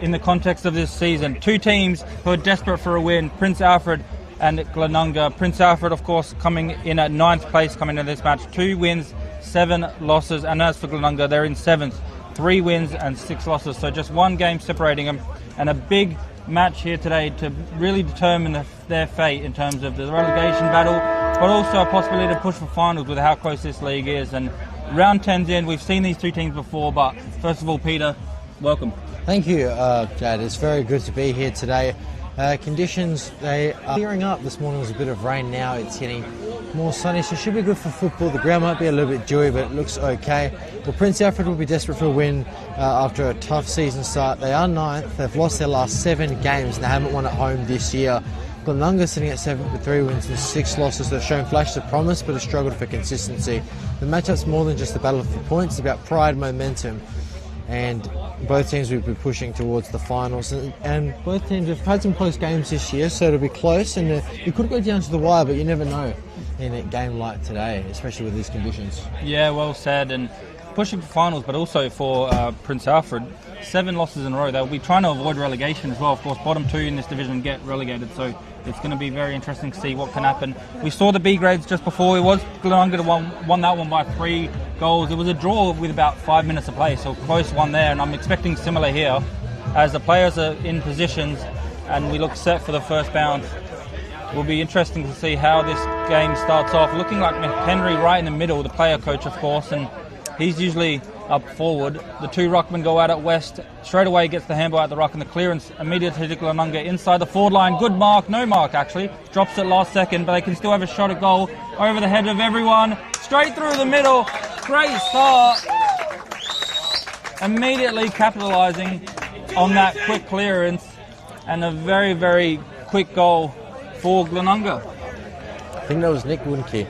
in the context of this season. Two teams who are desperate for a win, Prince Alfred and Glenunga. Prince Alfred, of course, coming in at 9th place coming into this match. 2 wins, 7 losses. And as for Glenunga, they're in 7th. 3 wins and 6 losses. So just 1 game separating them. And a big match here today to really determine their fate in terms of the relegation battle, but also a possibility to push for finals with how close this league is. And round 10's in, we've seen these 2 teams before, but first of all, Peter, welcome. Thank you, Jad. It's very good to be here today. Conditions, they are clearing up. This morning was a bit of rain, now it's getting more sunny, so it should be good for football. The ground might be a little bit dewy, but it looks okay. Well, Prince Alfred will be desperate for a win after a tough season start. They are 9th, they've lost their last 7 games and they haven't won at home this year. Glenunga sitting at 7th with 3 wins and 6 losses. They've shown flashes of promise but have struggled for consistency. The matchup's more than just a battle for points, it's about pride, momentum, and both teams will be pushing towards the finals, and both teams have had some close games this year, so it'll be close, and it could go down to the wire, but you never know in a game like today, especially with these conditions. Yeah, well said, and pushing for finals, but also for Prince Alfred, 7 losses in a row. They'll be trying to avoid relegation as well. Of course, bottom 2 in this division get relegated, so it's going to be very interesting to see what can happen. We saw the B grades just before. It was Glenunga won that one by 3 goals. It was a draw with about 5 minutes to play, so close one there, and I'm expecting similar here as the players are in positions and we look set for the first bounce. It will be interesting to see how this game starts off. Looking like McHenry right in the middle, the player coach, of course, and he's usually up forward. The 2 ruckmen go out at West. Straight away gets the handball at the ruck, and the clearance immediately to Glenunga inside the forward line. Good mark, no mark actually. Drops it last second, but they can still have a shot at goal. Over the head of everyone, straight through the middle. Great start. Immediately capitalising on that quick clearance, and a very, very quick goal for Glenunga. I think that was Nick Winke.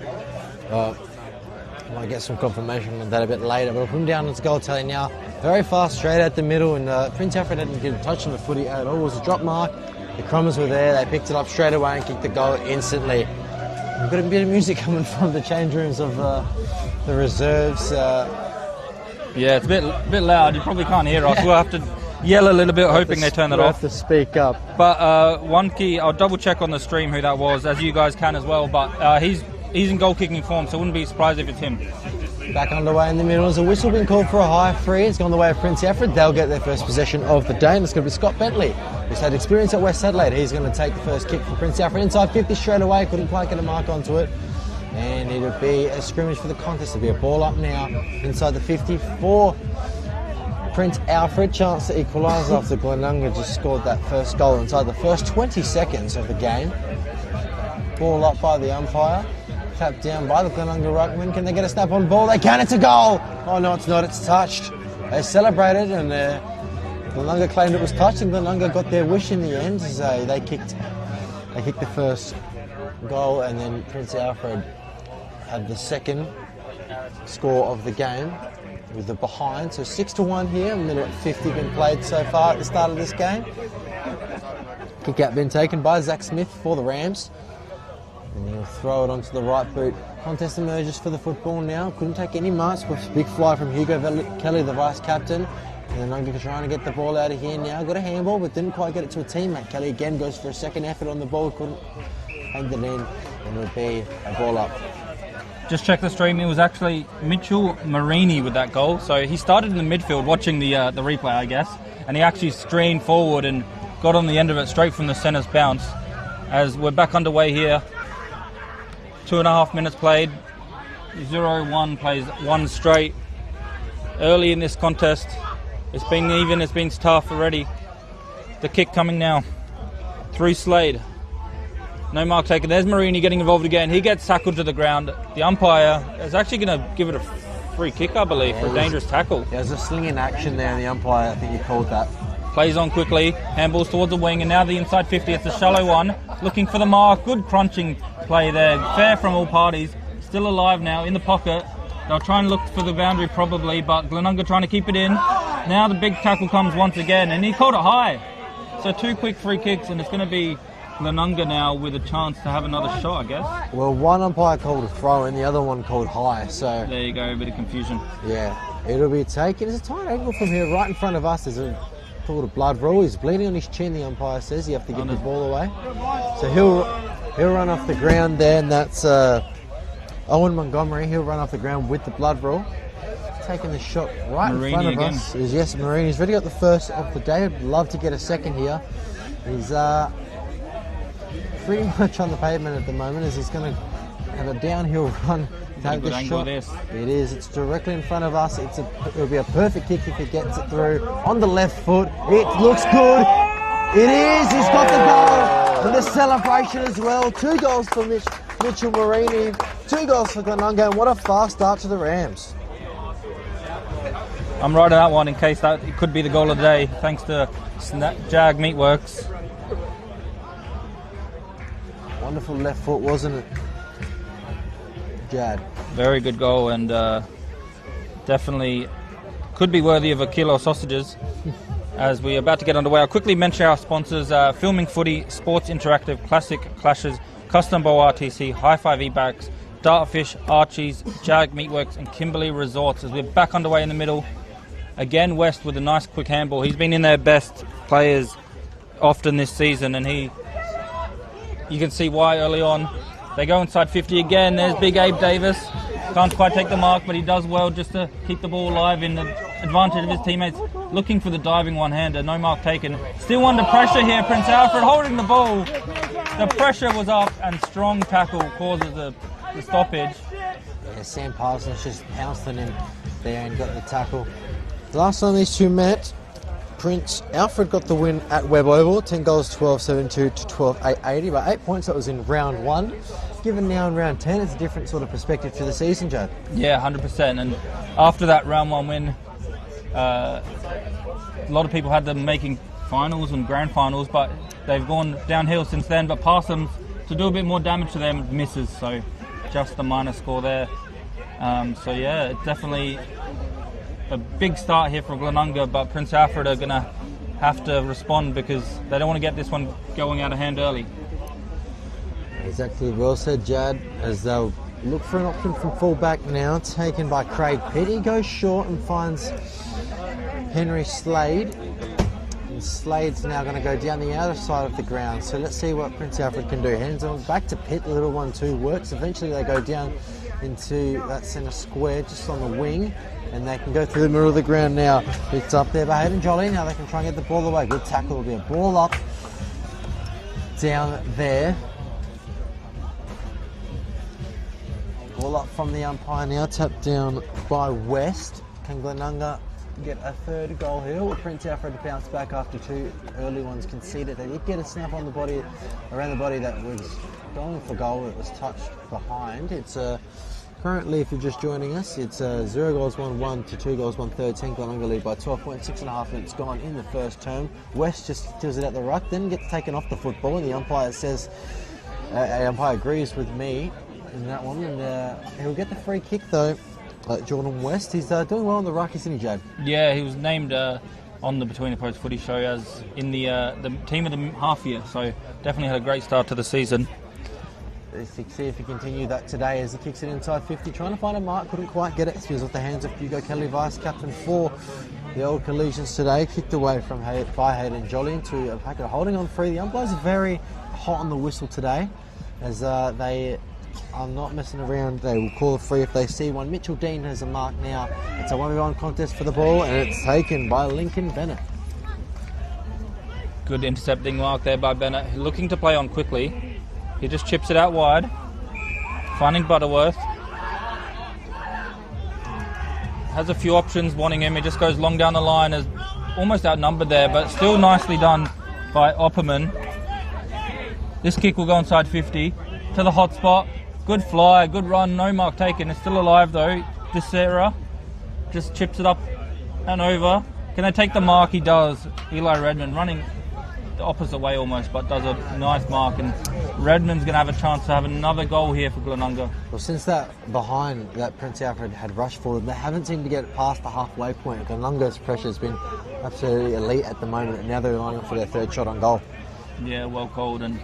I might get some confirmation on that a bit later, but I'll put him down on his goal tally now. Very fast, straight at the middle, and Prince Alfred didn't get a touch on the footy at all. It was a drop mark. The Crummers were there, they picked it up straight away and kicked the goal instantly. We've got a bit of music coming from the change rooms of the reserves. Yeah, it's a bit loud. You probably can't hear us. We'll have to yell a little bit, hoping they turn it off. We'll have to speak up. But one key, I'll double check on the stream who that was, as you guys can as well, but he's in goal kicking form, so I wouldn't be surprised if it's him. Back underway in the middle. There's a whistle being called for a high free. It's gone the way of Prince Alfred. They'll get their first possession of the day, and it's going to be Scott Bentley, who's had experience at West Adelaide. He's going to take the first kick for Prince Alfred inside 50 straight away. Couldn't quite get a mark onto it, and it'll be a scrimmage for the contest. It'll be a ball up now inside the 50 for Prince Alfred. Chance to equalise after Glenunga just scored that first goal inside the first 20 seconds of the game. Ball up by the umpire. Tapped down by the Glenunga ruckman. Can they get a snap on ball? They can. It's a goal. Oh no, it's not. It's touched. They celebrated, and Glenunga claimed it was touched, and Glenunga got their wish in the end. So they kicked the first goal, and then Prince Alfred had the second score of the game with the behind. So 6-1 here. 1:50 been played so far at the start of this game. Kick out been taken by Zach Smith for the Rams. And he'll throw it onto the right boot. Contest emerges for the football now. Couldn't take any marks, but big fly from Hugo Kelly, the vice captain. And then Nunga trying to get the ball out of here now. Got a handball, but didn't quite get it to a teammate. Kelly again goes for a second effort on the ball. Couldn't hang it in, and it'll be a ball up. Just check the stream. It was actually Mitchell Marini with that goal. So he started in the midfield watching the replay, I guess. And he actually streamed forward and got on the end of it straight from the centre's bounce. As we're back underway here. 2.5 minutes played, 0-1 plays 1 straight. Early in this contest, it's been even, it's been tough already. The kick coming now, through Slade. No mark taken, there's Marini getting involved again. He gets tackled to the ground. The umpire is actually going to give it a free kick, I believe, for a dangerous tackle. There's a sling in action there, and the umpire, I think he called that. Plays on quickly, handballs towards the wing, and now the inside 50, it's a shallow one. Looking for the mark, good crunching play there. Fair from all parties. Still alive now, in the pocket. They'll try and look for the boundary probably, but Glenunga trying to keep it in. Now the big tackle comes once again, and he called it high. So 2 quick free kicks, and it's going to be Glenunga now with a chance to have another shot, I guess. Well, one umpire called a throw, and the other one called high, so... There you go, a bit of confusion. Yeah, it'll be taken. It's a tight angle from here, right in front of us. There's a called a blood rule. He's bleeding on his chin, the umpire says. You have to get the ball away. So he'll run off the ground there, and that's Owen Montgomery. He'll run off the ground with the blood rule. Taking the shot right in front of us is Yes Marini. He's already got the first of the day. I'd love to get a second here. He's pretty much on the pavement at the moment as he's going to have a downhill run. Take the shot. It is. It's directly in front of us. It'll be a perfect kick if he gets it through on the left foot. It looks good. It is. He's got the goal. And the celebration as well. 2 goals for Mitchell Marini. 2 goals for Glenunga. And what a fast start to the Rams. I'm riding that one in case that it could be the goal of the day, thanks to Jag Meatworks. Wonderful left foot, wasn't it, Jag? Very good goal, and definitely could be worthy of a kilo of sausages. As we're about to get underway, I'll quickly mention our sponsors: Filming Footy, Sports Interactive, Classic Clashes, Custom Bow RTC, High Five E-Backs, Dartfish, Archie's, Jag Meatworks, and Kimberley Resorts. As we're back underway in the middle. Again, West with a nice quick handball. He's been in their best players often this season, and you can see why early on. They go inside 50 again. There's big Abe Davis. Can't quite take the mark, but he does well just to keep the ball alive in the advantage of his teammates. Looking for the diving one-hander. No mark taken. Still under pressure here. Prince Alfred holding the ball. The pressure was up, and strong tackle causes the stoppage. Yeah, Sam Parsons just pounced on him there and got the tackle. The last time these two met, Prince Alfred got the win at Webb Oval, 10 goals, 12-7-2 to 12-8-80, by 8 points. That was in round 1. Given now in round 10, it's a different sort of perspective to the season, Joe. Yeah, 100%. And after that round 1 win, a lot of people had them making finals and grand finals, but they've gone downhill since then. But Parsons, to do a bit more damage to them, misses. So just the minor score there. So yeah, it's definitely a big start here for Glenunga, but Prince Alfred are going to have to respond because they don't want to get this one going out of hand early. Exactly, well said, Jad, as they'll look for an option from fullback now, taken by Craig Pitt. He goes short and finds Henry Slade. And Slade's now going to go down the other side of the ground. So let's see what Prince Alfred can do. Hands on back to Pitt, the little 1-2 works. Eventually they go down into that centre square just on the wing, and they can go through the middle of the ground now. It's up there by Hayden Jolly. Now they can try and get the ball away. Good tackle. Will be a ball up down there. Ball up from the umpire now. Tapped down by West. Can Glenunga get a third goal here? Or Prince Alfred to bounce back after 2 early ones conceded? They did get a snap on the body, around the body, that was going for goal. It was touched behind. It's currently, if you're just joining us, it's 0 goals 1-1 to 2 goals 1-13. Glenunga lead by 12 points, 6.5 minutes gone in the first term. West just kills it at the ruck, then gets taken off the football, and the umpire says, the umpire agrees with me in that one, and he'll get the free kick though. Jordan West, he's doing well on the ruck, isn't he, Jade? Yeah, he was named on the Between the Posts Footy show as in the team of the half year, so definitely had a great start to the season. Let's see if he continued that today as he kicks it inside 50, trying to find a mark, couldn't quite get it. It was off the hands of Hugo Kelly, vice captain for the Old Collegians today, kicked away from by Hayden Jolly into a packet, holding on free. The umpires are very hot on the whistle today, as they are not messing around. They will call a free if they see one. Mitchell Dean has a mark now. It's a 1v1 contest for the ball, and it's taken by Lincoln Bennett. Good intercepting mark there by Bennett, looking to play on quickly. He just chips it out wide, finding Butterworth. Has a few options wanting him. He just goes long down the line, is almost outnumbered there, but still nicely done by Opperman. This kick will go inside 50 to the hot spot. Good fly, good run, no mark taken. It's still alive though. Desera just chips it up and over. Can they take the mark? He does. Eli Redmond running the opposite way almost, but does a nice mark, and Redmond's going to have a chance to have another goal here for Glenunga. Well, since that behind that Prince Alfred had rushed forward, they haven't seemed to get past the halfway point. Glenunga's pressure has been absolutely elite at the moment, and now they're lining up for their third shot on goal. Yeah, well called, and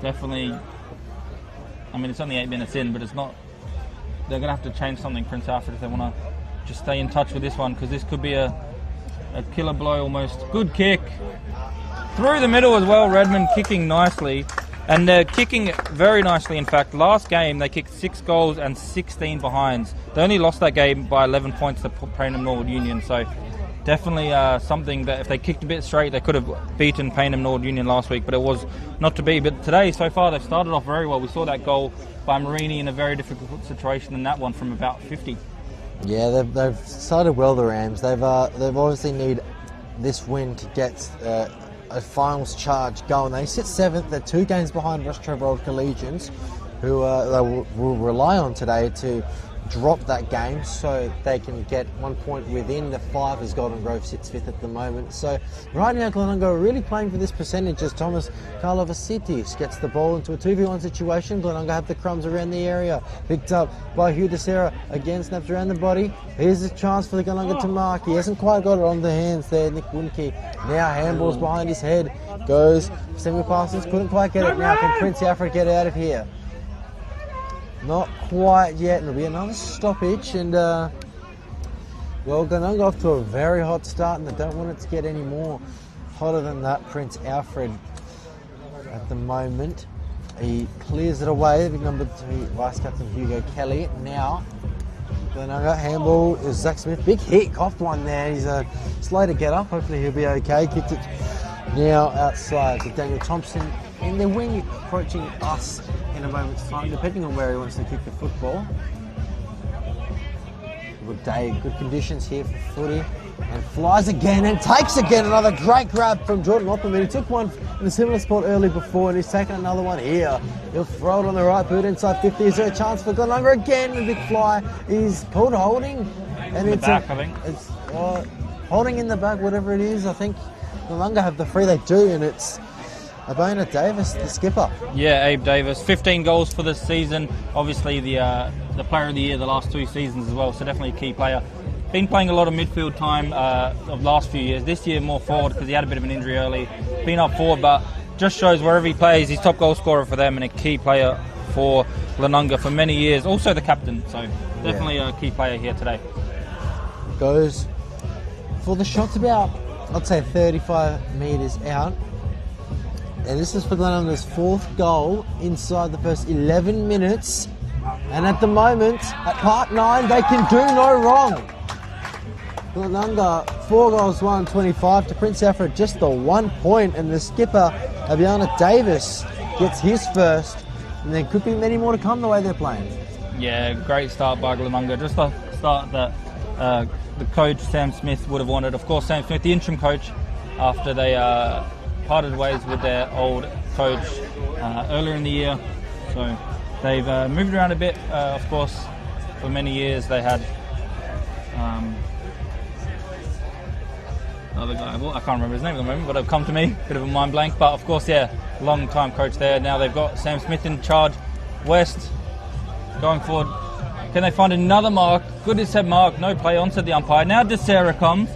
definitely, I mean, it's only 8 minutes in, but it's not, they're going to have to change something, Prince Alfred, if they want to just stay in touch with this one, because this could be a A killer blow almost. Good kick. Through the middle as well, Redmond kicking nicely. And they're kicking very nicely, in fact. Last game, they kicked 6 goals and 16 behinds. They only lost that game by 11 points to Payneham Norwood Union. So definitely something that if they kicked a bit straight, they could have beaten Payneham Norwood Union last week, but it was not to be. But today, so far, they've started off very well. We saw that goal by Marini in a very difficult situation, and that one from about 50. Yeah, they've started well, the Rams. They've obviously need this win to get a finals charge going. They sit 7th. They're 2 games behind West Trevor Old Collegians, who they will rely on today to drop that game so they can get 1 point within the 5 as Golden Grove sits 5th at the moment. So right now Glenunga are really playing for this percentage as Thomas Karlovasitis gets the ball into a 2v1 situation. Glenunga have the crumbs around the area, picked up by Hugh DeSera, again snaps around the body. Here's a chance for the Glenunga to mark. He hasn't quite got it on the hands there, Nick Winke. Now handballs behind his head, goes semi-passes, couldn't quite get it. Now can Prince Alfred get out of here? Not quite yet, and it'll be another stoppage, and well, Glenunga off to a very hot start, and they don't want it to get any more hotter than that. Prince Alfred at the moment, he clears it away, big number 2 vice captain Hugo Kelly. Now Glenunga handball is Zach Smith, big hit, coughed one there. He's slow to get up, hopefully he'll be okay. Kicked it now outside to Daniel Thompson in the wing, approaching us in a moment's time, depending on where he wants to kick the football. Good day, good conditions here for footy. And flies again and takes again. Another great grab from Jordan Opperman. He took one in a similar spot early before, and he's taken another one here. He'll throw it on the right boot inside 50. Is there a chance for Glenunga again? The big fly. He's pulled holding. And in the back, I think. It's holding in the back, whatever it is. I think Glenunga have the free, they do, and it's Abona Davis, the skipper. Yeah, Abe Davis, 15 goals for this season. Obviously the player of the year the last 2 seasons as well, so definitely a key player. Been playing a lot of midfield time of last few years. This year more forward because he had a bit of an injury early. Been up forward, but just shows wherever he plays, he's top goal scorer for them and a key player for Glenunga for many years. Also the captain, so definitely a key player here today. Goes for the shots about, I'd say 35 metres out. And this is for Glenunga's 4th goal inside the first 11 minutes. And at the moment, at part 9, they can do no wrong. Glenunga, 4 goals, 125 to Prince Alfred, just the 1 point. And the skipper, Abiana Davis, gets his first. And there could be many more to come the way they're playing. Yeah, great start by Glenunga. Just a start that the coach, Sam Smith, would have wanted. Of course, Sam Smith, the interim coach, after they parted ways with their old coach earlier in the year. So they've moved around a bit. Of course, for many years they had another guy. Well, I can't remember his name at the moment, but it'll come to me. Bit of a mind blank. But of course, yeah, long time coach there. Now they've got Sam Smith in charge. West going forward. Can they find another mark? Good as said mark. No play on, said the umpire. Now DeSera comes.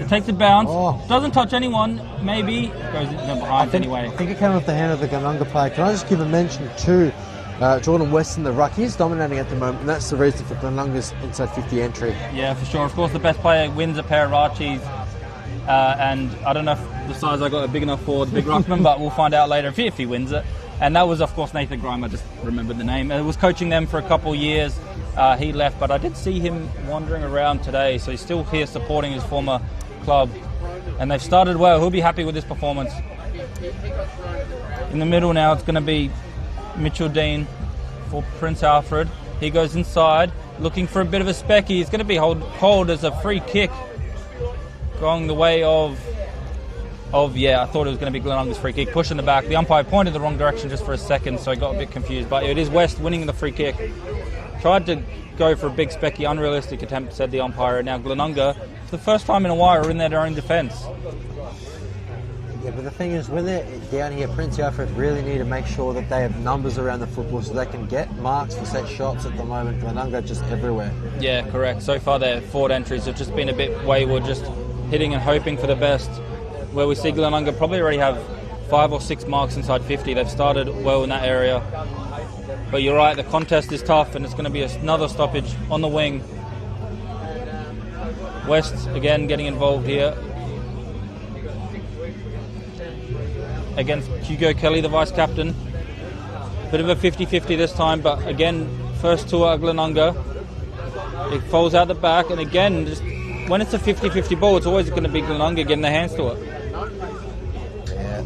It takes a bounce, doesn't touch anyone, maybe goes behind anyway. I think it came off the hand of the Glenunga player. Can I just give a mention to Jordan Weston, the ruck? He's dominating at the moment, and that's the reason for Glenunga's inside 50 entry. Yeah, for sure. Of course, the best player wins a pair of Archies, and I don't know if the size I got are big enough for the big ruckman, but we'll find out later if he wins it. And that was, of course, Nathan Grime. I just remembered the name. I was coaching them for a couple of years. He left, but I did see him wandering around today, so he's still here supporting his former club, and they've started well. He'll be happy with this performance. In the middle now, it's going to be Mitchell Dean for Prince Alfred. He goes inside, looking for a bit of a specky. He's going to be hold as a free kick, going the way of I thought it was going to be Glenunga's free kick, pushing the back. The umpire pointed the wrong direction just for a second, so I got a bit confused. But it is West winning the free kick. Tried to go for a big specky, unrealistic attempt, said the umpire. Now Glenunga, for the first time in a while, are in their own defence. Yeah, but the thing is, when they're down here, Prince Alfred really need to make sure that they have numbers around the football so they can get marks for set shots. At the moment, Glenunga just everywhere. Yeah, correct. So far their forward entries have just been a bit wayward, just hitting and hoping for the best. Where we see Glenunga probably already have 5 or 6 marks inside 50. They've started well in that area. But you're right, the contest is tough, and it's going to be another stoppage on the wing. West again getting involved here. against Hugo Kelly, the vice captain. Bit of a 50-50 this time, but again, first tour at Glenunga. It falls out the back, and again, just when it's a 50-50 ball, it's always going to be Glenunga getting their hands to it. Yeah,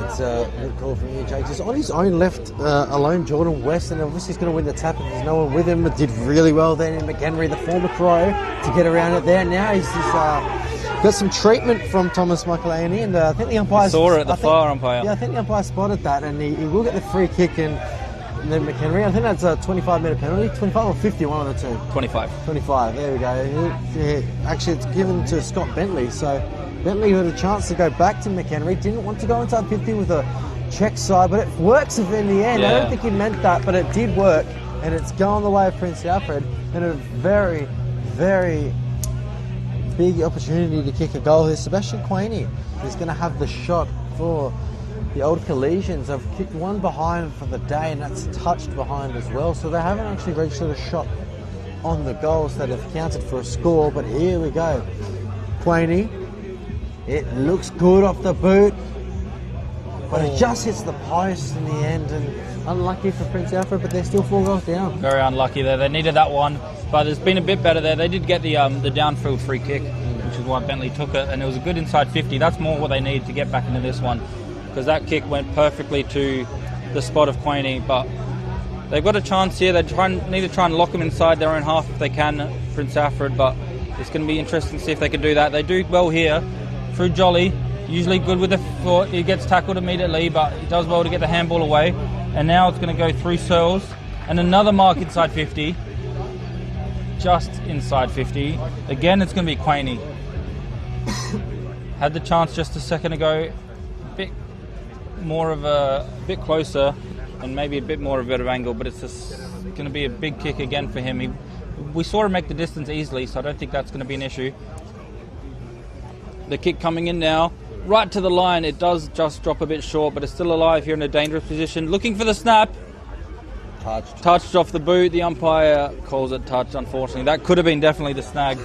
it's a good call from you, Jake. Just on his own left alone, Jordan West, and obviously he's going to win the tap if there's no one with him. Did really well then in McHenry, the former Crow, to get around it there. Now he's just got some treatment from Thomas Michaelini, and I think the umpire saw it, the far umpire. Yeah, I think the umpire spotted that, and he will get the free kick. And then McHenry, I think that's a 25-metre penalty, 25 or 50, one of the two. 25. 25, there we go. Actually, it's given to Scott Bentley, so Bentley had a chance to go back to McHenry, didn't want to go inside 50 with a check side, but it works in the end. Yeah. I don't think he meant that, but it did work, and it's gone the way of Prince Alfred, and a very, very big opportunity to kick a goal here. Sebastian Quaney is going to have the shot for the old Collegians. I've kicked one behind for the day, and that's touched behind as well, so they haven't actually registered a shot on the goals that have counted for a score, but here we go. Quaney, it looks good off the boot, but it just hits the post in the end, and unlucky for Prince Alfred, but they're still 4 goals down. Very unlucky there. They needed that one, but it's been a bit better there. They did get the downfield free kick, which is why Bentley took it, and it was a good inside 50. That's more what they need to get back into this one, because that kick went perfectly to the spot of Quaney, but they've got a chance here. They need to try and lock him inside their own half if they can, Prince Alfred, but it's going to be interesting to see if they can do that. They do well here through Jolly, usually good with the foot. He gets tackled immediately, but he does well to get the handball away. And now it's going to go through Searles, and another mark inside 50, just inside 50. Again, it's going to be Quaney. Had the chance just a second ago, a bit closer, and maybe a bit more of a better angle, but it's just going to be a big kick again for him. We saw him make the distance easily, so I don't think that's going to be an issue. The kick coming in now, right to the line. It does just drop a bit short, but it's still alive here in a dangerous position. Looking for the snap. Touched off the boot. The umpire calls it touch, unfortunately. That could have been definitely the snag.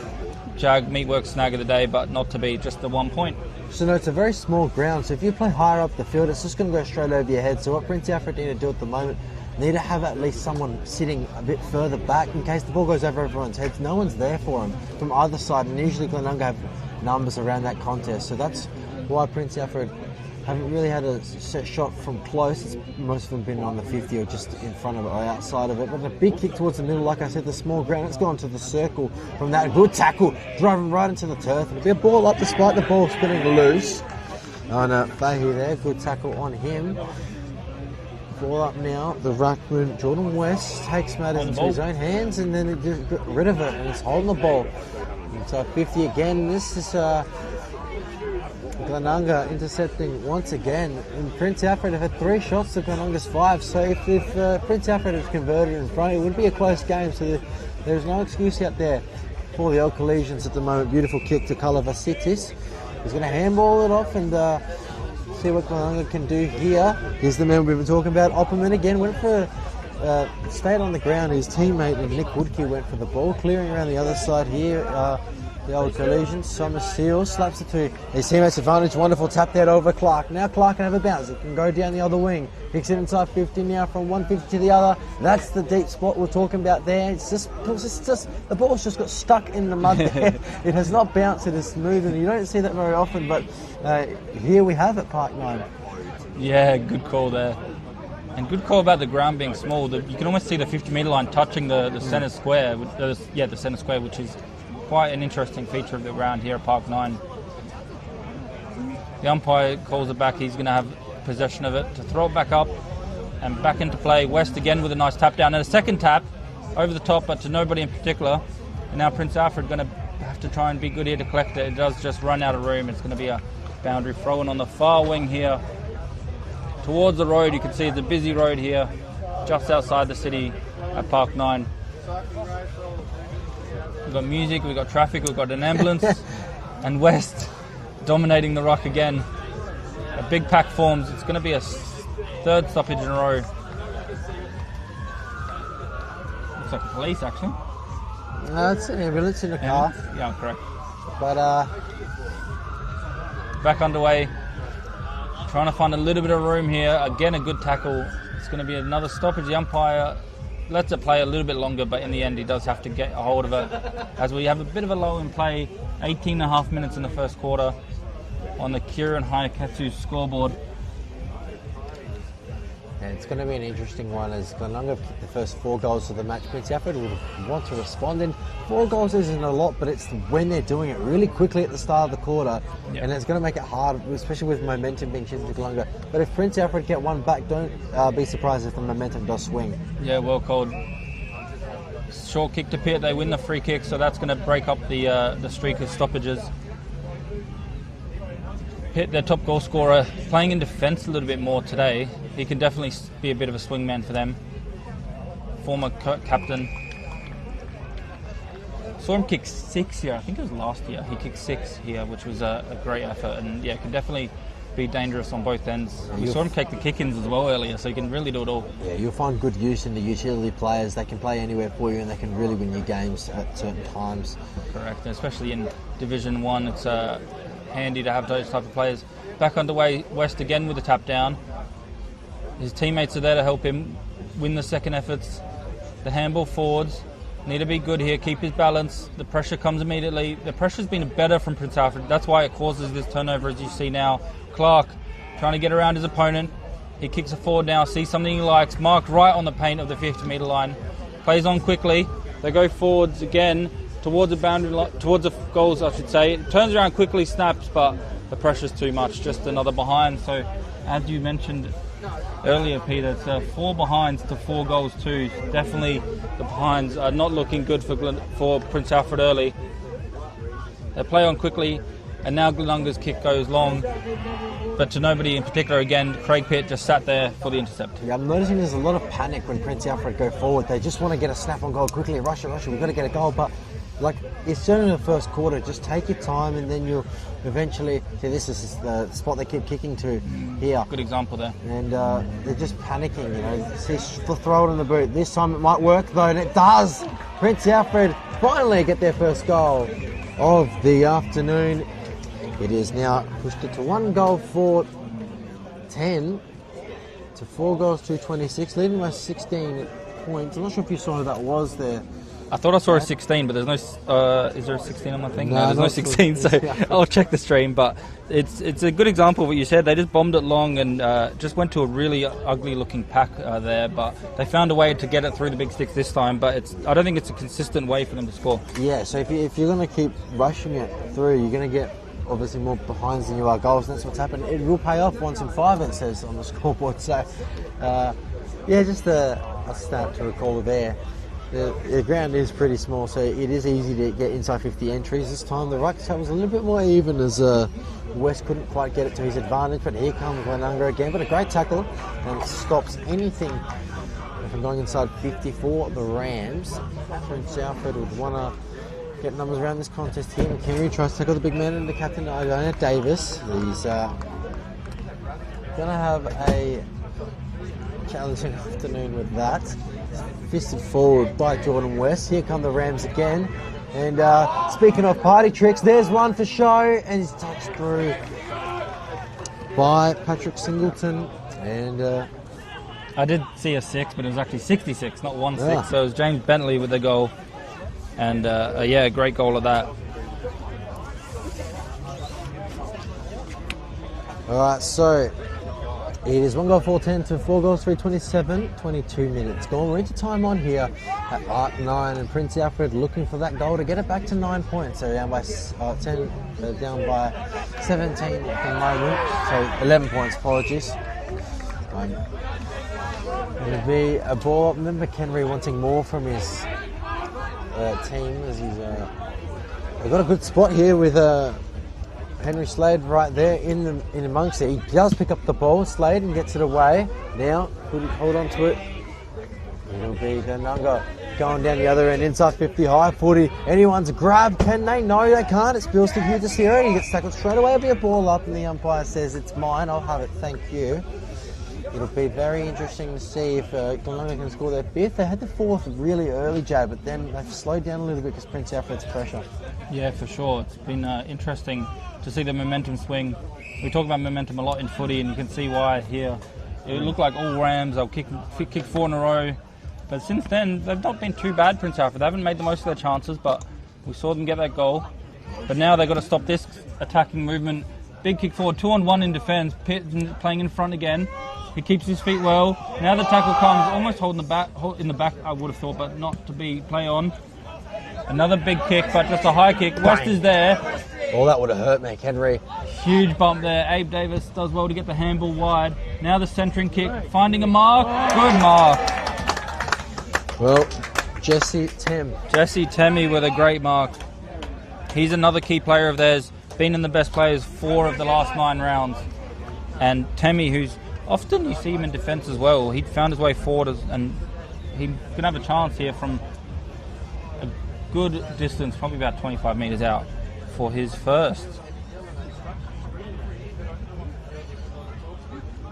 Jag Meatwork snag of the day, but not to be, just the 1 point. So no, it's a very small ground, so if you play higher up the field, it's just going to go straight over your head. So what Prince Alfred need to do at the moment, need to have at least someone sitting a bit further back in case the ball goes over everyone's heads. No one's there for them from either side, and usually Glenunga have numbers around that contest, so that's why Prince Alfred haven't really had a set shot from close. Most of them been on the 50 or just in front of it or outside of it, but a big kick towards the middle, like I said, the small ground. It's gone to the circle from that. Good tackle, driving right into the turf. It'll be a ball up despite the ball spinning loose. On Fahey there, good tackle on him. Ball up now, the ruckman Jordan West takes matters into his own hands, and then he just got rid of it, and it's holding the ball. So 50 again. This is Glenunga intercepting once again. And Prince Alfred have had 3 shots to Glenunga's 5. So if Prince Alfred had converted in front, it would be a close game. So there's no excuse out there for the old Collegians at the moment. Beautiful kick to Kalavasitis. He's going to handball it off and see what Glenunga can do here. Here's the man we've been talking about. Opperman again went for stayed on the ground. His teammate Nick Woodkey went for the ball, clearing around the other side here. The old Collegians, Summer Seal slaps it to his teammate's advantage. Wonderful tap there over Clark. Now Clark can have a bounce. It can go down the other wing. Kicks it inside 50 now from 150 to the other. That's the deep spot we're talking about there. It's just the ball's just got stuck in the mud there. It has not bounced. It is smooth, and you don't see that very often. But here we have it, Park 9. Yeah, good call there. And good call about the ground being small. You can almost see the 50-metre line touching the centre square. The centre square, which is quite an interesting feature of the ground here at Park 9. The umpire calls it back. He's going to have possession of it to throw it back up and back into play. West again with a nice tap down and a second tap over the top, but to nobody in particular. And now Prince Alfred going to have to try and be good here to collect it. It does just run out of room. It's going to be a boundary throw in on the far wing here towards the road. You can see it's a busy road here just outside the city at Park 9. We've got music, we've got traffic, we've got an ambulance, and West dominating the ruck again. A big pack forms. It's going to be a 3rd stoppage in a row. Looks like police, actually. It's an ambulance in a car. Yeah, correct. But back underway Trying to find a little bit of room here. Again, a good tackle. It's going to be another stoppage. The umpire lets it play a little bit longer, but in the end he does have to get a hold of it. As we have a bit of a lull in play, 18.5 minutes in the first quarter on the Kieran Haiketsu scoreboard. And it's going to be an interesting one as Glenunga kicked the first 4 goals of the match. Prince Alfred will want to respond in. 4 goals isn't a lot, but it's when they're doing it really quickly at the start of the quarter. Yep. And it's going to make it hard, especially with momentum being shifted to Glenunga. But if Prince Alfred get one back, don't be surprised if the momentum does swing. Yeah, well called. Short kick to Pitt, they win the free kick, so that's going to break up the streak of stoppages. Pitt, their top goal scorer, playing in defence a little bit more today. He can definitely be a bit of a swingman for them. Former captain. Saw him kick 6 here. I think it was last year. He kicked 6 here, which was a great effort. And yeah, can definitely be dangerous on both ends. We saw him take the kick-ins as well earlier, so he can really do it all. Yeah, you'll find good use in the utility players. They can play anywhere for you and they can really win you games at certain times. Correct, and especially in Division 1, it's handy to have those type of players. Back underway, West again with a tap down. His teammates are there to help him win the second efforts. The handball forwards need to be good here, keep his balance. The pressure comes immediately. The pressure's been better from Prince Alfred. That's why it causes this turnover, as you see now. Clark trying to get around his opponent. He kicks it forward now, sees something he likes, marked right on the paint of the 50-metre line. Plays on quickly. They go forwards again towards the boundary line, towards the goals, I should say. It turns around quickly, snaps, but the pressure's too much. Just another behind. So, as you mentioned earlier, Peter, it's 4 behinds to 4 goals too. Definitely the behinds are not looking good for Prince Alfred early. They play on quickly, and now Glenunga's kick goes long, but to nobody in particular. Again, Craig Pitt just sat there for the intercept. Yeah, I'm noticing there's a lot of panic when Prince Alfred go forward. They just want to get a snap on goal quickly. Rush it, we've got to get a goal. But like, it's certainly the first quarter. Just take your time, and then you'll eventually see. This is the spot they keep kicking to here. Good example there. And they're just panicking, you know. See, throw it in the boot. This time it might work though, and it does. Prince Alfred finally get their first goal of the afternoon. It is now pushed it to 1 goal for 10 to 4 goals to 26, leading by 16 points. I'm not sure if you saw who that was there. I thought I saw a 16, but there's no. Is there a 16 on my thing? No, there's no 16, so I'll check the stream. But it's a good example of what you said. They just bombed it long and just went to a really ugly-looking pack there. But they found a way to get it through the big sticks this time. But I don't think it's a consistent way for them to score. Yeah, so if you're going to keep rushing it through, you're going to get obviously more behinds than you are goals, and that's what's happened. It will pay off once in 5, it says on the scoreboard. So, yeah, just a stat to recall there. The ground is pretty small, so it is easy to get inside 50 entries this time. The ruck was a little bit more even as West couldn't quite get it to his advantage, but here comes Glenunga again. But a great tackle and stops anything from going inside 50 for the Rams. Prince Alfred would want to get numbers around this contest here. McHenry tries to tackle the big man and the captain, Iona Davis. He's going to have a challenging afternoon with that. Fisted forward by Jordan West. Here come the Rams again. And speaking of party tricks, there's one for show, and he's touched through by Patrick Singleton. And I did see a 6, but it was actually 66, not 1-6. So it was James Bentley with the goal. And yeah, a great goal of that. Alright, so it is 1 goal 4-10 to 4 goals 3-27, 22 minutes gone. We're into time on here at Arc 9, and Prince Alfred looking for that goal to get it back to 9 points. So down by 10, down by 17 at the moment. So 11 points, apologies. It'll be a ball up. Remember Kenry wanting more from his team as he's they've got a good spot here with Henry Slade right there in amongst it. He does pick up the ball, Slade, and gets it away. Now, could he hold on to it? It'll be Glenunga going down the other end, inside 50 high, 40. Anyone's grab, can they? No, they can't. It spills to Hugh Desiro. He gets tackled straight away. It'll be a ball up, and the umpire says, it's mine, I'll have it, thank you. It'll be very interesting to see if Glenunga can score their 5th. They had the 4th really early, Jay, but then they've slowed down a little bit because Prince Alfred's pressure. Yeah, for sure. It's been interesting to see the momentum swing. we talk about momentum a lot in footy, and you can see why here. It looked like all Rams, they'll kick 4 in a row. But since then, they've not been too bad, Prince Alfred. They haven't made the most of their chances, but we saw them get that goal. But now they've got to stop this attacking movement. Big kick forward, 2-on-1 in defence, Pitt playing in front again. He keeps his feet well. Now the tackle comes, almost holding in the back, I would have thought, but not to be play on. Another big kick, but just a high kick. West is there. Oh, that would have hurt McHenry. Huge bump there. Abe Davis does well to get the handball wide. Now the centering kick, finding a mark. Good mark. Well, Jesse Temi with a great mark. He's another key player of theirs. Been in the best players 4 of the last 9 rounds. And Temi, who's often you see him in defence as well. He found his way forward and he can have a chance here from a good distance, probably about 25 metres out for his first.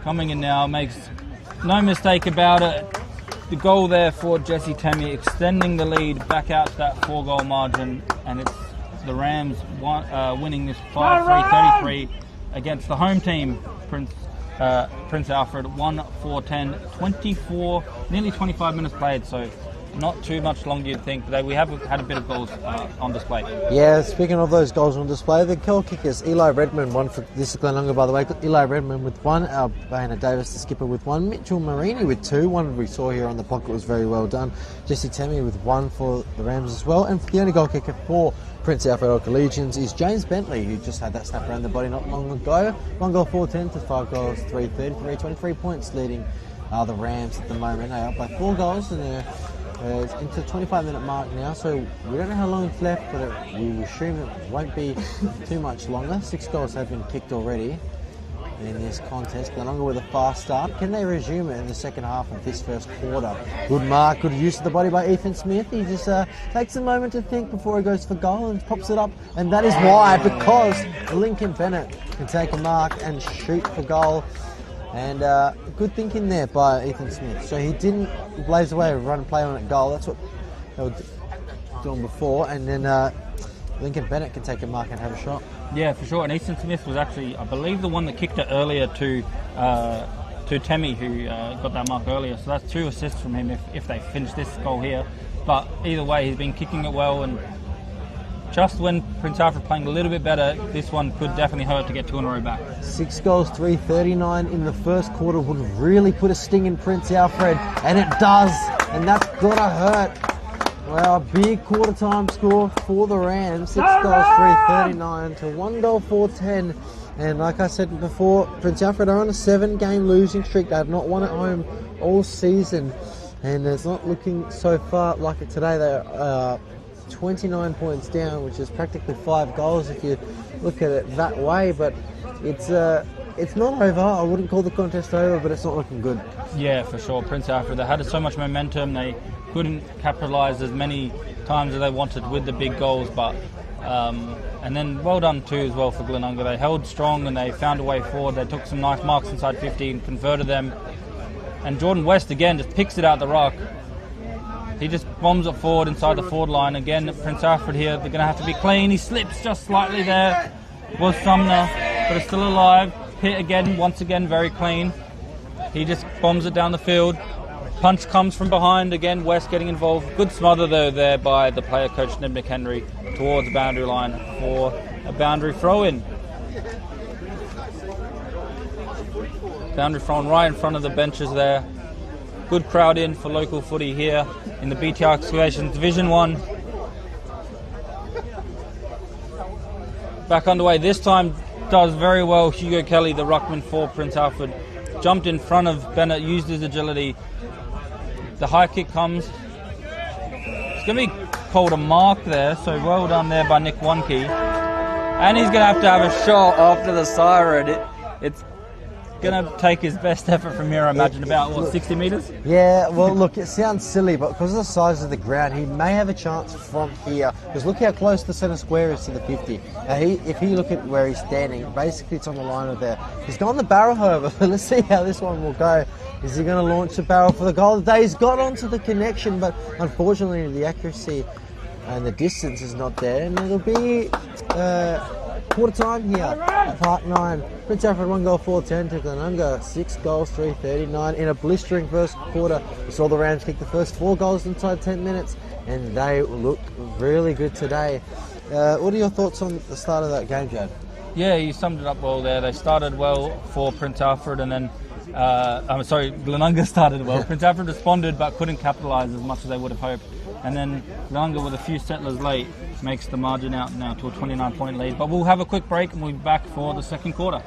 Coming in now, makes no mistake about it. The goal there for Jesse Temi, extending the lead back out to that 4-goal margin, and it's the Rams winning this 5-3, 33 against the home team, Prince Alfred, 1-4-10, 24, nearly 25 minutes played, so not too much longer you'd think. We have had a bit of goals on display. Yeah, speaking of those goals on display, the goal kickers, Eli Redmond, one for, this is Glenunga by the way, Eli Redmond with 1, Albana Davis, the skipper, with 1, Mitchell Marini with 2, one we saw here on the pocket was very well done, Jesse Temi with 1 for the Rams as well, and the only goal kicker for Prince Alfred Legions is James Bentley, who just had that snap around the body not long ago. 1 goal 4-10 to 5 goals 3-33, 23 points leading the Rams at the moment. They are up by 4 goals and they're into the 25-minute mark now, so we don't know how long it's left, but we will assume it won't be too much longer. 6 goals have been kicked already in this contest. Glenunga with a fast start. Can they resume it in the second half of this first quarter? Good mark, good use of the body by Ethan Smith. He just takes a moment to think before he goes for goal and pops it up, and that is why, because Lincoln Bennett can take a mark and shoot for goal. And good thinking there by Ethan Smith. So he didn't blaze away and run and play on at goal. That's what they were doing before. And then Lincoln Bennett can take a mark and have a shot. Yeah, for sure. And Ethan Smith was actually, I believe, the one that kicked it earlier to Temi, who got that mark earlier. So that's 2 assists from him if they finish this goal here. But either way, he's been kicking it well, and just when Prince Alfred playing a little bit better, this one could definitely hurt to get 2 in a row back. 6 goals, 3:39 in the first quarter would really put a sting in Prince Alfred, and it does, and that's gotta hurt. Well, a big quarter time score for the Rams. 6 goals, 3:39 to 1 goal, 4:10. And like I said before, Prince Alfred are on a 7-game losing streak. They have not won at home all season, and it's not looking so far like it today. They're 29 points down, which is practically 5 goals if you look at it that way, but it's not over. I wouldn't call the contest over, but it's not looking good. Yeah, for sure. Prince Alfred, they had so much momentum, they couldn't capitalise as many times as they wanted with the big goals, but and then well done too as well for Glenunga. They held strong and they found a way forward. They took some nice marks inside 50 and converted them, and Jordan West again just picks it out the ruck. He just bombs it forward inside the forward line. Again, Prince Alfred here, they're going to have to be clean. He slips just slightly there. Was Sumner, but it's still alive. Pitt again, once again, very clean. He just bombs it down the field. Punch comes from behind. Again, West getting involved. Good smother though there by the player coach, Ned McHenry, towards the boundary line for a boundary throw-in. Boundary throw-in right in front of the benches there. Good crowd in for local footy here in the BTR Excavations Division 1. Back underway. This time does very well. Hugo Kelly, the ruckman for Prince Alfred, jumped in front of Bennett, used his agility. The high kick comes. It's going to be called a mark there, so well done there by Nick Wonke. And he's going to have a shot after the siren. It's going to take his best effort from here, I imagine, about, 60 metres? Yeah, well, look, it sounds silly, but because of the size of the ground, he may have a chance from here. Because look how close the centre square is to the 50. Now, if you look at where he's standing, basically it's on the line of there. He's gone the barrel, however. Let's see how this one will go. Is he going to launch the barrel for the goal? He's got onto the connection, but unfortunately the accuracy and the distance is not there. And it'll be Quarter time here at Park 9. Prince Alfred 1 goal 4-10 to Glenunga 6 goals 3-39 in a blistering first quarter. We saw the Rams kick the first 4 goals inside 10 minutes and they look really good today. What are your thoughts on the start of that game, Jad? Yeah, you summed it up well there. They started well for Prince Alfred and then Glenunga started well. Prince Alfred responded but couldn't capitalise as much as they would have hoped. And then Glenunga, with a few settlers late, makes the margin out now to a 29-point lead. But we'll have a quick break and we'll be back for the second quarter.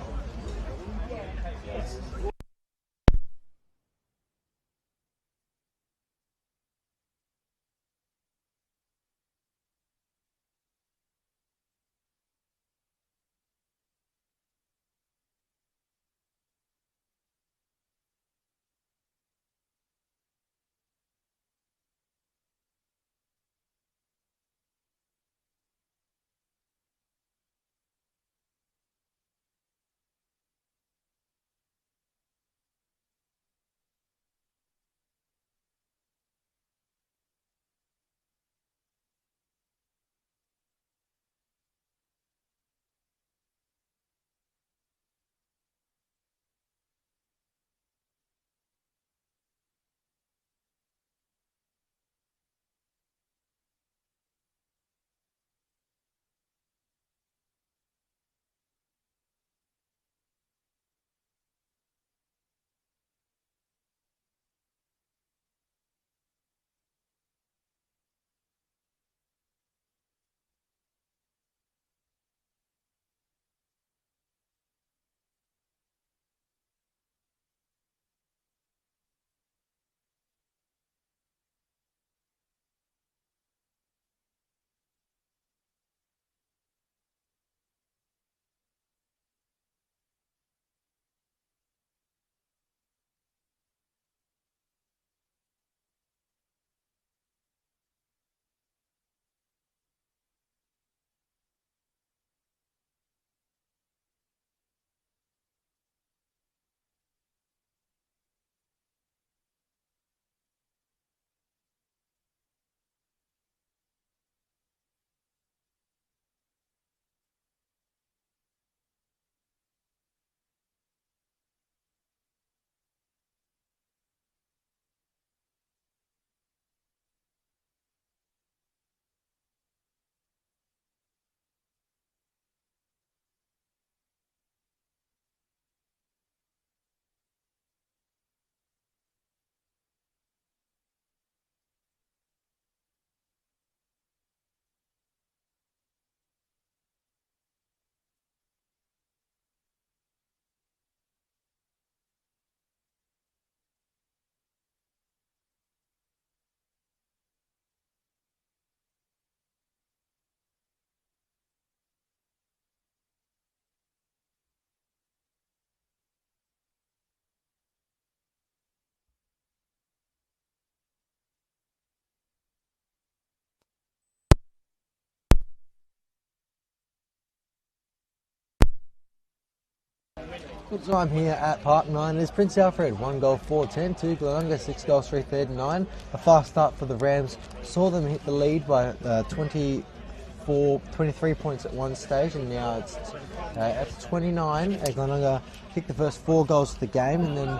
Good time here at Park 9 is Prince Alfred 1 goal 4-10 to Glenunga 6 goals 3-39. A fast start for the Rams saw them hit the lead by 23 points at one stage, and now it's at 29. Glenunga kicked the first 4 goals of the game and then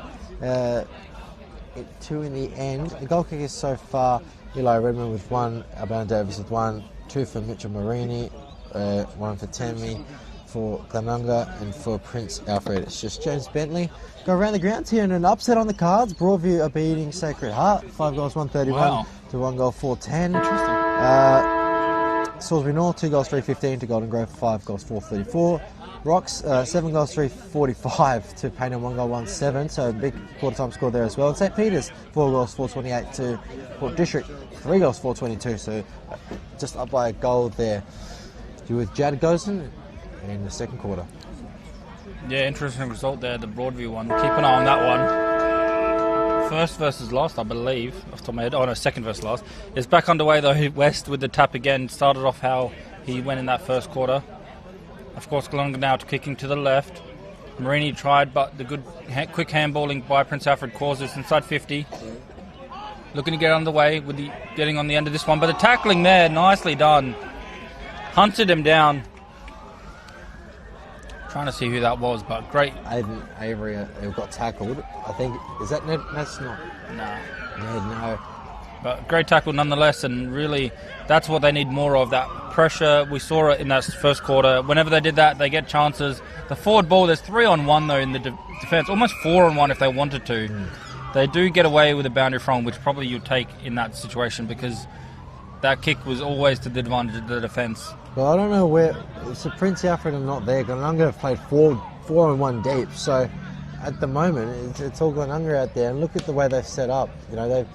2 in the end. The goal kickers so far: Eli Redmond with 1, Alban Davis with 1, 2 for Mitchell Marini, 1 for Tammy for Glenunga, and for Prince Alfred it's just James Bentley. Go around the grounds here and an upset on the cards. Broadview are beating Sacred Heart 5 goals 131 to 1 goal 410. Interesting. Salisbury North 2 goals 315 to Golden Grove 5 goals 434. Rocks 7 goals 345 to Payne 1 goal 1-7, so a big quarter time score there as well. And St Peter's 4 goals 428 to Port District 3 goals 422, so just up by a goal there. You with Jad Gosen in the second quarter. Yeah, interesting result there, the Broadview one. Keep an eye on that one. First versus last, I believe, off the top of my head. Oh no, second versus last. It's back underway though. West with the tap again. Started off how he went in that first quarter. Of course, Glenunga now kicking to the left. Marini tried, but the good quick handballing by Prince Alfred caused this inside 50. Looking to get underway with the getting on the end of this one, but the tackling there, nicely done. Hunted him down. Trying to see who that was, but great. Avery got tackled. I think, is that Ned? That's not. No. Ned, no. But great tackle nonetheless, and really that's what they need more of, that pressure. We saw it in that first quarter. Whenever they did that, they get chances. The forward ball, there's 3-on-1 though in the defence, almost 4-on-1 if they wanted to. They do get away with a boundary from, which probably you'd take in that situation, because that kick was always to the advantage of the defence. Well, I don't know where. So Prince Alfred are not there. Glenunga have played 4-on-1 deep. So at the moment, it's all Glenunga out there. And look at the way they've set up. You know,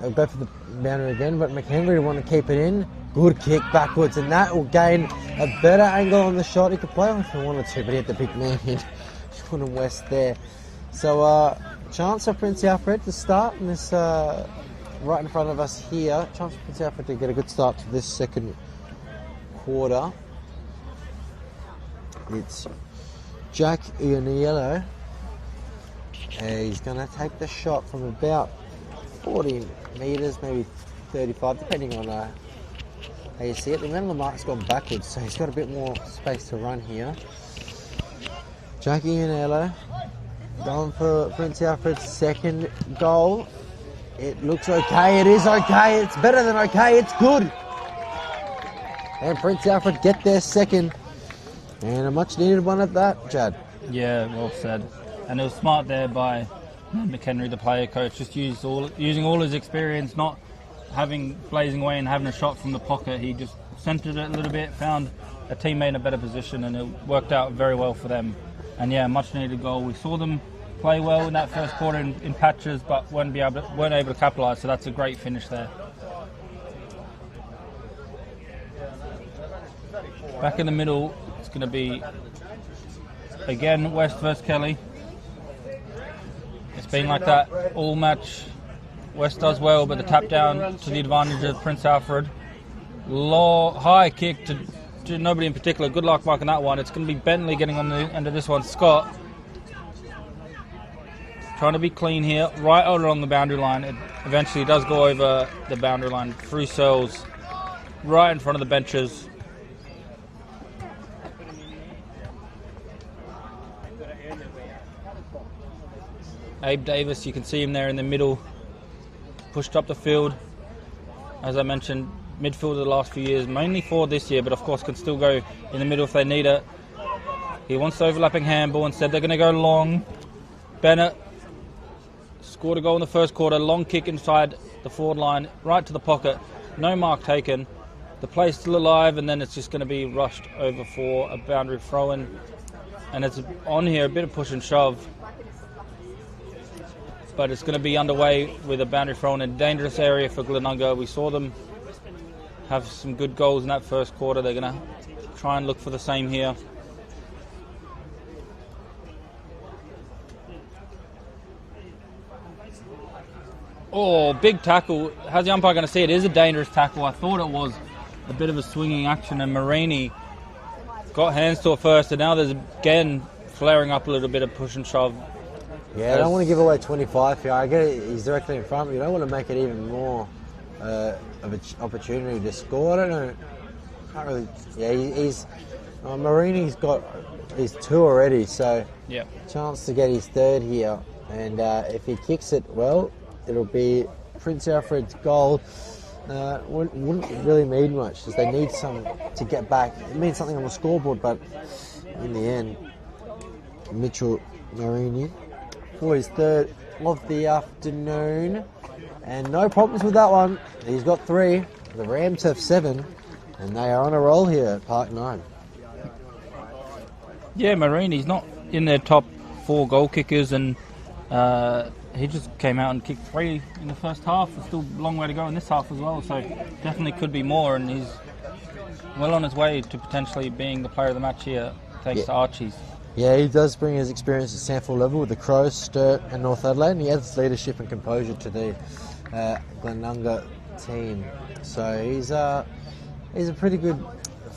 they'll go for the boundary again, but McHenry want to keep it in. Good kick backwards, and that will gain a better angle on the shot. He could play on if he wanted to, but he had the big man in Jordan West there. So chance for Prince Alfred to start in this right in front of us here. Chance for Prince Alfred to get a good start to this second quarter. It's Jack Ianiello. He's going to take the shot from about 40 metres, maybe 35, depending on how you see it. The man Lamarck's gone backwards, so he's got a bit more space to run here. Jackie Ianiello going for Prince Alfred's second goal. It looks okay, it is okay, it's better than okay, it's good. And Prince Alfred get their second, and a much needed one at that, Jad. Yeah, well said. And it was smart there by McHenry, the player coach, just using all his experience, not blazing away and having a shot from the pocket. He just centred it a little bit, found a teammate in a better position, and it worked out very well for them. And yeah, much needed goal. We saw them play well in that first quarter in patches, but weren't able to capitalise, so that's a great finish there. Back in the middle, it's going to be, again, West versus Kelly. It's been like that all match. West does well, but the tap down to the advantage of Prince Alfred. High kick to nobody in particular. Good luck marking that one. It's going to be Bentley getting on the end of this one. Scott trying to be clean here, right out along the boundary line. It eventually does go over the boundary line through cells, right in front of the benches. Abe Davis, you can see him there in the middle, pushed up the field. As I mentioned, midfielder the last few years, mainly for this year, but of course can still go in the middle if they need it. He wants the overlapping handball. Instead they're going to go long. Bennett scored a goal in the first quarter. Long kick inside the forward line, right to the pocket. No mark taken. The play's still alive, and then it's just going to be rushed over for a boundary throw-in. And it's on here, a bit of push and shove. But it's going to be underway with a boundary throw in a dangerous area for Glenunga. We saw them have some good goals in that first quarter. They're going to try and look for the same here. Oh, big tackle. How's the umpire going to see it? It is a dangerous tackle. I thought it was a bit of a swinging action, and Marini got hands to it first, and now there's again flaring up a little bit of push and shove. Yeah, I don't want to give away 25 here. I get it, he's directly in front, but you don't want to make it even more of an opportunity to score. I don't know. Can't really. Yeah, he's Marini's got his 2 already, so yep. Chance to get his 3rd here. And if he kicks it well, it'll be Prince Alfred's goal. Wouldn't really mean much, as they need some to get back. It means something on the scoreboard, but in the end, Mitchell Marini for his 3rd of the afternoon, and no problems with that one. He's got 3. The Rams have 7, and they are on a roll here at Park 9. Yeah, Marini's not in their top 4 goal kickers, and he just came out and kicked 3 in the first half. There's still a long way to go in this half as well, so definitely could be more, and he's well on his way to potentially being the player of the match here, thanks to Archie's. Yeah, he does bring his experience at Sanford level with the Crows, Sturt and North Adelaide, and he adds leadership and composure to the Glenunga team. So he's a pretty good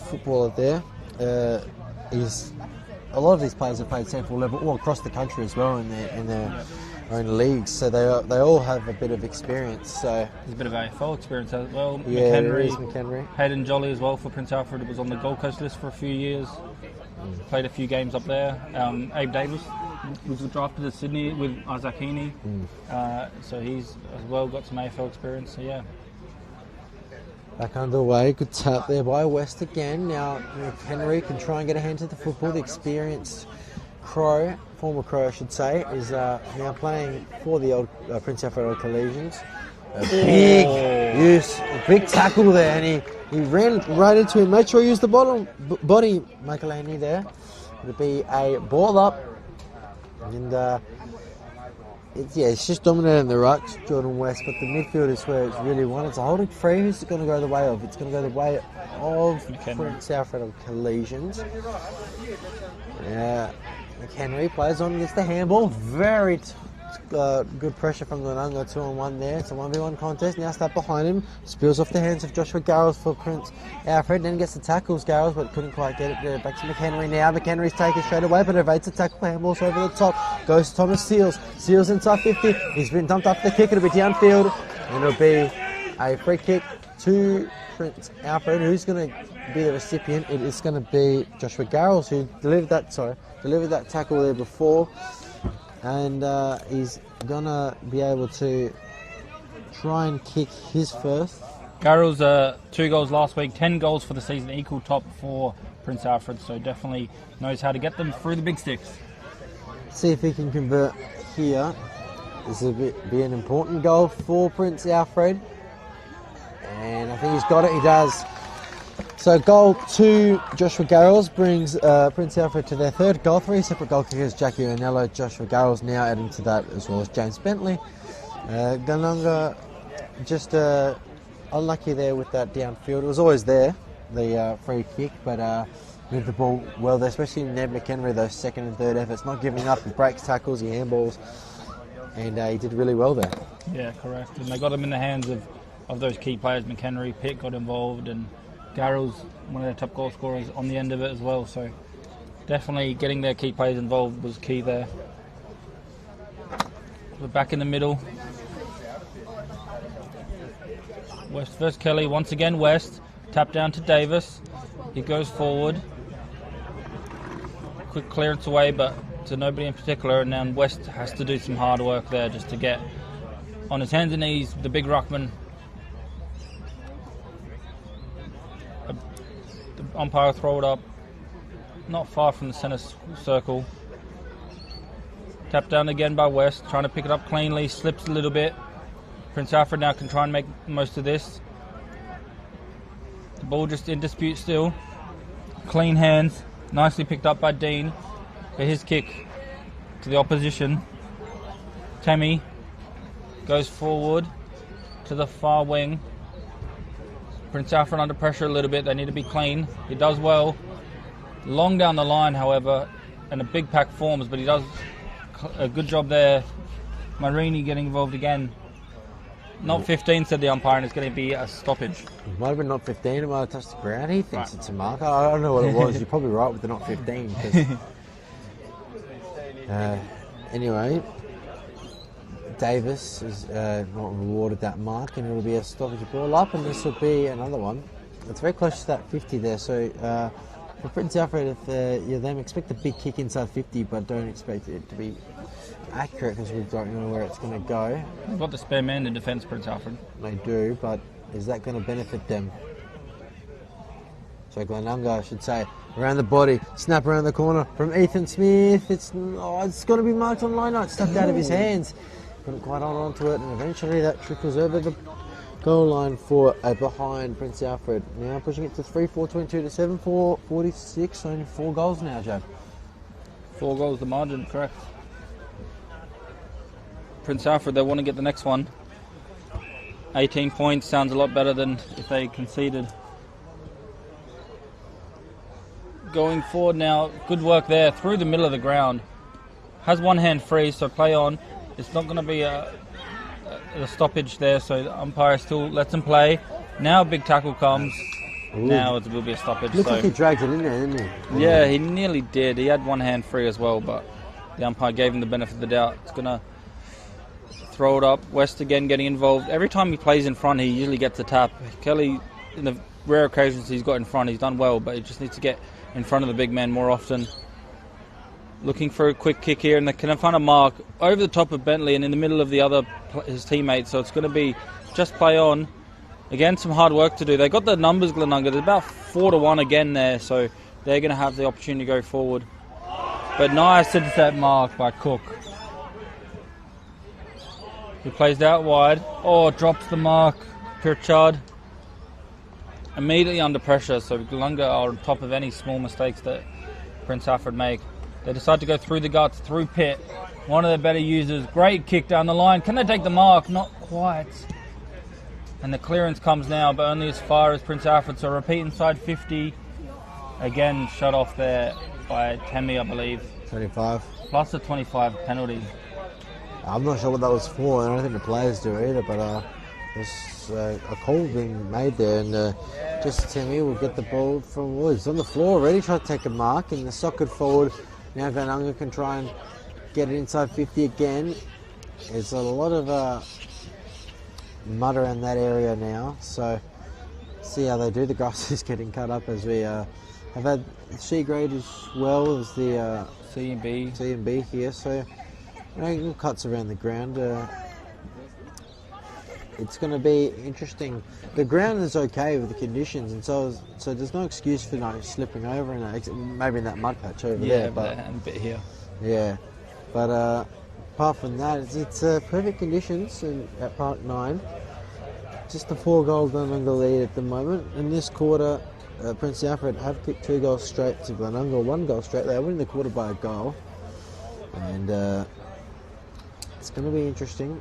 footballer there. A lot of these players have played Sanford level all across the country as well in their own leagues, so they all have a bit of experience. So there's a bit of AFL experience as well. Yeah, McHenry. Hayden Jolly as well for Prince Alfred. It was on the Gold Coast list for a few years. Played a few games up there. Abe Davis was drafted to Sydney with Isaac Heaney. So he's as well got some AFL experience. So yeah. Back underway, good tap there by West again. Now Henry can try and get a hand to the football. The experienced former Crow I should say, is now playing for the old Prince Alfred Old Collegians. A big tackle there, and he ran right into him. Made sure he used the body, Michaelini there. It'll be a ball up, and it's just dominating the rucks, Jordan West, but the midfield is where it's really won. It's a holding free. Who's it going to go the way of? It's going to go the way of Prince Alfred Old Collegians. Yeah, McHenry plays on against the handball. Very good pressure from Glenunga, 2-on-1 there. It's a 1v1 contest. Now step behind him. Spills off the hands of Joshua Garrels for Prince Alfred. Then gets the tackles, Garrels, but couldn't quite get it. Back to McHenry now. McHenry's taken straight away, but evades the tackle. Handballs over the top. Goes to Thomas Seals. Seals inside 50. He's been dumped up the kick. It'll be downfield. And it'll be a free kick to Prince Alfred. Who's going to be the recipient? It is going to be Joshua Garrels, who delivered that tackle there before. And he's gonna be able to try and kick his first. Garrels 2 goals last week, 10 goals for the season, equal top for Prince Alfred, so definitely knows how to get them through the big sticks. See if he can convert here. This will be an important goal for Prince Alfred, and I think he's got it. He does. So goal to Joshua Garrels brings Prince Alfred to their third goal. 3 separate goal kickers, Jackie Ornello, Joshua Garrels now adding to that, as well as James Bentley. Glenunga just unlucky there with that downfield. It was always there, the free kick, but moved the ball well there, especially Ned McHenry, those second and third efforts, not giving up. He breaks tackles, he handballs, and he did really well there. Yeah, correct. And they got him in the hands of those key players. McHenry, Pitt got involved, and Garrels, one of their top goal scorers, on the end of it as well. So definitely getting their key players involved was key there. We're back in the middle. West versus Kelly. Once again, West. Tap down to Davis. He goes forward. Quick clearance away, but to nobody in particular. And then West has to do some hard work there just to get on his hands and knees. The big ruckman. The umpire throw it up. Not far from the centre circle. Tap down again by West. Trying to pick it up cleanly. Slips a little bit. Prince Alfred now can try and make most of this. The ball just in dispute still. Clean hands. Nicely picked up by Dean for his kick to the opposition. Tammy goes forward to the far wing. Prince Alfred under pressure a little bit. They need to be clean. He does well. Long down the line, however, and a big pack forms, but he does a good job there. Marini getting involved again. Not 15, said the umpire, and it's going to be a stoppage. It might have been not 15, it might have touched the ground. He thinks it's a mark. I don't know what it was. You're probably right with the not 15. Anyway, Davis is not rewarded that mark, and it'll be a stoppage ball up, and this will be another one. It's very close to that 50 there, so for Prince Alfred, if you're them, expect a big kick inside 50, but don't expect it to be accurate because we don't know where it's going to go. They've got the spare man in defence, Prince Alfred. They do, but is that going to benefit them? So Glenunga, I should say, around the body, snap around the corner from Ethan Smith. It's going to be marked on line out, stuck out of his hands. Couldn't quite hold on to it, and eventually that trickles over the goal line for a behind Prince Alfred. Now pushing it to 3-4-22 to 7-4-46. Only 4 goals now, Joe. 4 goals the margin, correct. Prince Alfred, they want to get the next one. 18 points sounds a lot better than if they conceded. Going forward now, good work there through the middle of the ground. Has one hand free, so play on. It's not going to be a stoppage there, so the umpire still lets him play. Now a big tackle comes. Ooh. Now it will be a stoppage. Looks like he dragged it in there, didn't he? Yeah, he nearly did. He had one hand free as well, but the umpire gave him the benefit of the doubt. It's going to throw it up. West again getting involved. Every time he plays in front, he usually gets a tap. Kelly, in the rare occasions he's got in front, he's done well, but he just needs to get in front of the big man more often. Looking for a quick kick here, and they can find a mark over the top of Bentley and in the middle of his teammates. So it's going to be just play on. Again, some hard work to do. They got the numbers, Glenunga. There's about 4-1 again there, so they're going to have the opportunity to go forward. But nice intercept mark by Cook. He plays out wide. Oh, drops the mark. Pritchard. Immediately under pressure, so Glenunga are on top of any small mistakes that Prince Alfred make. They decide to go through the guts, through Pitt. One of their better users. Great kick down the line. Can they take the mark? Not quite. And the clearance comes now, but only as far as Prince Alfred. So repeat inside 50. Again, shut off there by Temi, I believe. 25. Plus a 25 penalty. I'm not sure what that was for. I don't think the players do either, but there's a call being made there, and just Temi will get the ball from Woods on the floor already. Try to take a mark, and the socket forward. Now Glenunga can try and get it inside 50 again. There's a lot of mud around that area now, so see how they do. The grass is getting cut up as we have had C grade as well as the C and B here, so little cuts around the ground. It's going to be interesting. The ground is okay with the conditions, and so there's no excuse for slipping over maybe in that mud patch over there. But and a bit here. Yeah, but apart from that, it's perfect conditions at Park 9. Just a 4-goal Glenunga lead at the moment. In this quarter, Prince Alfred have kicked 2 goals straight to Glenunga, 1 goal straight. They're winning the quarter by a goal, and it's going to be interesting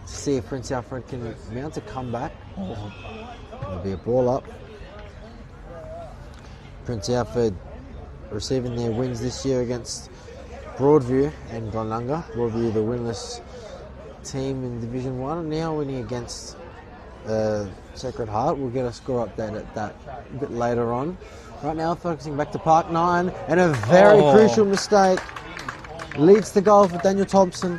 to see if Prince Alfred can mount a comeback. It'll be a ball up. Prince Alfred receiving their wins this year against Broadview and Glenunga. Broadview, the winless team in Division 1, and now winning against Sacred Heart. We'll get a score update at that a bit later on. Right now, focusing back to Park 9, and a very crucial mistake leads the goal for Daniel Thompson.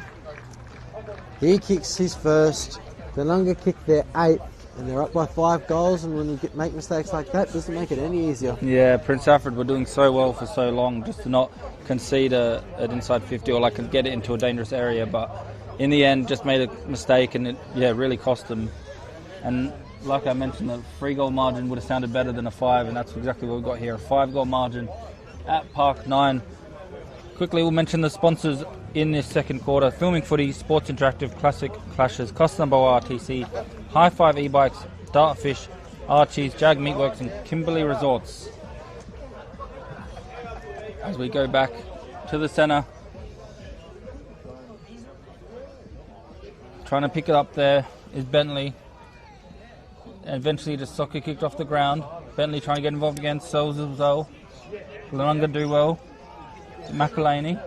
He kicks his first. Glenunga kicked their 8th, and they're up by 5 goals, and when you make mistakes like that, it doesn't make it any easier. Yeah, Prince Alfred were doing so well for so long just to not concede an inside 50 or get it into a dangerous area, but in the end just made a mistake, and it really cost them. And like I mentioned, the 3-goal margin would have sounded better than a 5, and that's exactly what we've got here, a 5-goal margin at Park 9. Quickly, we'll mention the sponsors in this second quarter. Filming Footy, Sports Interactive, Classic Clashes, Custom Boa RTC, High 5 E-Bikes, Dartfish, Archie's, Jag Meatworks and Kimberley Resorts. As we go back to the centre, trying to pick it up there is Bentley. And eventually just soccer kicked off the ground. Bentley trying to get involved again, Sells as well. Glenunga do well. McElhaney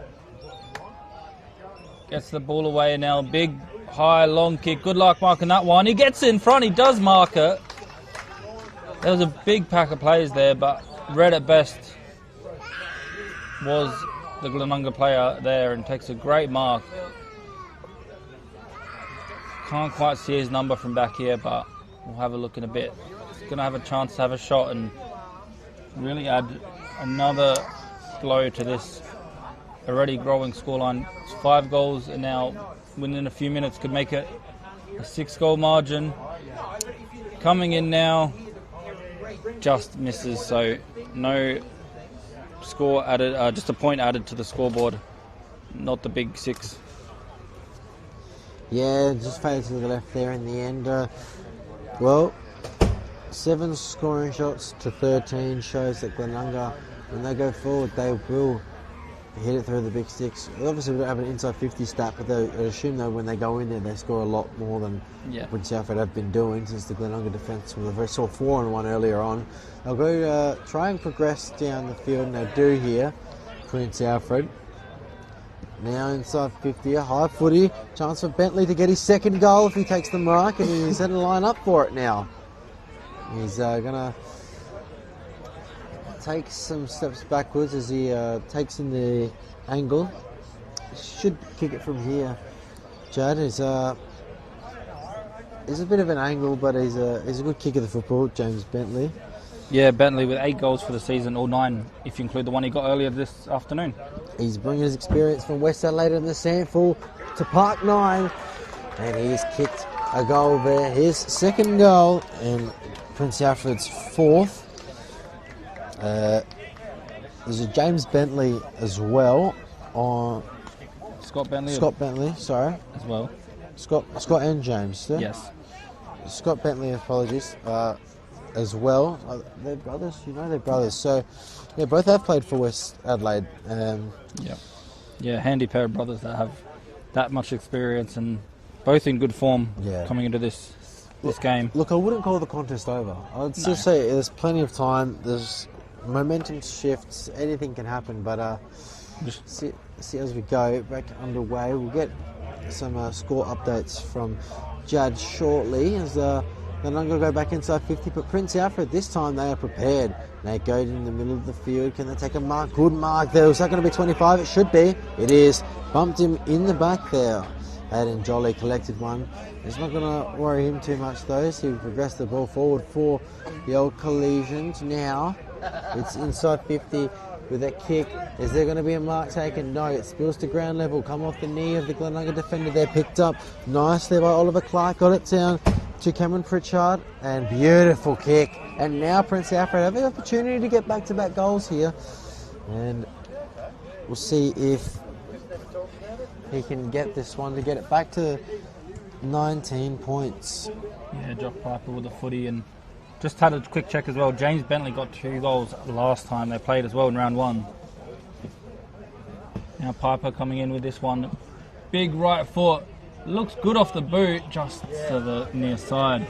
gets the ball away now. Big, high, long kick. Good luck marking that one. He gets in front. He does mark it. There was a big pack of players there, but red at best was the Glenunga player there and takes a great mark. Can't quite see his number from back here, but we'll have a look in a bit. He's going to have a chance to have a shot and really add another blow to this already growing scoreline. It's 5 goals, and now within a few minutes could make it a 6-goal margin. Coming in now, just misses, so no score added, just a point added to the scoreboard, not the big 6. Yeah, just faded to the left there in the end. 7 scoring shots to 13 shows that Glenunga, when they go forward, they will hit it through the big sticks. Obviously, we don't have an inside 50 stat, but I assume that when they go in there, they score a lot more than Prince Alfred have been doing since the Glenunga defence was a very sore 4-1 earlier on. They'll go try and progress down the field, and they do here. Prince Alfred. Now inside 50, a high footy. Chance for Bentley to get his 2nd goal if he takes the mark, and he's going to line up for it now. He's going to take some steps backwards as he takes in the angle. Should kick it from here. Jad is a bit of an angle, but he's a good kick of the football, James Bentley. Yeah, Bentley with 8 goals for the season, or 9 if you include the one he got earlier this afternoon. He's bringing his experience from West Adelaide in the Sandful to Park 9, and he's kicked a goal there. His second goal and Prince Alfred's fourth. There's a James Bentley as well on Scott Bentley sorry. as well. Scott and James. Yeah? Yes. Scott Bentley, apologies, as well. They're brothers, they're brothers. So, yeah, both have played for West Adelaide. Yeah, handy pair of brothers that have that much experience and both in good form coming into this game. Look, I wouldn't call the contest over. I'd still say there's plenty of time. There's momentum shifts. Anything can happen, but just see as we go back underway. We'll get some score updates from Judge shortly as Glenunga go back inside 50, but Prince Alfred this time they are prepared. They go in the middle of the field. Can they take a mark? Good mark there. Was that going to be 25? It should be. It is. Bumped him in the back there. Aiden Jolly collected one. It's not going to worry him too much though. So he progressed the ball forward for the old collisions. Now it's inside 50 with a kick. Is there going to be a mark taken? No. It spills to ground level. Come off the knee of the Glenunga defender there. Picked up nicely by Oliver Clark. Got it down to Cameron Pritchard. And beautiful kick. And now Prince Alfred have the opportunity to get back-to-back goals here. And we'll see if he can get this one to get it back to 19 points. Yeah, Jock Piper with the footy, and just had a quick check as well. James Bentley got 2 goals last time they played as well in round 1. Now Piper coming in with this one. Big right foot. Looks good off the boot, just to the near side.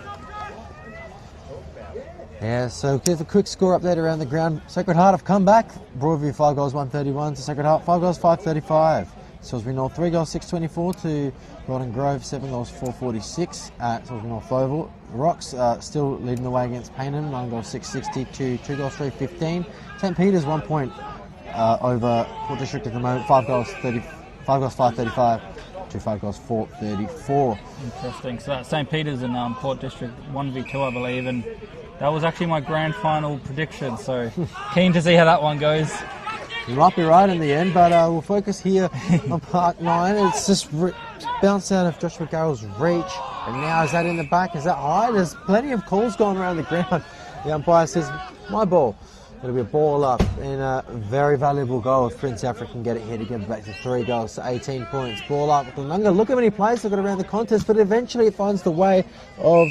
Yeah, so give a quick score update around the ground. Sacred Heart have come back. Broadview 5 goals 131 to Sacred Heart 5 goals 535. Salisbury North 3 goals 624 to Golden Grove 7 goals 446 at Salisbury North Oval. Rocks still leading the way against Paynham 9 goals 660 to 2 goals 315. St Peter's 1 point over Port District at the moment 5 goals 535 to 5 goals 434. Interesting. So that's St Peter's in Port District 1v2 I believe, and that was actually my grand final prediction, so keen to see how that one goes. You might be right in the end, but we'll focus here on Park 9. It's just bounced out of Joshua Garrell's reach, and now is that in the back? Is that high? There's plenty of calls going around the ground. The umpire says, my ball. It'll be a ball up, and a very valuable goal if Prince Alfred can get it here to get back to 3 goals to 18 points. Ball up. Glenunga, look how many players they've got around the contest, but eventually it finds the way of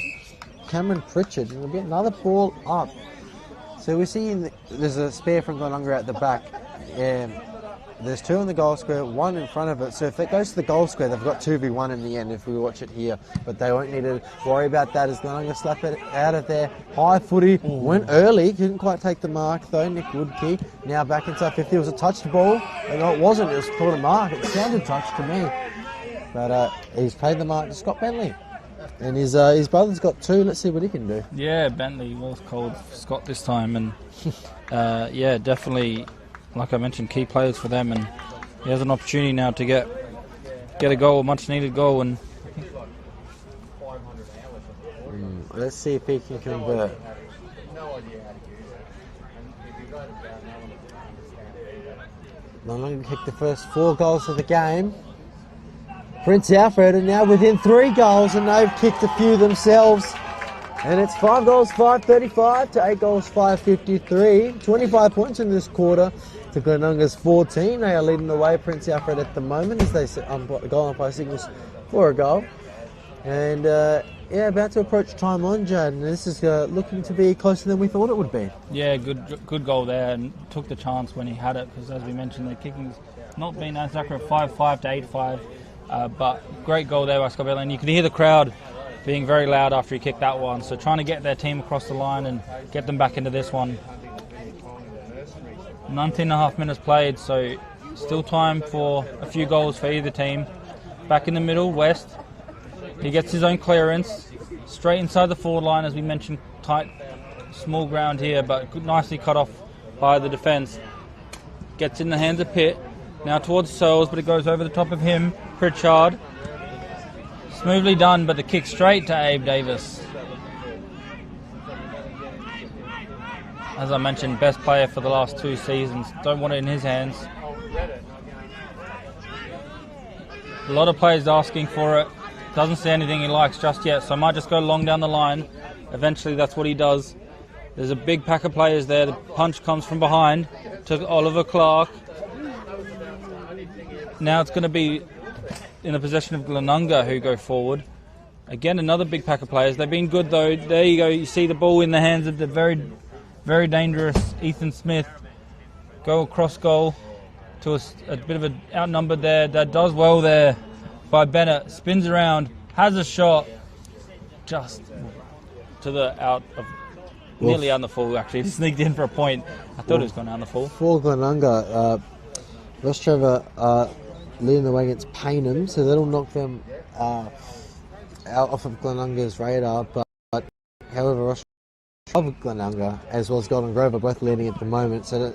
Cameron Pritchard. It'll be another ball up. So we're seeing there's a spare from Glenunga at the back. There's 2 in the goal square, 1 in front of it. So if it goes to the goal square, they've got 2v1 in the end if we watch it here. But they won't need to worry about that as Glenunga slap it out of there. High footy, went early, didn't quite take the mark though. Nick Woodkey now back inside 50. It was a touched ball. No, it wasn't. It was called a mark. It sounded touched to me. But he's paid the mark to Scott Bentley. And his brother's got 2. Let's see what he can do. Yeah, Bentley was called Scott this time, and yeah, definitely, like I mentioned, key players for them, and he has an opportunity now to get a goal, a much needed goal. And let's see if he can convert. Glenunga kicked the first 4 goals of the game. Prince Alfred are now within 3 goals, and they've kicked a few themselves. And it's 5 goals 535 to 8 goals 553. 25 points in this quarter to Glenunga's 14. They are leading the way, Prince Alfred, at the moment as they goal umpire signals for a goal. And yeah, about to approach time on, Jad, and this is looking to be closer than we thought it would be. Yeah, good goal there, and took the chance when he had it, because as we mentioned, the kicking's not been as accurate, 5-5 to 8-5. But great goal there by Scott Bentley, and you can hear the crowd being very loud after he kicked that one. So trying to get their team across the line and get them back into this one. 19.5 minutes played, so still time for a few goals for either team. Back in the middle, West. He gets his own clearance, straight inside the forward line, as we mentioned, tight, small ground here, but nicely cut off by the defence. Gets in the hands of Pitt. Now towards Searles, but it goes over the top of him. Pritchard. Smoothly done, but the kick straight to Abe Davis. as I mentioned, best player for the last 2 seasons. Don't want it in his hands. A lot of players asking for it. Doesn't see anything he likes just yet, so I might just go long down the line. Eventually, that's what he does. There's a big pack of players there. The punch comes from behind to Oliver Clark. Now it's going to be in the possession of Glenunga, who go forward. Again, another big pack of players. They've been good, though. There you go. You see the ball in the hands of the very, very dangerous Ethan Smith. Go across goal to a bit of an outnumbered there. That does well there by Bennett. Spins around, has a shot. Just to the out of... Nearly out the full, actually. Sneaked in for a point. I thought it was going down the full. For Glenunga, Rostreva are leading the way against Paynham, so that'll knock them out off of Glenunga's radar. But however, Rostreva of Glenunga as well as Golden Grove are both leading at the moment, so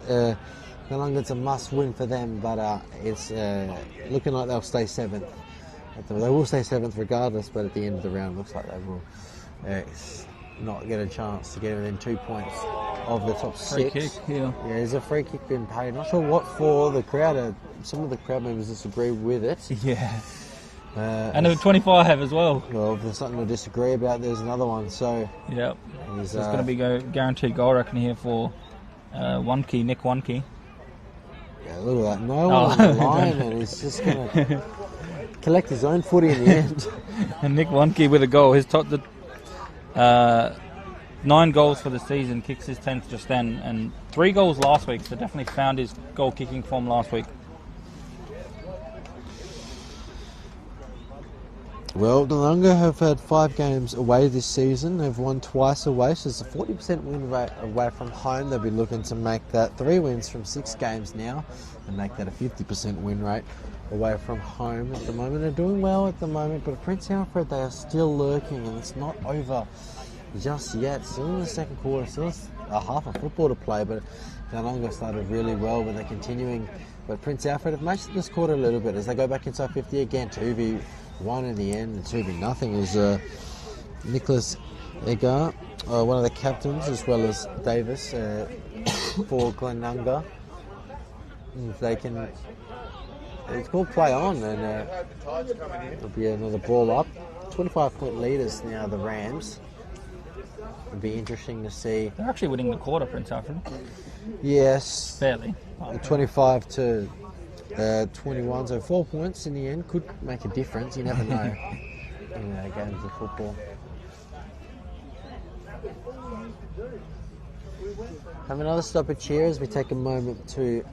Glenunga's a must-win for them. But it's looking like they'll stay 7th. They will stay 7th regardless, but at the end of the round, looks like they will. Not get a chance to get within 2 points of the top 6. Free kick, yeah. There's a free kick being paid. Not sure what for. The crowd, some of the crowd members disagree with it. Yeah. And a 25 as well. Well, if there's something to disagree about, there's another one. So yep. There's going to be guaranteed goal, I reckon, here for Nick One-Key. Yeah, look at that. No one on the line, and he's just going to collect his own footy in the end. And Nick One-Key with a goal. His top... 9 goals for the season, kicks his 10th just then, and 3 goals last week, so definitely found his goal kicking form last week. Well, Glenunga have had 5 games away this season. They've won twice away, so it's a 40% win rate away from home. They'll be looking to make that 3 wins from 6 games now and make that a 50% win rate away from home at the moment. They're doing well at the moment, but Prince Alfred, they are still lurking, and it's not over just yet. Still in the second quarter, still a half of football to play, but Glenunga started really well, but they're continuing. But Prince Alfred have matched this quarter a little bit as they go back inside 50 again. 2v1 in the end, and 2v0 is Nicholas Egar, one of the captains, as well as Davis for Glenunga. If they can... It's called play on, and it'll be another ball up. 25-point leaders now, the Rams. It'll be interesting to see. They're actually winning the quarter, Prince Alfred. Yes. Barely. 25 to 21, so 4 points in the end could make a difference. You never know in games of football. Have another stoppage here as we take a moment to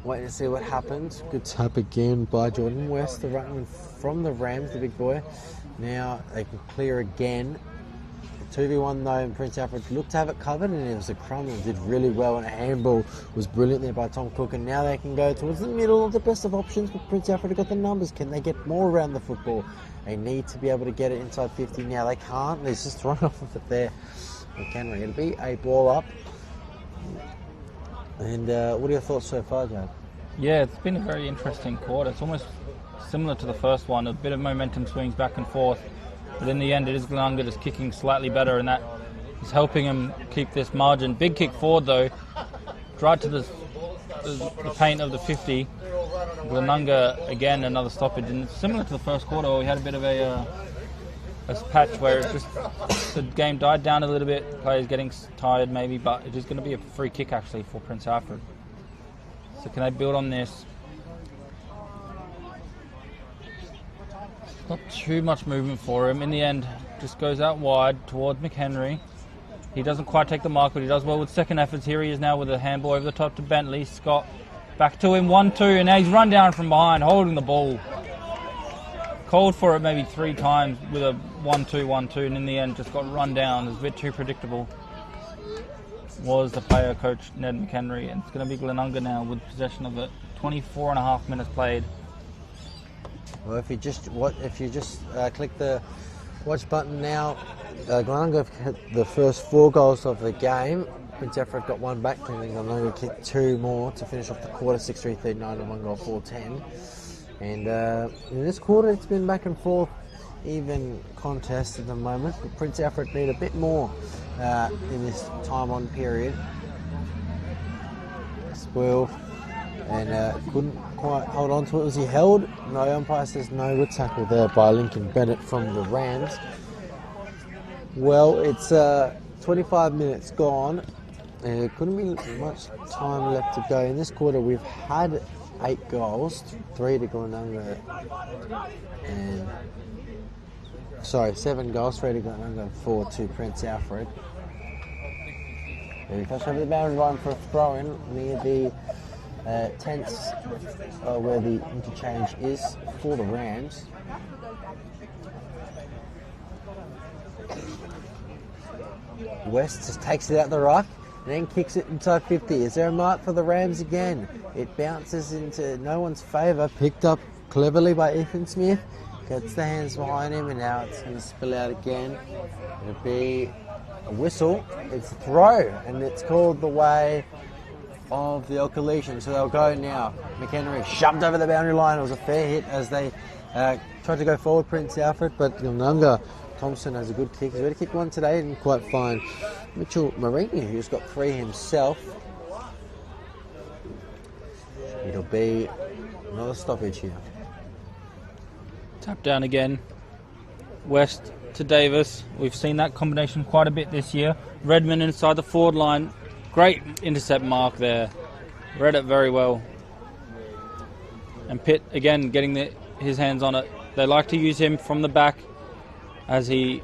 wait to see what happens. Good tap again by Jordan West, the ruckman from the Rams, the big boy. Now they can clear again. 2v1 though, and Prince Alfred looked to have it covered, and it was a crumb and did really well, and a handball was brilliant there by Tom Cook, and now they can go towards the middle of the best of options, but Prince Alfred have got the numbers. Can they get more around the football? They need to be able to get it inside 50 now. They can't. They're just thrown off of it there. McHenry. It'll be a ball up. And what are your thoughts so far, Joe? Yeah, it's been a very interesting quarter. It's almost similar to the first one. A bit of momentum swings back and forth. But in the end, it is Glenunga just kicking slightly better, and that is helping him keep this margin. Big kick forward, though. Right to the paint of the 50. Glenunga, again, another stoppage. And it's similar to the first quarter, where we had a bit of a patch where it just the game died down a little bit. Players getting tired, maybe, but it is going to be a free kick, actually, for Prince Alfred. So can they build on this? Not too much movement for him. In the end, just goes out wide towards McHenry. He doesn't quite take the mark, but he does well with second efforts. Here he is now with a handball over the top to Bentley. Scott back to him, 1-2, and now he's run down from behind, holding the ball. Called for it maybe 3 times with a 1-2, 1-2, and in the end just got run down. It was a bit too predictable. Was the player coach Ned McHenry, and it's going to be Glenunga now with possession of it. 24.5 minutes played. Well, if you just click the watch button now, Glenunga have hit the first 4 goals of the game. Prince Alfred got 1 back, and Glenunga kicked 2 more to finish off the quarter. 6-3, 3-9, and 1 goal, 4-10. And in this quarter, it's been back and forth. even contest at the moment, but Prince Alfred need a bit more in this time on period. Spoil and couldn't quite hold on to it. Was he held? No, umpire says no. Good tackle there by Lincoln Bennett from the Rams. Well, it's 25 minutes gone. There couldn't be much time left to go. In this quarter, we've had 8 goals, 3 to Glenunga, and 7 goals, 3 to Glenunga, and 4 to Prince Alfred. We touch over the boundary line for a throw-in near the tents where the interchange is for the Rams. West just takes it out the ruck and then kicks it inside 50. Is there a mark for the Rams again? It bounces into no one's favour, picked up cleverly by Ethan Smith. Gets the hands behind him and now it's going to spill out again. It'll be a whistle. It's a throw and it's called the way of the collision. So they'll go now. McHenry shoved over the boundary line. It was a fair hit as they tried to go forward, Prince Alfred, but Glenunga Thompson has a good kick. He's already kicked one today, didn't quite find Mitchell Marini, who's got 3 himself. It'll be another stoppage here. Tap down again. West to Davis. We've seen that combination quite a bit this year. Redmond inside the forward line. Great intercept mark there. Read it very well. And Pitt, again, getting his hands on it. They like to use him from the back as he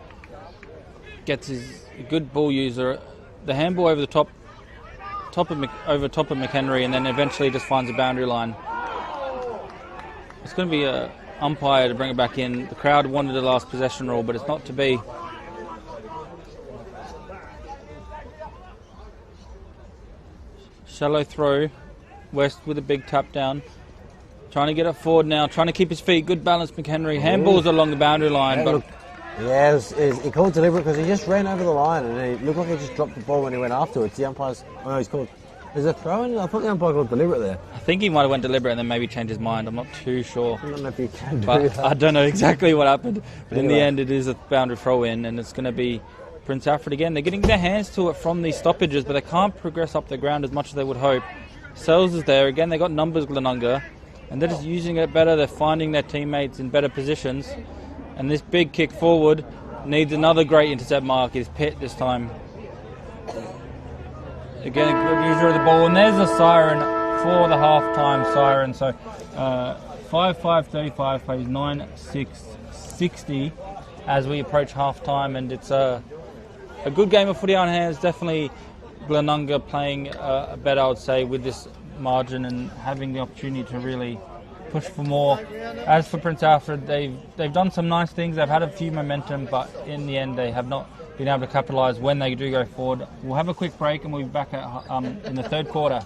gets his good ball user. The handball over the top of McHenry, and then eventually just finds a boundary line. It's going to be a umpire to bring it back in. The crowd wanted the last possession rule, but it's not to be. Shallow throw. West with a big tap down. Trying to get it forward now. Trying to keep his feet. Good balance, McHenry. Handballs along the boundary line. But he called deliberate because he just ran over the line and it looked like he just dropped the ball when he went afterwards. The umpire's... Oh, no, he's called... Is it throwing? I thought the umpire called deliberate there. I think he might have went deliberate and then maybe changed his mind. I'm not too sure. I don't know if you can do that. I don't know exactly what happened. But anyway, in the end, it is a boundary throw-in and it's going to be Prince Alfred again. They're getting their hands to it from these stoppages, but they can't progress up the ground as much as they would hope. Sells is there. Again, they got numbers, Glenunga, and they're just using it better. They're finding their teammates in better positions. And this big kick forward needs another great intercept mark. It's Pitt this time. Again, a good user of the ball. And there's a siren for the half-time siren. So 5-5-35 plays 9-6-60 as we approach half-time. And it's a good game of footy on hands. Definitely Glenunga playing better, I would say, with this margin and having the opportunity to really push for more. As for Prince Alfred, they've done some nice things. They've had a few momentum, but in the end they have not been able to capitalise when they do go forward. We'll have a quick break and we'll be back in the third quarter.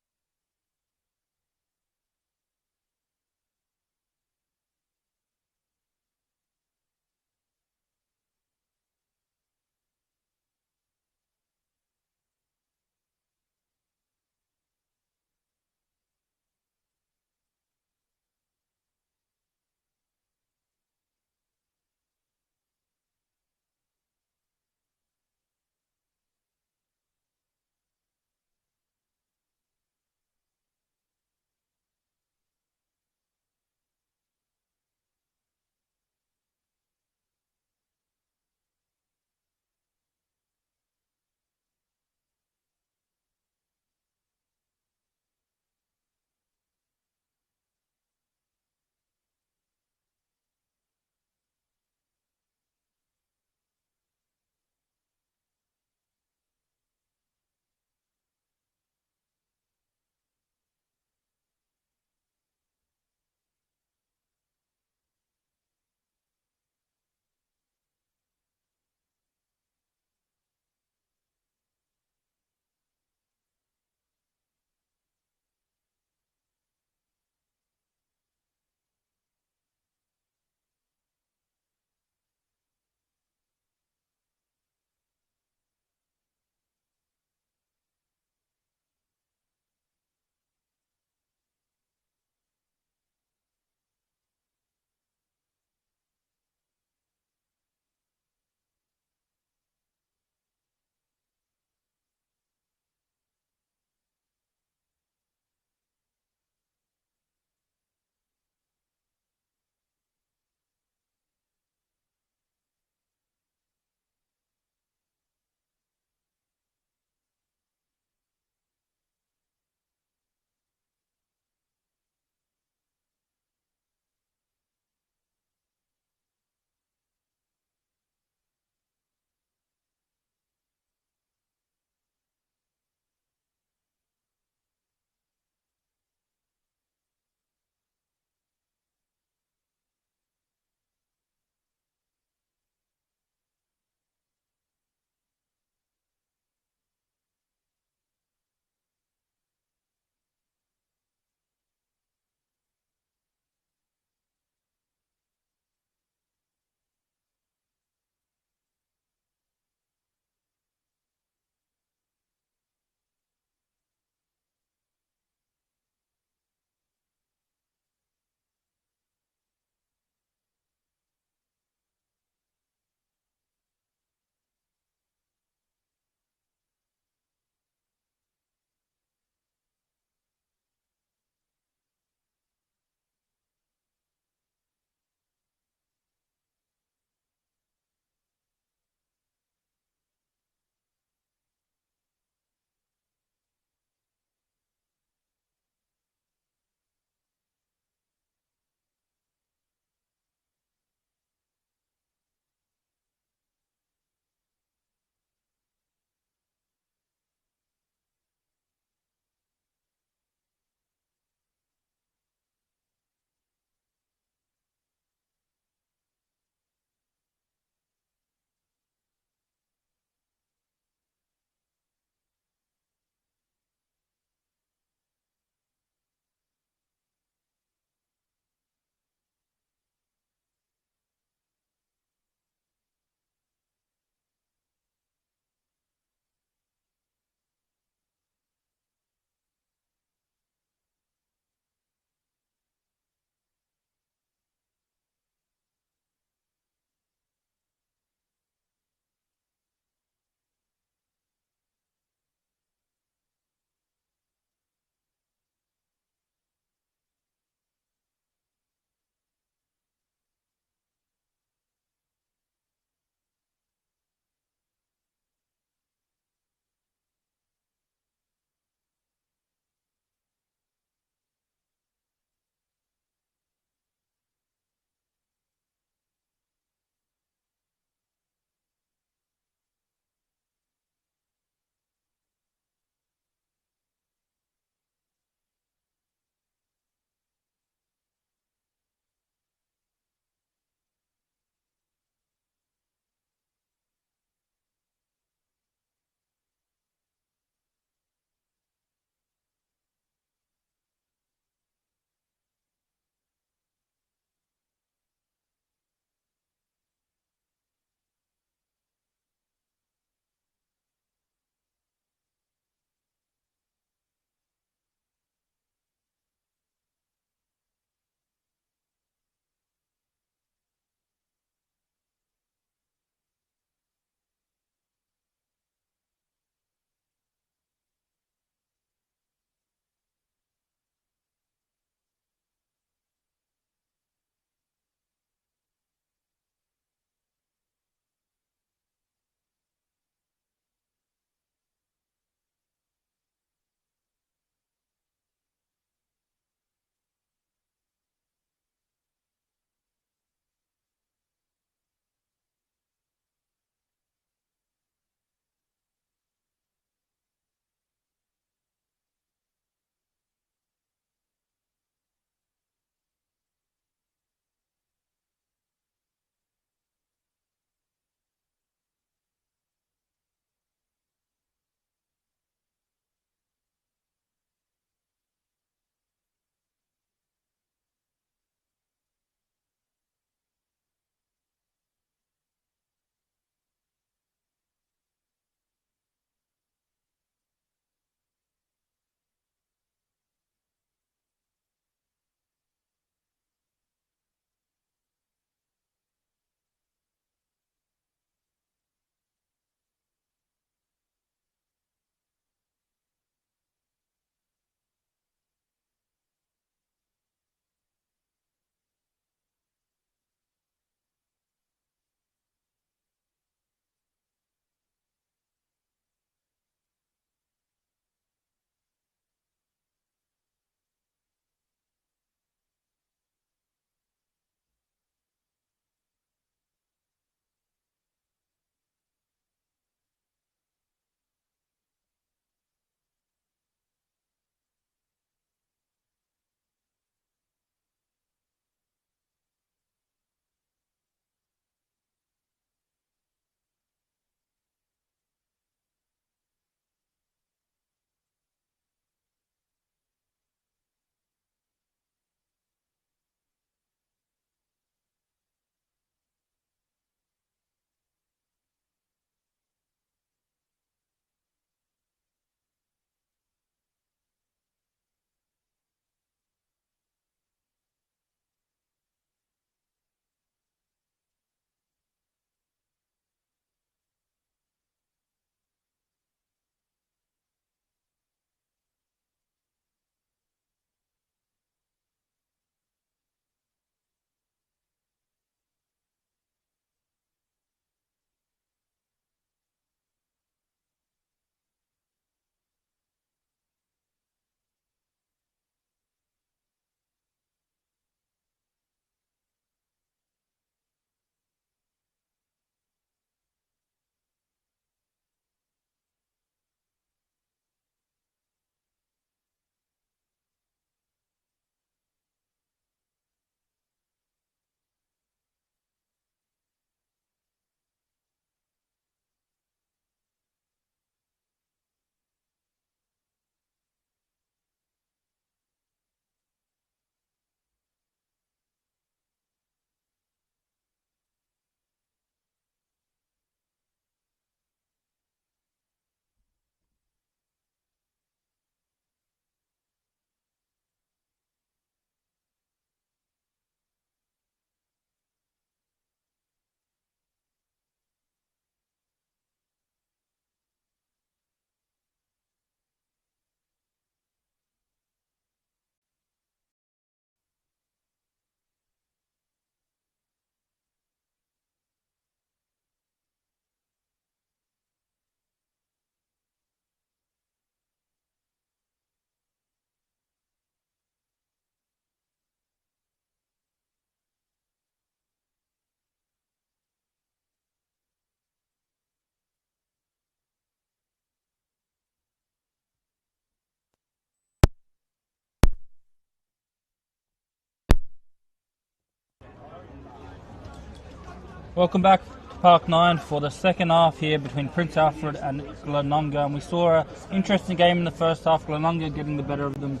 Welcome back to Park 9 for the second half here between Prince Alfred and Glenunga. And we saw an interesting game in the first half. Glenunga getting the better of them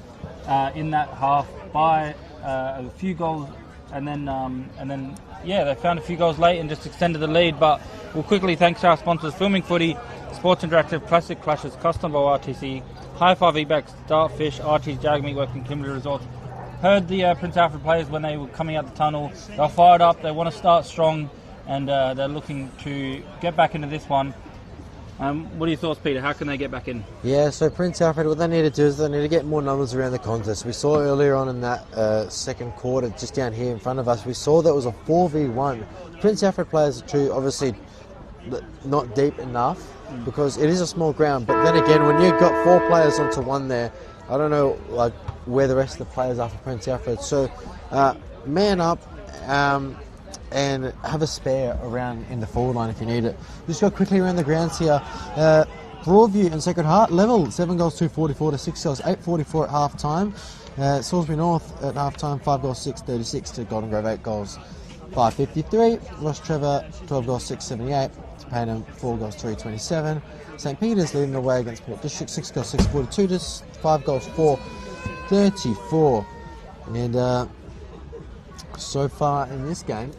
in that half by a few goals. And then, they found a few goals late and just extended the lead. But we'll quickly thanks our sponsors, Filming Footy, Sports Interactive, Classic Clashes, Custom Bowl RTC, High Five Ebax, Dartfish, RT's Jag Meatwork and Kimberley Resorts. Heard the Prince Alfred players when they were coming out the tunnel. They're fired up, they want to start strong, and they're looking to get back into this one. What are your thoughts, Peter? How can they get back in? Yeah, so Prince Alfred, what they need to do is they need to get more numbers around the contest. We saw earlier on in that second quarter, just down here in front of us, we saw that it was a 4v1. Prince Alfred players are too, obviously, not deep enough, because it is a small ground. But then again, when you've got 4 players onto one there, I don't know where the rest of the players are for Prince Alfred. So man up and have a spare around in the forward line if you need it. Just go quickly around the grounds here. Broadview and Sacred Heart level, 7 goals 244 to 6 goals 844 at half time. Salisbury North at half time 5 goals 636 to Golden Grove 8 goals 553. Ross Trevor 12 goals 678 to Paynham 4 goals 327. St Peter's leading the way against Port District 6 goals 642 to 5 goals 434. And so far in this game,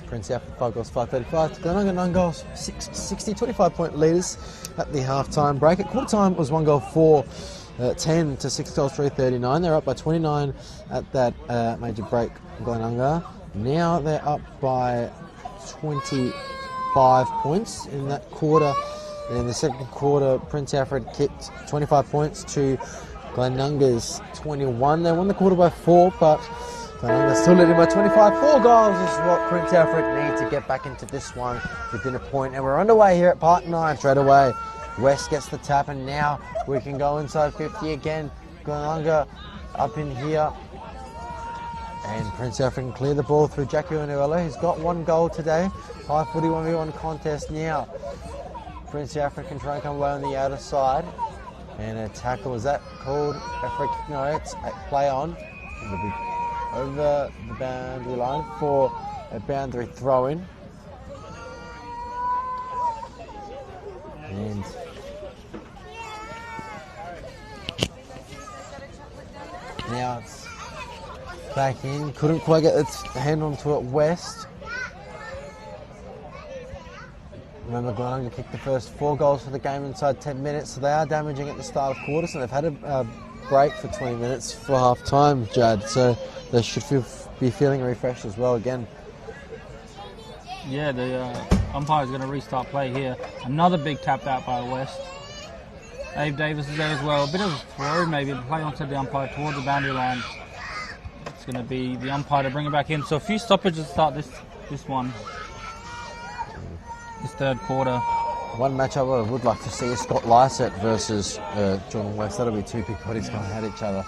Prince Alfred 5 goals 535 to Glenunga 9 goals 660, 25-point leaders at the half-time break. At quarter-time was 1 goal 410 to 6 goals 339. They're up by 29 at that major break, Glenunga. Now they're up by 25 points in that quarter. In the second quarter, Prince Alfred kicked 25 points to Glenunga's 21. They won the quarter by 4, but Glenunga still leading by 25. 4 goals is what Prince Alfred need to get back into this one within a point. And we're underway here at Park 9 straight away. West gets the tap, and now we can go inside 50 again. Glenunga up in here. And Prince Alfred can clear the ball through Jackie Onuela. He's got 1 goal today. High footy 1v1 contest now. Prince Alfred can try and come away on the outer side. And a tackle, is that called a free kick? No, it's a play on. It'll be over the boundary line for a boundary throw-in. And now it's back in. Couldn't quite get its hand onto it, West. Remember, Glenunga kicked the first 4 goals for the game inside 10 minutes, so they are damaging at the start of quarters, and they've had a break for 20 minutes for half-time, Jad, so they should be feeling refreshed as well again. Yeah, the umpire's going to restart play here. Another big tap out by West. Abe Davis is there as well. A bit of a throw, maybe. The play onto the umpire towards the boundary line. It's going to be the umpire to bring it back in. So a few stoppages to start this one. This third quarter. One matchup I would like to see is Scott Lycett versus Jordan West. That'll be 2 big bodies going at each other.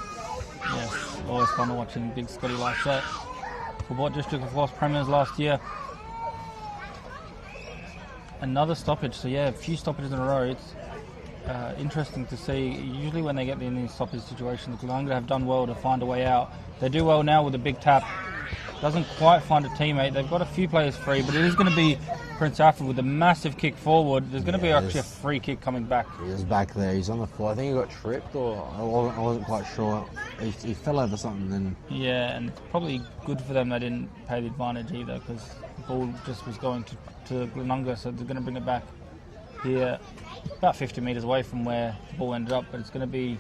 Yes, always fun watching big Scotty Lycett. For what District of lost premiers last year. Another stoppage, so yeah, a few stoppages in a row. It's interesting to see. Usually when they get in these stoppage situations, Glenunga have done well to find a way out. They do well now with a big tap. Doesn't quite find a teammate. They've got a few players free, but it is going to be Prince Alfred with a massive kick forward. There's going to be actually a free kick coming back. He is back there. He's on the floor. I think he got tripped, or I wasn't quite sure. He fell over something then. Yeah, and it's probably good for them they didn't pay the advantage either, because the ball just was going to Glenunga, so they're going to bring it back here about 50 metres away from where the ball ended up, but it's going to be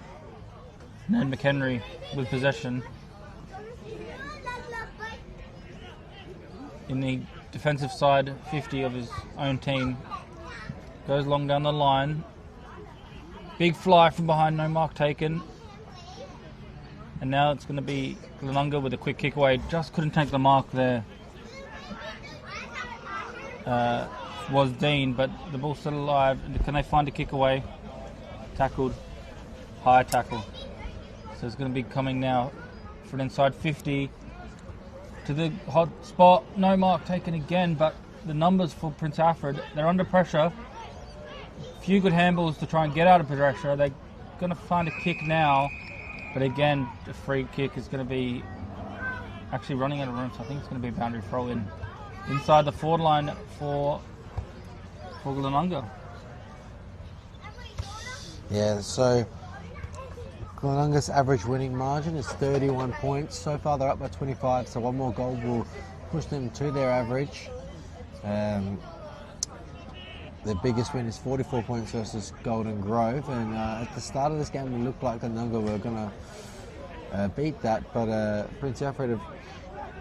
Ned McHenry with possession. In the defensive side, 50 of his own team. Goes long down the line. Big fly from behind, no mark taken. And now it's going to be Glenunga with a quick kick away. Just couldn't take the mark there. Was Dean, but the ball's still alive. Can they find a kick away? Tackled. High tackle. So it's going to be coming now for an inside 50. To the hot spot, no mark taken again, but the numbers for Prince Alfred, they're under pressure. Few good handballs to try and get out of pressure. They're going to find a kick now, but again, the free kick is going to be actually running out of room, so I think it's going to be a boundary throw in inside the forward line for Glenunga. Yeah, so Glenunga's average winning margin is 31 points. So far they're up by 25, so one more goal will push them to their average. Their biggest win is 44 points versus Golden Grove, and at the start of this game it looked like Glenunga were going to beat that, but Prince Alfred have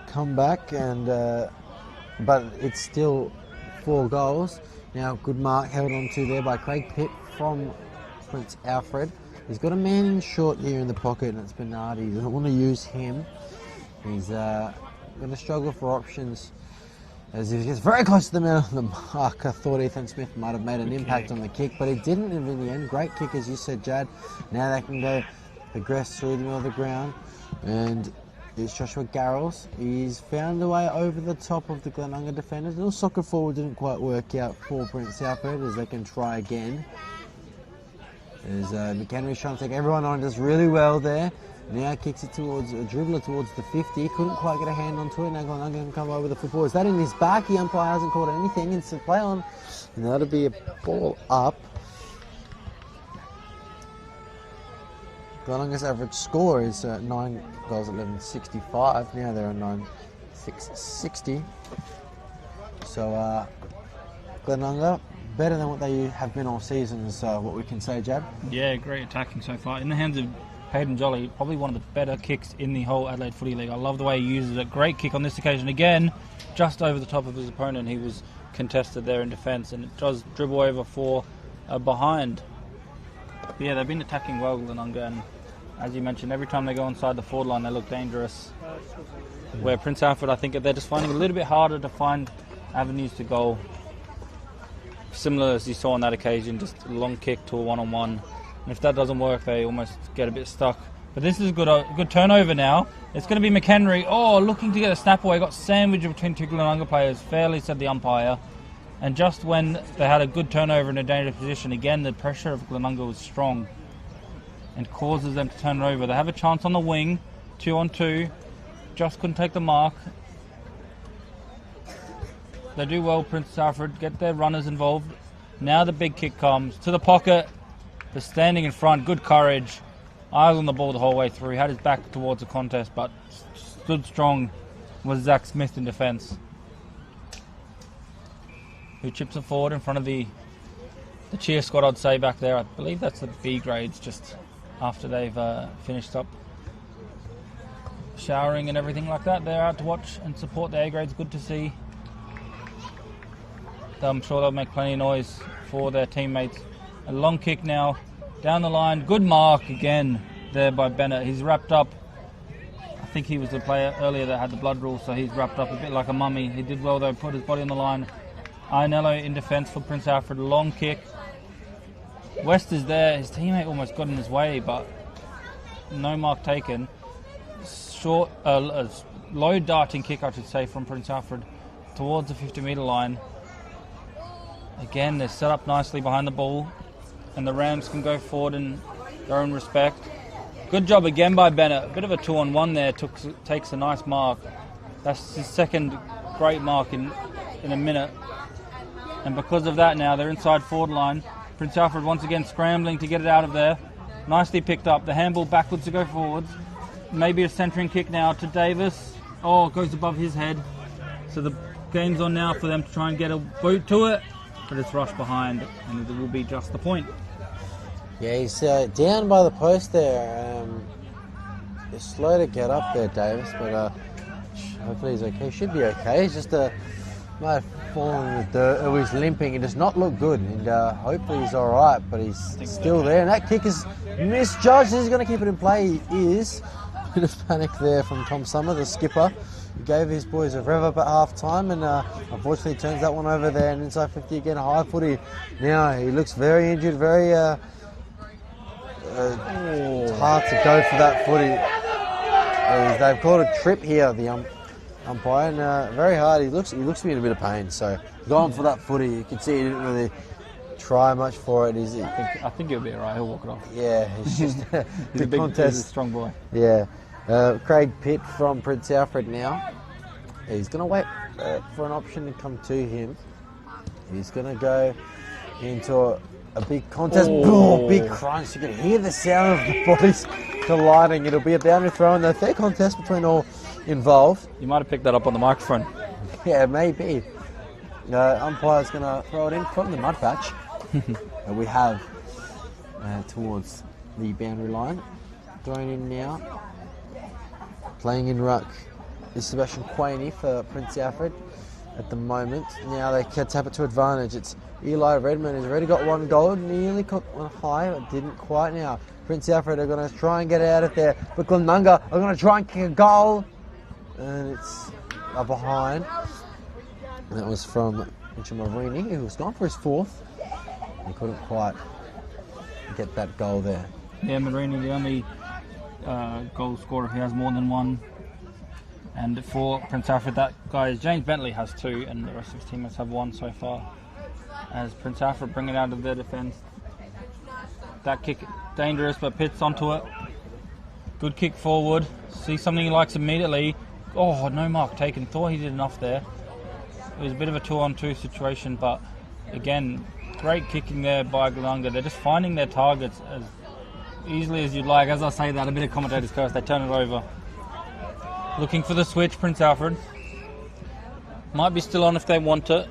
come back, and but it's still 4 goals. Now, good mark held on to there by Craig Pitt from Prince Alfred. He's got a man in short here in the pocket, and it's Bernardi. He doesn't want to use him. He's going to struggle for options as he gets very close to the man on the mark. I thought Ethan Smith might have made an impact on the kick, but he didn't in the end. Great kick, as you said, Jad. Now they can go progress through the middle of the ground, and it's Joshua Garrels. He's found a way over the top of the Glenunga defenders. A little soccer forward didn't quite work out for Prince Alfred, as they can try again. As McHenry's trying to take everyone on, does really well there. Now kicks it towards a dribbler towards the 50. Couldn't quite get a hand onto it. Now Glenunga can come over the football. Is that in his back? The umpire hasn't called anything. It's a play on. And that'll be a ball up. Glenunga's average score is 9 goals, 11.65. Now they're on 9.660. So Glenunga, better than what they have been all season, is what we can say, Jad. Yeah, great attacking so far. In the hands of Hayden Jolly, probably one of the better kicks in the whole Adelaide Footy League. I love the way he uses it. Great kick on this occasion. Again, just over the top of his opponent. He was contested there in defence, and it does dribble over for behind. But yeah, they've been attacking well, Glenunga, and as you mentioned, every time they go inside the forward line, they look dangerous. Where Prince Alfred, I think they're just finding it a little bit harder to find avenues to goal. Similar as you saw on that occasion, just a long kick to a one-on-one. And if that doesn't work, they almost get a bit stuck. But this is a good turnover now. It's going to be McHenry. Oh, looking to get a snap away. Got sandwiched between 2 Glenunga players. Fairly, said the umpire. And just when they had a good turnover in a dangerous position, again, the pressure of Glenunga was strong and causes them to turn it over. They have a chance on the wing, 2-on-2. Just couldn't take the mark. They do well, Prince Alfred, get their runners involved. Now the big kick comes to the pocket. They're standing in front, good courage. Eyes on the ball the whole way through. He had his back towards the contest, but stood strong was Zach Smith in defence, who chips it forward in front of the cheer squad, I'd say, back there. I believe that's the B grades, just after they've finished up showering and everything like that. They're out to watch and support the A grades. Good to see. I'm sure they'll make plenty of noise for their teammates. A long kick now down the line. Good mark again there by Bennett. He's wrapped up. I think he was the player earlier that had the blood rule, so he's wrapped up a bit like a mummy. He did well though, put his body on the line. Ianello in defence for Prince Alfred. Long kick. West is there. His teammate almost got in his way, but no mark taken. Short, low darting kick, I should say, from Prince Alfred towards the 50-metre line. Again, they're set up nicely behind the ball, and the Rams can go forward in their own respect. Good job again by Bennett. A bit of a 2-on-1 there. Takes a nice mark. That's his second great mark in a minute. And because of that now, they're inside forward line. Prince Alfred once again scrambling to get it out of there. Nicely picked up. The handball backwards to go forwards. Maybe a centering kick now to Davis. Oh, it goes above his head. So the game's on now for them to try and get a boot to it. But it's rushed behind, and it will be just the point. Yeah, he's down by the post there. He's slow to get up there, Davis, but hopefully he's okay. Should be okay. He's just might have fallen in the dirt. Oh, he's limping. It does not look good, and hopefully he's all right, but he's still there. And that kick is misjudged. He's going to keep it in play. He is. A bit of panic there from Tom Summer, the skipper. He gave his boys a rev up at half-time, and unfortunately turns that one over there, and inside 50 again, high footy. Now he looks very injured, very hard to go for that footy. They've called a trip here, the umpire, and very hard. He looks to be in a bit of pain, so going for that footy. You can see he didn't really try much for it. I think he'll be alright. He'll walk it off. Yeah, he's just he's a strong boy. Yeah. Craig Pitt from Prince Alfred now. He's going to wait for an option to come to him. He's going to go into a big contest. Oh, big crunch. You can hear the sound of the bodies colliding. It'll be a boundary throw and a fair contest between all involved. You might have picked that up on the microphone. Yeah, maybe. Umpire's going to throw it in from the mud patch. And we have towards the boundary line. Thrown in now. Playing in ruck is Sebastian Quaney for Prince Alfred at the moment. Now they can tap it to advantage. It's Eli Redmond who's already got one goal. Nearly got one high, but didn't quite now. Prince Alfred are going to try and get out of there. But Glenunga are going to try and kick a goal. And it's behind. And that was from Mitchell Marini, who was gone for his fourth. He couldn't quite get that goal there. Yeah, Marini, the only goal scorer who has more than one. And for Prince Alfred, that guy is James Bentley has two, and the rest of his teammates have one so far. As Prince Alfred bring it out of their defence. That kick dangerous, but Pitts onto it. Good kick forward. See something he likes immediately. Oh, no mark taken. Thought he did enough there. It was a bit of a 2-on-2 situation, but again, great kicking there by Glenunga. They're just finding their targets as easily as you'd like. As I say that, a bit of commentator's curse. They turn it over. Looking for the switch, Prince Alfred. Might be still on if they want it.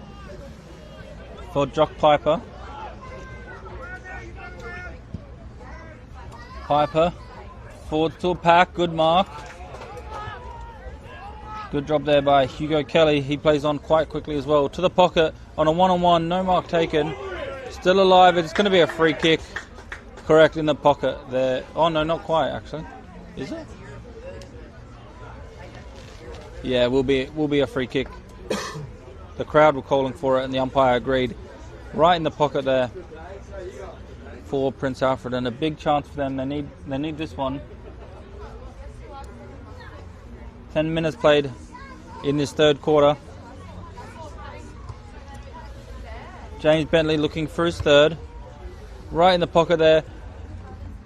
For Jock Piper. Piper. Forward to a pack. Good mark. Good job there by Hugo Kelly. He plays on quite quickly as well. To the pocket on a one-on-one. No mark taken. Still alive. It's going to be a free kick. Correct, in the pocket there. Oh, no, not quite, actually. Is it? Yeah, will be a free kick. The crowd were calling for it and the umpire agreed. Right in the pocket there for Prince Alfred, and a big chance for them. They need this one. 10 minutes played in this third quarter. James Bentley looking for his third. Right in the pocket there.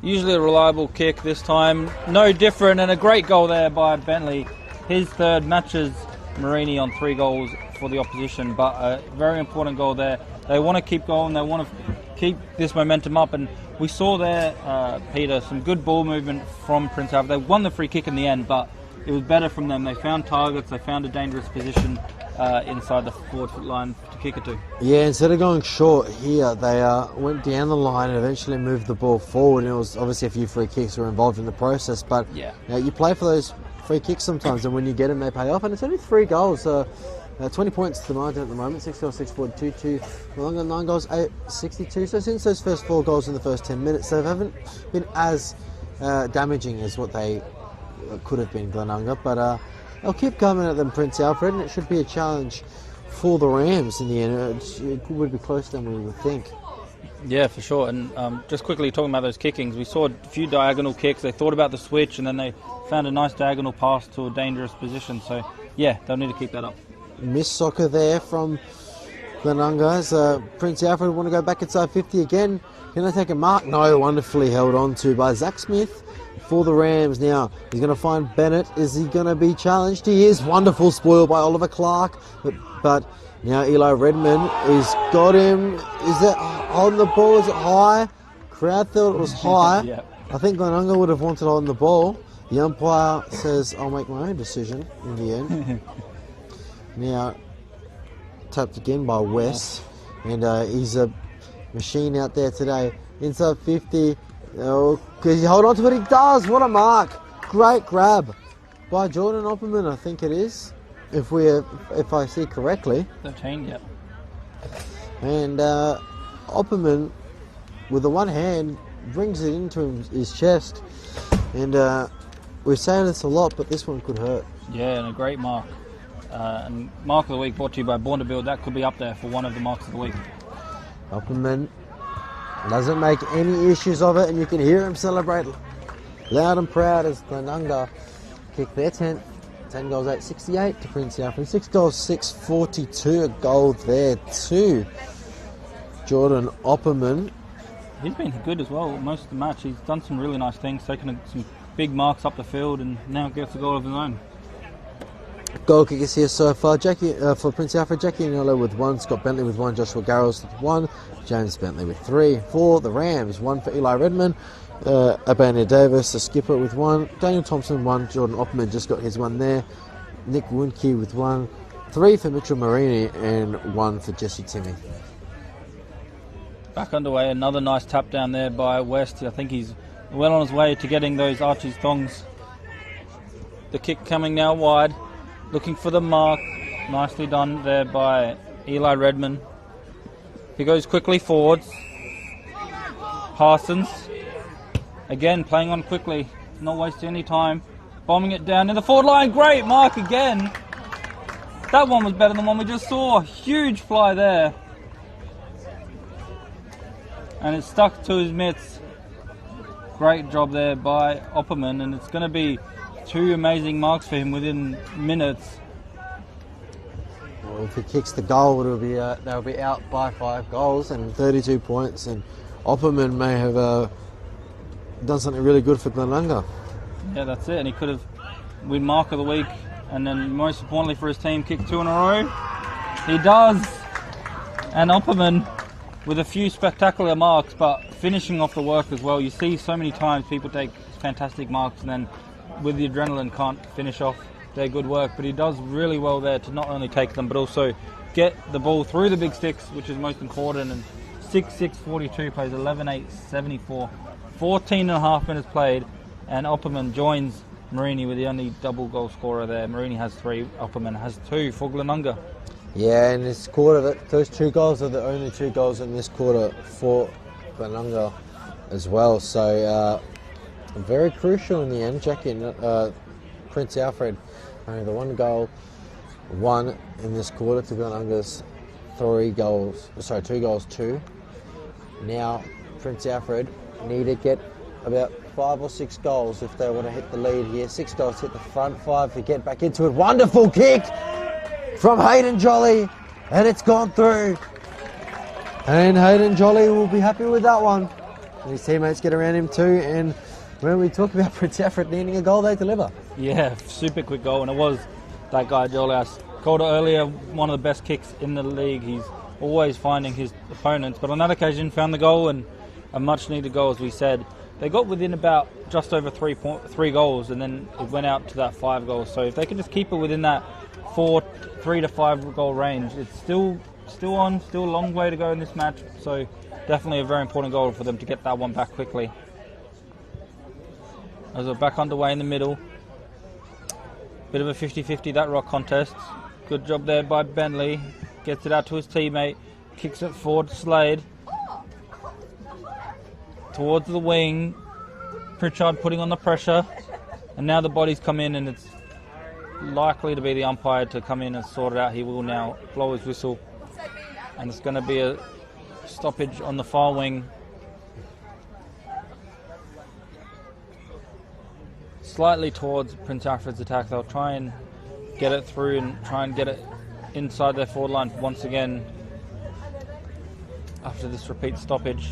Usually a reliable kick this time. No different, and a great goal there by Bentley. His third matches Marini on 3 goals for the opposition, but a very important goal there. They want to keep going, they want to keep this momentum up, and we saw there, Peter, some good ball movement from Prince Alfred. They won the free kick in the end, but it was better from them. They found targets, they found a dangerous position inside the forward foot line to kick it to. Yeah, instead of going short here, they went down the line and eventually moved the ball forward, and it was obviously a few free kicks were involved in the process, but yeah, you play for those free kicks sometimes, and when you get them, they pay off. And it's only 3 goals, 20 points to the margin at the moment. 6 goals, 6 forward, 2-2. Glenunga 9 goals, 8-62. So since those first 4 goals in the first 10 minutes, they haven't been as damaging as what they could have been, Glenunga. But they'll keep coming at them, Prince Alfred, and it should be a challenge for the Rams in the end. It would be closer than we would think. Yeah, for sure. And just quickly talking about those kickings, we saw a few diagonal kicks. They thought about the switch, and then they found a nice diagonal pass to a dangerous position. So, yeah, they'll need to keep that up. Missed soccer there from Glenunga. As Prince Alfred want to go back inside 50 again. Can they take a mark? No, wonderfully held on to by Zach Smith for the Rams. Now, he's going to find Bennett. Is he going to be challenged? He is. Wonderful spoil by Oliver Clark. But now Eli Redmond has got him. Is that on the ball? Is it high? Crowd thought it was high. Yep. I think Glenunga would have wanted on the ball. The umpire says, I'll make my own decision in the end. Now, tapped again by West. And he's a machine out there today. Inside 50. Oh, can he hold on to it? He does. What a mark. Great grab by Jordan Opperman, I think it is. If I see correctly. 13, yep. And Opperman, with the one hand, brings it into his chest. And we say this a lot, but this one could hurt. Yeah, and a great mark. And Mark of the Week brought to you by Born to Build. That could be up there for one of the Marks of the Week. Opperman doesn't make any issues of it, and you can hear him celebrate loud and proud as Glenunga kick their 10th. 10 goals, 8-68 to Prince Alfred. 6 goals, 6-42. A goal there too. Jordan Opperman. He's been good as well most of the match. He's done some really nice things, taken some big marks up the field, and now gets a goal of his own. Goal kickers here so far. Jackie for Prince Alfred, Jackie Aniello with 1, Scott Bentley with 1, Joshua Garrels with 1, James Bentley with 3. For the Rams, 1 for Eli Redmond, Abania Davis, the skipper with 1, Daniel Thompson 1, Jordan Opperman just got his 1 there, Nick Wunke with 1, 3 for Mitchell Marini, and 1 for Jesse Timmy. Back underway, another nice tap down there by West. I think he's well on his way to getting those Archie's thongs. The kick coming now wide, looking for the mark. Nicely done there by Eli Redmond. He goes quickly forwards. Parsons, again playing on quickly, not wasting any time. Bombing it down in the forward line, great mark again. That one was better than the one we just saw. Huge fly there. And it's stuck to his mitts. Great job there by Opperman, and it's going to be 2 amazing marks for him within minutes. Well, if he kicks the goal, they'll be out by 5 goals and 32 points, and Opperman may have done something really good for Glenunga. Yeah, that's it, and he could have win mark of the week, and then most importantly for his team, kick 2 in a row. He does, and Opperman with a few spectacular marks, but finishing off the work as well. You see so many times people take fantastic marks and then with the adrenaline can't finish off their good work, but he does really well there to not only take them but also get the ball through the big sticks, which is most important. And 6-6-42 plays 11-8-74, 14 and a half minutes played, and Opperman joins Marini with the only double goal scorer there. Marini has 3, Opperman has 2 for Glenunga. Yeah, in this quarter, those 2 goals are the only 2 goals in this quarter for Glenunga as well. So very crucial in the end. Jackie Prince Alfred, only the 1 goal, 1 in this quarter to Glenunga's 2 goals, 2. Now Prince Alfred need to get about 5 or 6 goals if they want to hit the lead here. 6 goals to hit the front, 5 to get back into it. Wonderful kick from Hayden Jolly, and it's gone through. And Hayden Jolly will be happy with that one. And his teammates get around him too, and when we talk about Prince Alfred needing a goal, they deliver. Yeah, super quick goal, and it was that guy Jolly. I called it earlier, one of the best kicks in the league. He's always finding his opponents, but on that occasion found the goal, and a much needed goal, as we said. They got within about just over 3 goals, and then it went out to that 5 goals. So if they can just keep it within that 3 to 5 goal range, it's still a long way to go in this match. So definitely a very important goal for them to get that one back quickly. As we're back underway in the middle, bit of a 50-50 that rock contest. Good job there by Bentley. Gets it out to his teammate, kicks it forward to Slade. Towards the wing, Pritchard putting on the pressure, and now the bodies come in, and it's likely to be the umpire to come in and sort it out. He will now blow his whistle, and it's going to be a stoppage on the far wing. Slightly towards Prince Alfred's attack. They'll try and get it through and try and get it inside their forward line once again after this repeat stoppage.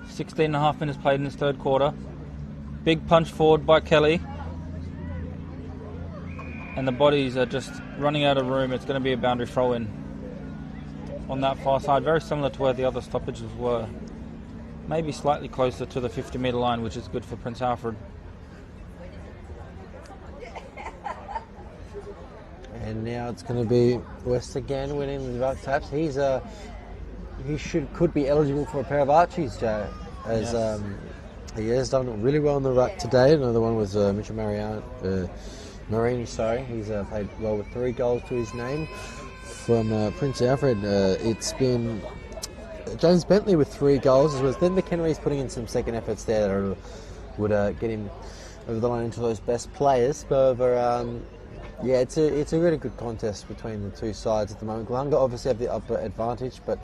16 and a half minutes played in this 3rd quarter. Big punch forward by Kelly. And the bodies are just running out of room. It's going to be a boundary throw in on that far side. Very similar to where the other stoppages were. Maybe slightly closer to the 50-metre line, which is good for Prince Alfred. And now it's going to be West again winning the ruck taps. He could be eligible for a pair of Archies, Joe. As yes. He has done really well in the ruck today. Another one was Mitchell Marini. He's played well with 3 goals to his name. From Prince Alfred, it's been James Bentley with 3 goals, as well as then McHenry's putting in some second efforts there that would get him over the line into those best players. But it's a really good contest between the 2 sides at the moment. Glenunga obviously have the upper advantage, but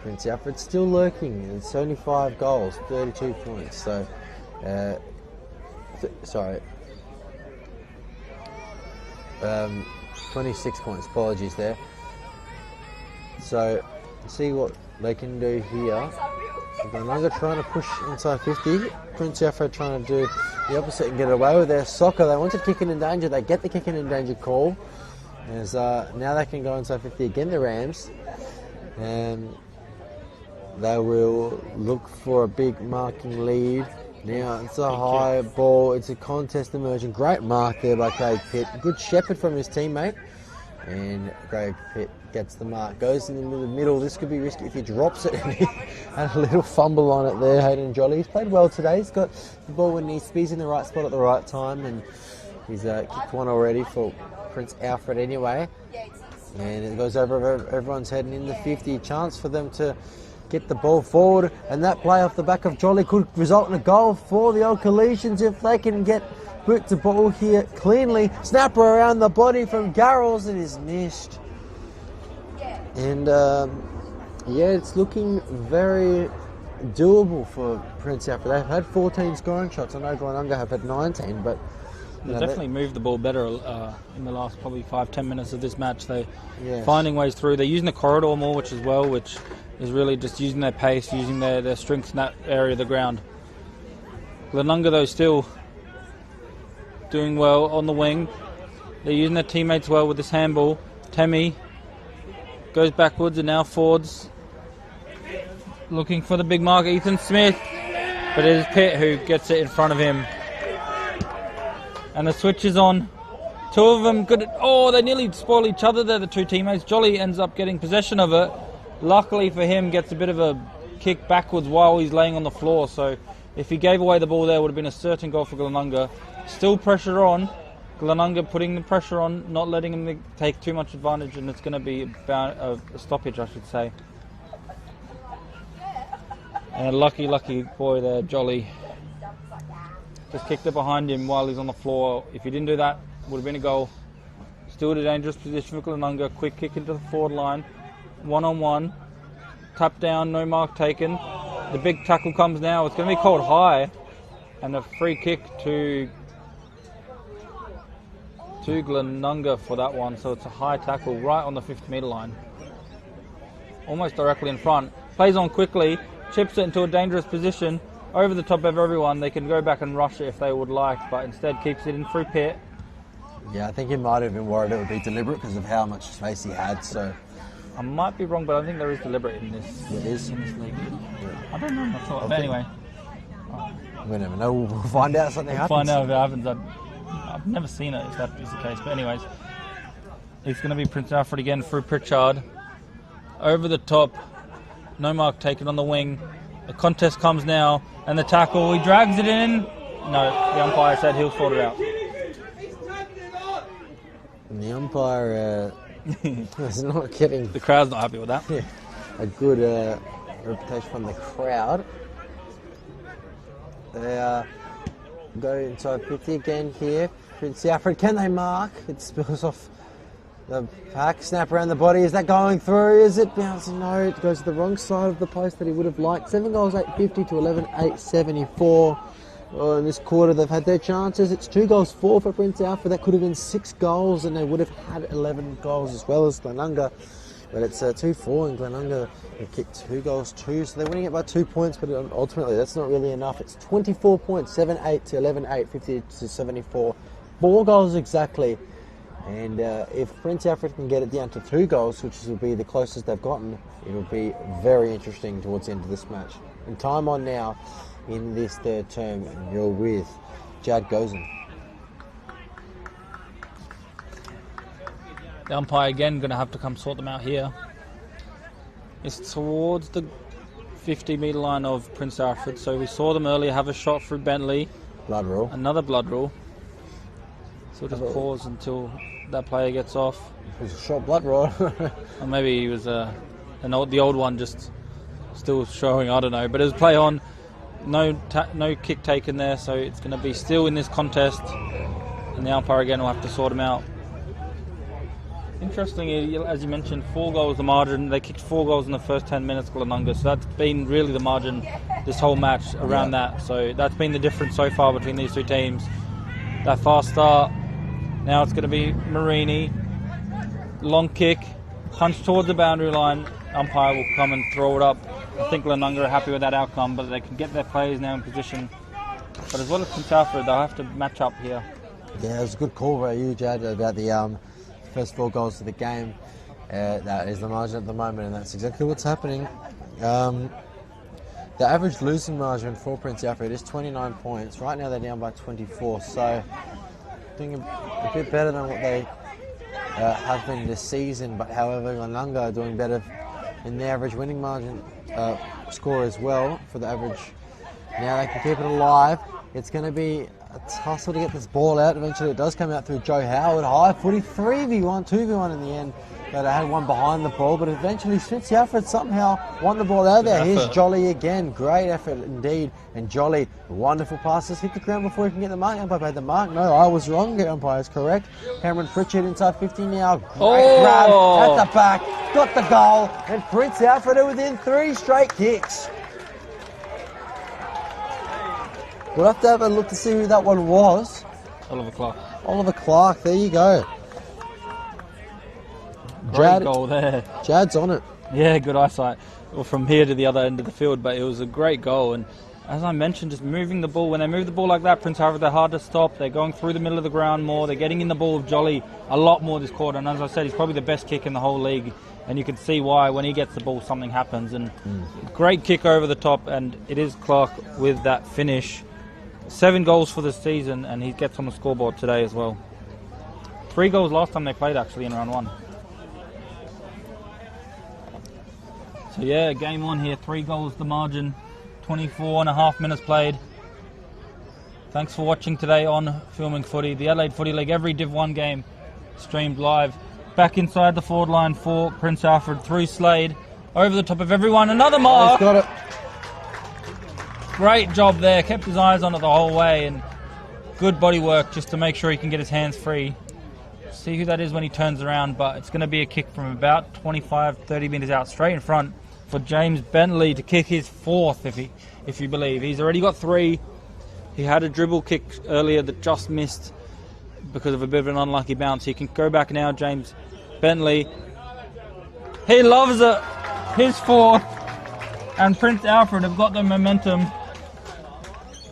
Prince Alfred's still lurking. It's only 5 goals, 32 points. So, 26 points. Apologies there. So, see what they can do here. Glenunga trying to push inside 50. Prince Alfred trying to do the opposite and get away with their soccer. They wanted kicking in danger. They get the kicking in danger call. As now they can go inside 50 again, the Rams. And they will look for a big marking lead. Now it's a high ball. It's a contest emerging. Great mark there by Craig Pitt. Good shepherd from his teammate. And Craig Pitt gets the mark. Goes in the middle. This could be risky if he drops it. And he had a little fumble on it there, Hayden Jolly. He's played well today. He's got the ball when he's in the right spot at the right time. And he's kicked one already for Prince Alfred anyway. And it goes over everyone's head and in the 50. Chance for them to get the ball forward. And that play off the back of Jolly could result in a goal for the Old Collegians if they can get boot the ball here cleanly. Snapper around the body from Garrels. It is missed. And yeah, it's looking very doable for Prince Alfred. They've had 14 scoring shots. I know Glenunga have had 19, but they definitely moved the ball better in the last probably 5-10 minutes of this match. They're finding ways through. They're using the corridor more, which is really just using their pace, using their strength in that area of the ground. Glenunga, though, still doing well on the wing. They're using their teammates well with this handball. Temi goes backwards and now forwards. Looking for the big mark, Ethan Smith. But it is Pitt who gets it in front of him. And the switch is on. Two of them good. They nearly spoil each other there, the two teammates. Jolly ends up getting possession of it. Luckily for him, gets a bit of a kick backwards while he's laying on the floor. So if he gave away the ball there, it would have been a certain goal for Glenunga. Still pressure on. Glenunga putting the pressure on, not letting him take too much advantage, and it's going to be about a stoppage, I should say. And a lucky boy there, Jolly. Just kicked it behind him while he's on the floor. If he didn't do that, it would have been a goal. Still in a dangerous position for Glenunga. Quick kick into the forward line. 1-on-1. Tap down, no mark taken. The big tackle comes now. It's going to be called high. And a free kick to Glenunga for that one. So it's a high tackle right on the 50-metre line. Almost directly in front. Plays on quickly. Chips it into a dangerous position. Over the top of everyone. They can go back and rush it if they would like, but instead keeps it in through Pitt. Yeah, I think he might have been worried it would be deliberate because of how much space he had. So I might be wrong, but I think there is deliberate in this. It is in this league. Yeah. I don't know. I thought, but anyway, we never know. We'll find out something happens. Find out if it happens. I've never seen it if that is the case. But anyways, it's going to be Prince Alfred again through Pritchard. Over the top. No mark taken on the wing. The contest comes now, and the tackle, he drags it in. No, the umpire said he'll sort it out. And the umpire is not getting... The crowd's not happy with that. Yeah, a good reputation from the crowd. They go inside 50 again here. Prince Alfred, can they mark? It spills off the pack. Snap around the body. Is that going through? Is it bouncing? No, it goes to the wrong side of the post that he would have liked. 7 goals, 850 to 11, 874. Well, in this quarter, they've had their chances. It's 2 goals, 4 for Prince Alfred. That could have been 6 goals, and they would have had 11 goals as well as Glenunga. But it's 2-4, and Glenunga have kicked 2 goals, 2. So they're winning it by 2 points, but ultimately that's not really enough. It's 24 points, 7-8 to 11-8, 50 to 74. 4 goals exactly. And if Prince Alfred can get it down to 2 goals, which will be the closest they've gotten, it'll be very interesting towards the end of this match. And time on now in this third term, and you're with Jad Gozen. The umpire again going to have to come sort them out here. It's towards the 50-metre line of Prince Alfred. So we saw them earlier have a shot through Bentley. Blood rule. Another blood rule. So we'll just pause until that player gets off. It was a short blood rule. Or maybe he was the old one just still showing, I don't know. But it was play on. No kick taken there, so it's going to be still in this contest. And the umpire again will have to sort him out. Interestingly, as you mentioned, 4 goals the margin. They kicked 4 goals in the first 10 minutes, Glenunga. So that's been really the margin this whole match around that. So that's been the difference so far between these two teams. That fast start. Now it's going to be Marini. Long kick. Punch towards the boundary line. Umpire will come and throw it up. I think Glenunga are happy with that outcome, but they can get their players now in position But as well as Prince Alfred, they'll have to match up here. Yeah, it was a good call by you, Jad, about the first 4 goals of the game. That is the margin at the moment, and that's exactly what's happening. The average losing margin for Prince Alfred is 29 points. Right now they're down by 24, so doing a bit better than what they have been this season. But however, Glenunga are doing better in the average winning margin score as well for the average. Now they can keep it alive. It's going to be a tussle to get this ball out. Eventually it does come out through Joe Howard. High footy, 3v1, 2v1 in the end. But I had one behind the ball, but eventually Prince Alfred somehow won the ball out there. Here's Jolly again. Great effort indeed. And Jolly, wonderful passes. Hit the ground before he can get the mark. Umpire paid the mark. No, I was wrong. The umpire is correct. Cameron Pritchard inside 50 now. Great grab at the back. Got the goal. And Prince Alfred are within 3 straight kicks. We'll have to have a look to see who that one was. Oliver Clark. Oliver Clark, there you go. Great goal there. Jad's on it. Yeah, good eyesight. Well, from here to the other end of the field, but it was a great goal. And as I mentioned, just moving the ball. When they move the ball like that, Prince Alfred, they're hard to stop. They're going through the middle of the ground more. They're getting in the ball of Jolly a lot more this quarter. And as I said, he's probably the best kick in the whole league. And you can see why when he gets the ball, something happens. And great kick over the top. And it is Clark with that finish. 7 goals for the season, and he gets on the scoreboard today as well. 3 goals last time they played, actually, in round 1. So yeah, game on here, 3 goals the margin, 24.5 minutes played. Thanks for watching today on Filming Footy, the Adelaide Footy League, every Div 1 game streamed live. Back inside the forward line for Prince Alfred, through Slade, over the top of everyone, another mark! He's got it. Great job there, kept his eyes on it the whole way, and good body work just to make sure he can get his hands free. See who that is when he turns around, but it's going to be a kick from about 25-30 metres out, straight in front for James Bentley to kick his 4th, if you believe. He's already got 3. He had a dribble kick earlier that just missed because of a bit of an unlucky bounce. He can go back now, James Bentley. He loves it. His 4th. And Prince Alfred have got the momentum.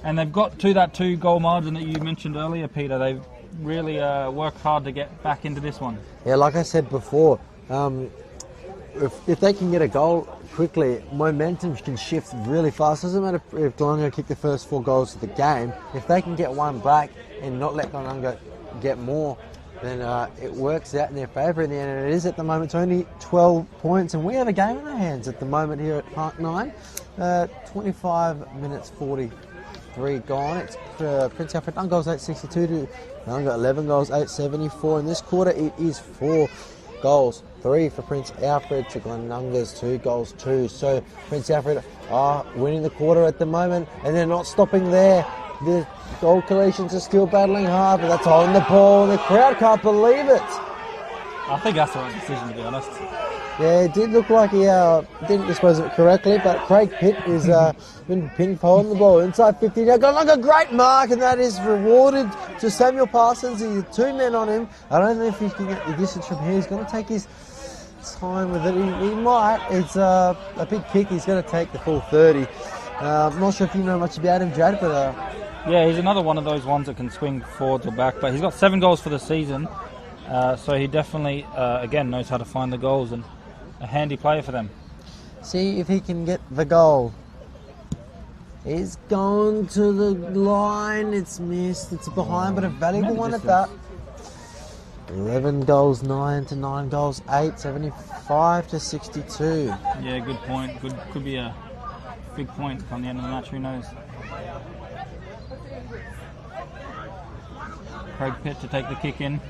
And they've got to that 2-goal margin that you mentioned earlier, Peter. They've really worked hard to get back into this one. Yeah, like I said before, if they can get a goal quickly, momentum can shift really fast. Doesn't matter if Glenunga kick the first 4 goals of the game. If they can get one back and not let Glenunga get more, then it works out in their favour in the end. And it is at the moment. It's only 12 points, and we have a game in our hands at the moment here at Park 9. 25 minutes 43 gone. It's Prince Alfred 9 goals 862 to Glenunga 11 goals 874. In this quarter it is 4 goals 3 for Prince Alfred to Glenunga's 2 goals 2. So Prince Alfred are winning the quarter at the moment, and they're not stopping there. The Gold Coalitions are still battling hard, but that's holding the ball, and the crowd can't believe it. I think that's the right decision, to be honest. Yeah, it did look like he didn't dispose of it correctly, but Craig Pitt has been ping-ponging the ball inside 50. Now got like a great mark, and that is rewarded to Samuel Parsons. He's 2 men on him. I don't know if he can get the distance from here. He's going to take his time with it. He might. It's a big kick. He's going to take the full 30. I'm not sure if you know much about him, Jad, but... yeah, he's another one of those ones that can swing forwards or back, but he's got 7 goals for the season, so he definitely, again, knows how to find the goals and a handy player for them. See if he can get the goal. He's gone to the line, it's missed, it's behind, but a valuable one at that. 11 goals 9 to 9 goals 8, 75 to 62. Yeah, good point. Could be a big point on the end of the match, who knows. Craig Pitt to take the kick in.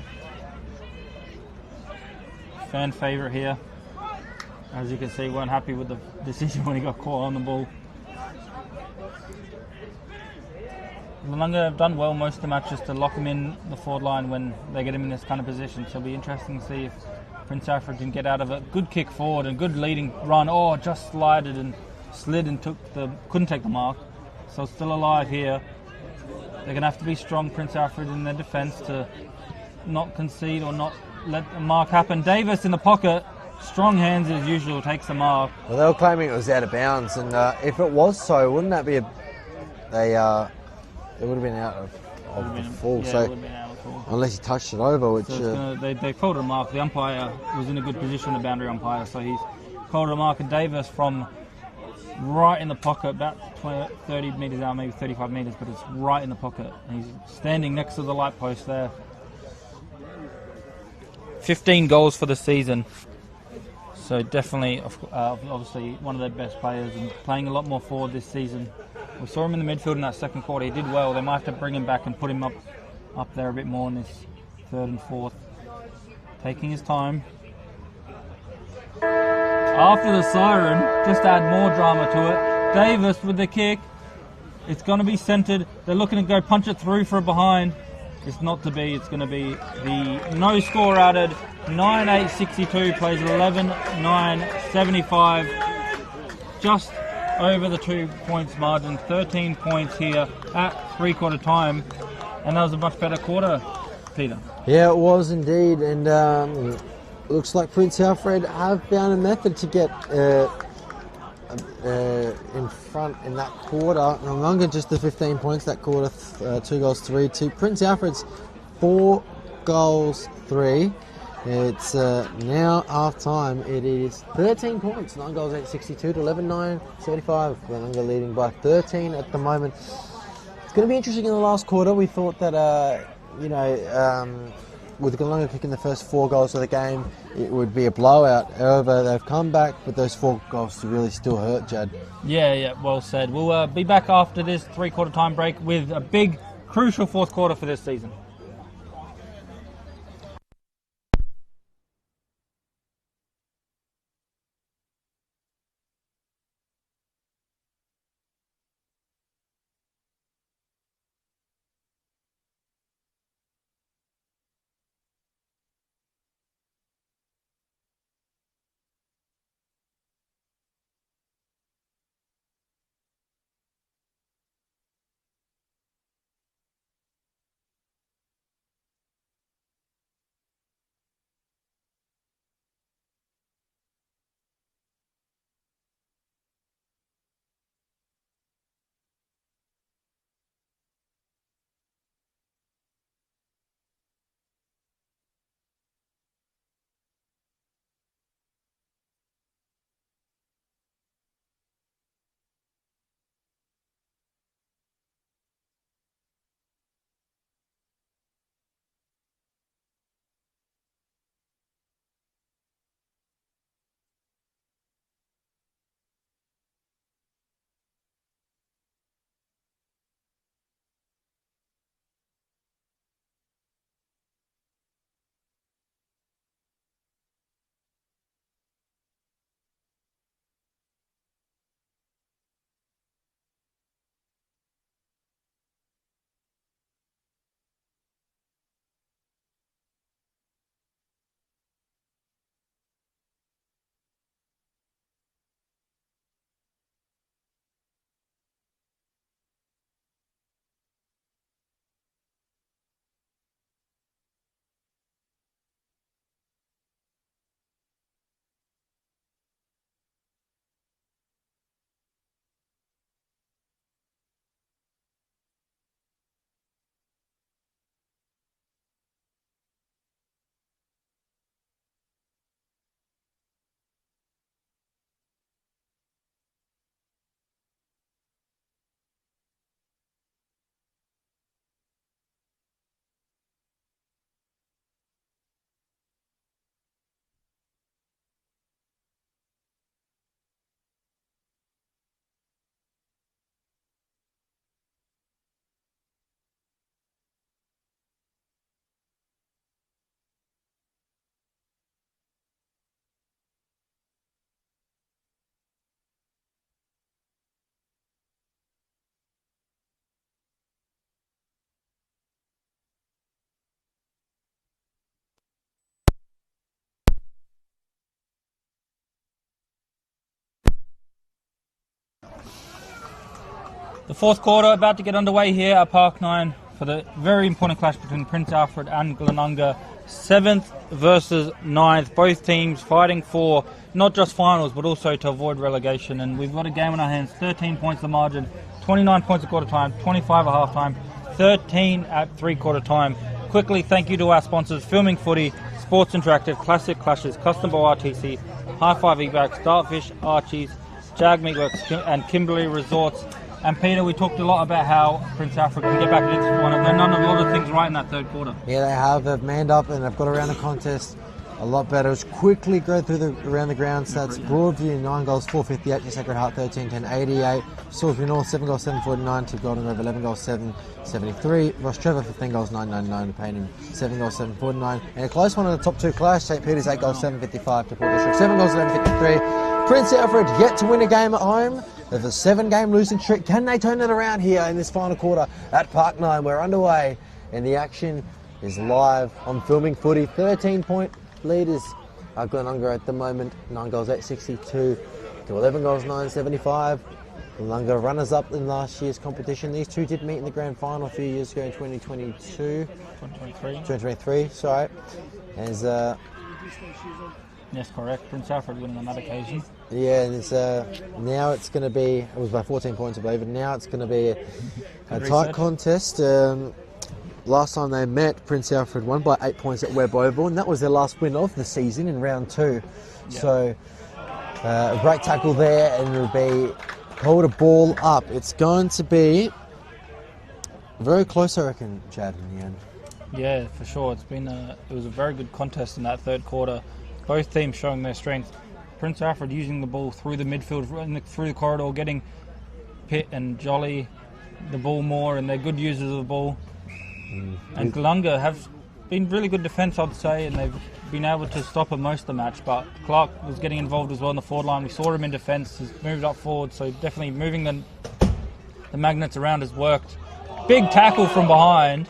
Fan favourite here. As you can see, weren't happy with the decision when he got caught on the ball. Glenunga have done well most of the matches to lock him in the forward line when they get him in this kind of position. So it'll be interesting to see if Prince Alfred can get out of it. Good kick forward and good leading run. Oh, just slid and couldn't take the mark. So still alive here. They're going to have to be strong, Prince Alfred, in their defence to not concede or not let the mark happen. Davis in the pocket, strong hands as usual, takes the mark. Well, they were claiming it was out of bounds, and if it was so, wouldn't that be a it would have been out of the full. Yeah, so it would have been out of full. unless he touched it over, which So they called a mark. The umpire was in a good position, the boundary umpire, so he's called a mark. And Davis from right in the pocket, about 30 metres out, maybe 35 metres, but it's right in the pocket. And he's standing next to the light post there. 15 goals for the season. So definitely, obviously, one of their best players and playing a lot more forward this season. We saw him in the midfield in that second quarter. He did well. They might have to bring him back and put him up there a bit more in this third and fourth. Taking his time. After the siren, just to add more drama to it, Davis with the kick. It's going to be centred. They're looking to go punch it through for a behind. It's not to be. It's going to be the no score added. 9-8-62 plays 11-9-75. Just over the 2 points margin. 13 points here at three-quarter time. And that was a much better quarter, Peter. Yeah, it was indeed. And looks like Prince Alfred have found a method to get in front in that quarter. Glenunga just the 15 points that quarter, 2 goals, 3 to Prince Alfred's 4 goals, 3. It's now half time. It is 13 points, 9 goals, 8-62 to 11-9-75. Glenunga leading by 13 at the moment. It's going to be interesting in the last quarter. We thought that with Glenunga kicking the first 4 goals of the game, it would be a blowout. However, they've come back, but those 4 goals to really still hurt, Jad. Yeah, well said. We'll be back after this three-quarter time break with a big, crucial fourth quarter for this season. The fourth quarter about to get underway here at Park 9 for the very important clash between Prince Alfred and Glenunga. 7th versus 9th. Both teams fighting for not just finals but also to avoid relegation. And we've got a game on our hands. 13 points the margin. 29 points at quarter time. 25 at half time. 13 at three-quarter time. Quickly, thank you to our sponsors, Filming Footy, Sports Interactive, Classic Clashes, Custom Bow RTC, High Five Evacs, Dartfish, Archies, Jag Meatworks, and Kimberley Resorts. And Peter, we talked a lot about how Prince Alfred can get back into this one. They've done a lot of things right in that third quarter. Yeah, they have. They've manned up and they've got around the contest a lot better. It's quickly go through around the ground stats. Broadview 9 goals, 458 to Sacred Heart 13-10, 88. Salisbury North 7 goals, 749 to Golden Grove 11 goals, 773. Ross Trevor 15 goals, 999 to Payneham 7 goals, 749. And a close one in the top two clash. St Peter's 8 goals, 755 to Port District 7 goals, 1153. Prince Alfred yet to win a game at home. There's a 7-game losing streak. Can they turn it around here in this final quarter at Park 9? We're underway and the action is live on Filming Footy. 13-point leaders are Glenunga at the moment. 9 goals, 862 to 11 goals, 975. Glenunga runners up in last year's competition. These two did meet in the grand final a few years ago in 2023, sorry. As yes, correct. Prince Alfred winning on that occasion. yeah, and it's now it's going to be, it was by 14 points I believe, and now it's going to be a tight contest. Last time they met, Prince Alfred won by 8 points at Webb Oval, and that was their last win of the season in round 2. Yep. So a great tackle there, and it'll be hold a ball up. It's going to be very close, I reckon, Chad, in the end. Yeah, for sure. It was a very good contest in that third quarter. Both teams showing their strength. Prince Alfred using the ball through the midfield, through the corridor, getting Pitt and Jolly the ball more, and they're good users of the ball. And Glenunga have been really good defence, I'd say, and they've been able to stop him most of the match. But Clark was getting involved as well in the forward line. We saw him in defence, he's moved up forward, so definitely moving the magnets around has worked. Big tackle from behind.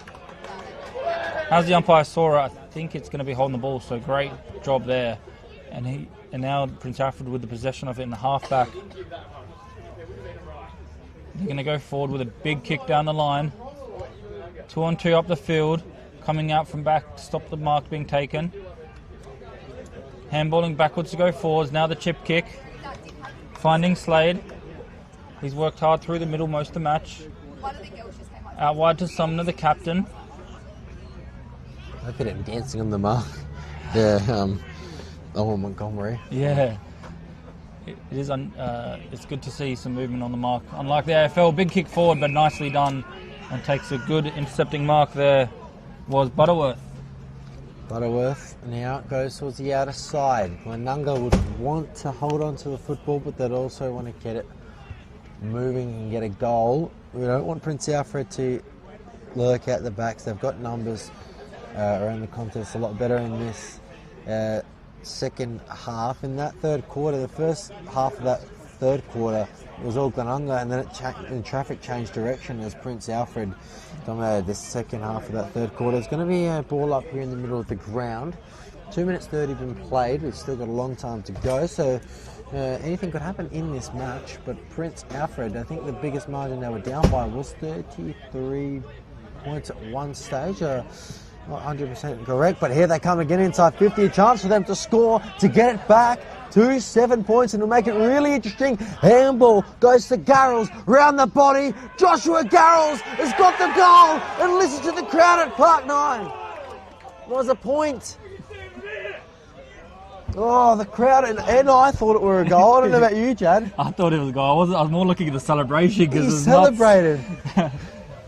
As the umpire saw it, I think it's going to be holding the ball, so great job there. And now Prince Alfred with the possession of it in the half-back. They're going to go forward with a big kick down the line. 2-on-2 up the field, coming out from back to stop the mark being taken. Handballing backwards to go forwards, now the chip kick. Finding Slade. He's worked hard through the middle most of the match. Out wide to Sumner, the captain. Look at him dancing on the mark. Yeah, Owen Montgomery. Yeah. It's good to see some movement on the mark. Unlike the AFL, big kick forward, but nicely done. And takes a good intercepting mark there, was Butterworth. Butterworth now goes towards the outer side. Glenunga would want to hold on to the football, but they'd also want to get it moving and get a goal. We don't want Prince Alfred to lurk out the backs. They've got numbers around the contest a lot better in this second half. In that third quarter, the first half of that third quarter, it was all Glenunga, and then traffic changed direction as Prince Alfred dominated the second half of that third quarter. It's going to be a ball up here in the middle of the ground. 2 minutes 30 been played. We've still got a long time to go, so anything could happen in this match. But Prince Alfred, I think the biggest margin they were down by was 33 points at one stage. Not 100% correct, but here they come again inside 50. A chance for them to score, to get it back to 7 points, and to make it really interesting. Handball goes to Garrels, round the body. Joshua Garrels has got the goal, and listen to the crowd at Park 9. It was a point. Oh, the crowd, and I thought it were a goal. I don't know about you, Chad. I thought it was a goal. I was more looking at the celebration because he celebrated.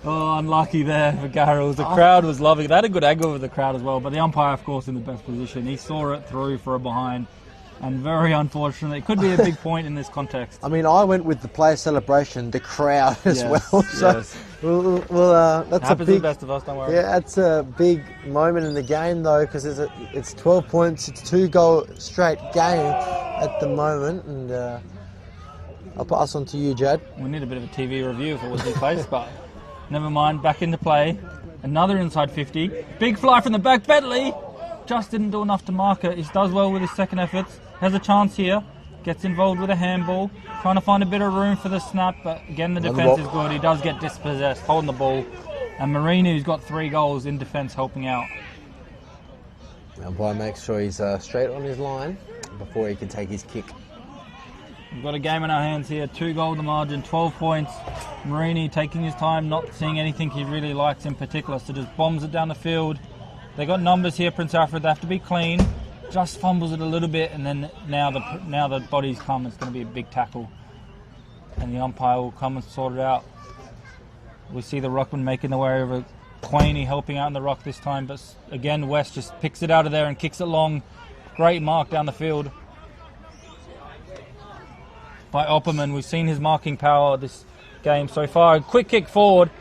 Oh, unlucky there for Garrels. The crowd was loving it. They had a good angle with the crowd as well, but the umpire, of course, in the best position. He saw it through for a behind, and very unfortunate. It could be a big point in this context. I mean, I went with the player celebration, the crowd as well. So, yes. Well, that's happens a big. To the best of us, don't worry. Yeah, that's a big moment in the game though, because it's 12 points. It's 2-goal straight game at the moment, and I'll pass on to you, Jad. We need a bit of a TV review if it was in place, but never mind. Back into play. Another inside 50. Big fly from the back. Bentley just didn't do enough to mark it. He does well with his second efforts. Has a chance here. Gets involved with a handball. Trying to find a bit of room for the snap, but again the defence is good. He does get dispossessed, holding the ball. And Marino's got 3 goals in defence helping out. Umpire makes sure he's straight on his line before he can take his kick. We've got a game in our hands here. 2-goal the margin, 12 points. Marini taking his time, not seeing anything he really likes in particular, so just bombs it down the field. They got numbers here, Prince Alfred. They have to be clean. Just fumbles it a little bit, and then now the bodies come. It's going to be a big tackle, and the umpire will come and sort it out. We see the ruckman making the way over. Quaney helping out in the ruck this time, but again West just picks it out of there and kicks it long. Great mark down the field by Opperman. We've seen his marking power this game so far. A quick kick forward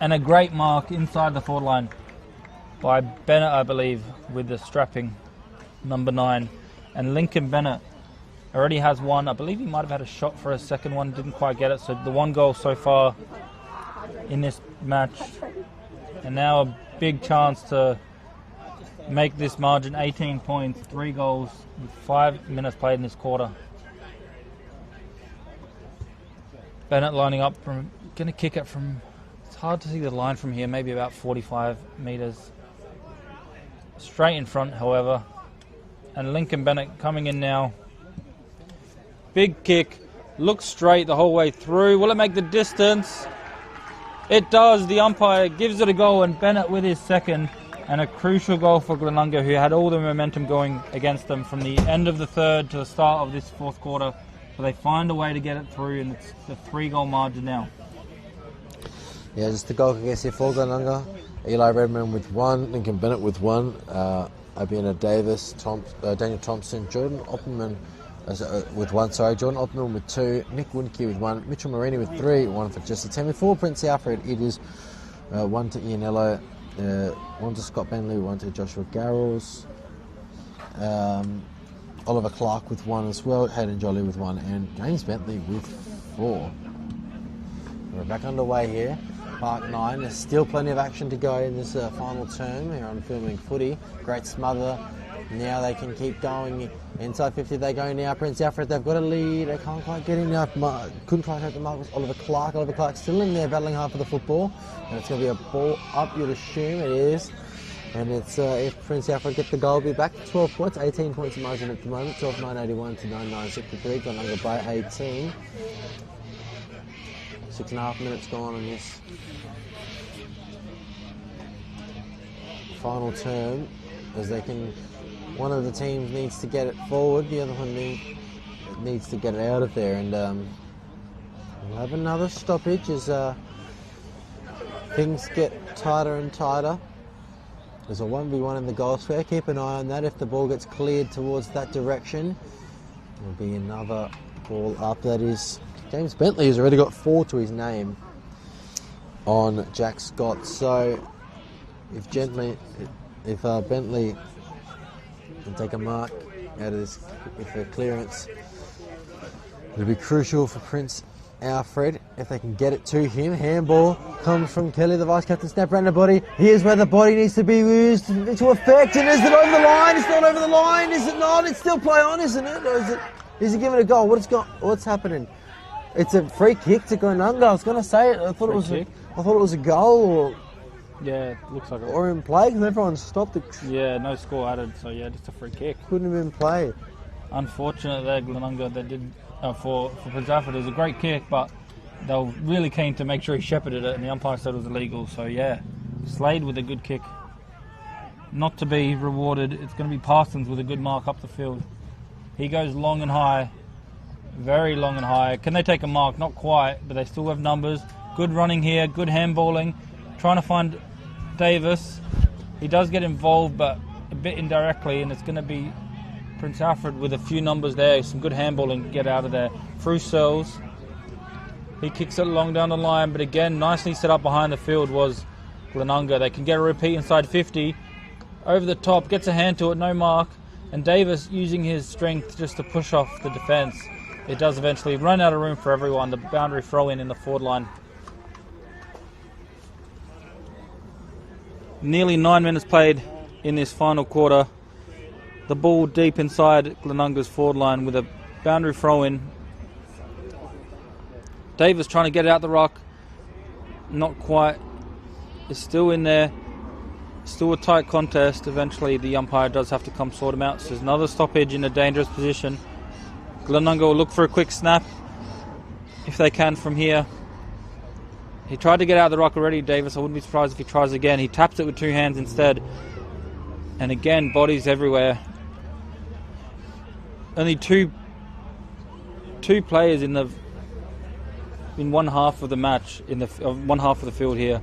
and a great mark inside the forward line by Bennett, I believe, with the strapping number 9. And Lincoln Bennett already has one. I believe he might have had a shot for a second one, didn't quite get it. So the 1 goal so far in this match, and now a big chance to make this margin 18 points, 3 goals with 5 minutes played in this quarter. Bennett lining up from, gonna kick it from, it's hard to see the line from here, maybe about 45 metres. Straight in front, however. And Lincoln Bennett coming in now. Big kick, looks straight the whole way through. Will it make the distance? It does. The umpire gives it a goal, and Bennett with his second, and a crucial goal for Glenunga, who had all the momentum going against them from the end of the third to the start of this fourth quarter. So they find a way to get it through, and it's a 3-goal margin now. Yeah, just the goal against here for Glenunga. Eli Redmond with 1, Lincoln Bennett with 1, Abiana Davis, Daniel Thompson, Jordan Opperman with 1, Jordan Opperman with 2, Nick Winke with 1, Mitchell Marini with 3, 1 for Jesse Tammy. For Prince Alfred, it is 1 to Ianello, 1 to Scott Bentley, 1 to Joshua Garrels, Oliver Clark with 1 as well, Hayden Jolly with 1, and James Bentley with 4. We're back underway here. Park 9. There's still plenty of action to go in this final term here on Filming Footy. Great smother. Now they can keep going. Inside 50 they go now. Prince Alfred, they've got a lead. They can't quite get enough. Couldn't quite hit the mark. Was Oliver Clark. Oliver Clark still in there battling hard for the football. And it's going to be a ball up, you'd assume. It is. And it's if Prince Alfred get the goal, will be back to 12 points. 18 points in margin at the moment. 12,981 to 9,963. Glenunga by 18. 6.5 minutes gone on this final term, as they can. One of the teams needs to get it forward, the other one needs to get it out of there, and we'll have another stoppage as things get tighter and tighter. There's a 1v1 in the goal square. Keep an eye on that. If the ball gets cleared towards that direction, there'll be another ball up. That is James Bentley, has already got 4 to his name on Jack Scott. So if Bentley can take a mark out of this, if a clearance, it'll be crucial for Prince Alfred if they can get it to him. Handball comes from Kelly, the vice captain. Snap around the body. Here's where the body needs to be used to effect. And is it over the line? It's not over the line. Is it not? It's still play on, isn't it? Or is he giving it a goal? What's happening? It's a free kick to Glenunga. I was going to say it. I thought it was a goal, or yeah, it looks like it. Or in play, because everyone stopped it. Yeah, no score added. So yeah, just a free kick. Couldn't have been played. Unfortunate there, Glenunga. They did for Prince Alfred. It was a great kick, but they were really keen to make sure he shepherded it, and the umpire said it was illegal. So yeah, Slade with a good kick. Not to be rewarded. It's going to be Parsons with a good mark up the field. He goes long and high. Very long and high. Can they take a mark? Not quite, but they still have numbers. Good running here, good handballing. Trying to find Davis. He does get involved, but a bit indirectly, and it's going to be Prince Alfred with a few numbers there. Some good handballing to get out of there. Through Searles. He kicks it long down the line, but again, nicely set up behind the field was Glenunga. They can get a repeat inside 50. Over the top, gets a hand to it, no mark. And Davis using his strength just to push off the defence. It does eventually run out of room for everyone. The boundary throw in the forward line. Nearly 9 minutes played in this final quarter. The ball deep inside Glenunga's forward line with a boundary throw in. Davis trying to get out the rock. Not quite. It's still in there. Still a tight contest. Eventually the umpire does have to come sort him out. So there's another stoppage in a dangerous position. Glenunga will look for a quick snap if they can from here. He tried to get out of the rock already, Davis. I wouldn't be surprised if he tries again. He taps it with 2 hands instead. And again, bodies everywhere. Only two players in one half of the match, one half of the field here.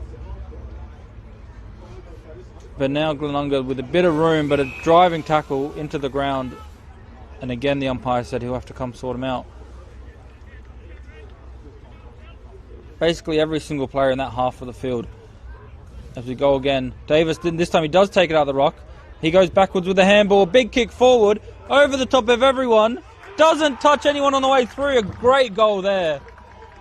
But now Glenunga with a bit of room, but a driving tackle into the ground. And again, the umpire said he'll have to come sort him out. Basically every single player in that half of the field. As we go again, Davis, this time he does take it out of the rock. He goes backwards with a handball, big kick forward, over the top of everyone. Doesn't touch anyone on the way through. A great goal there.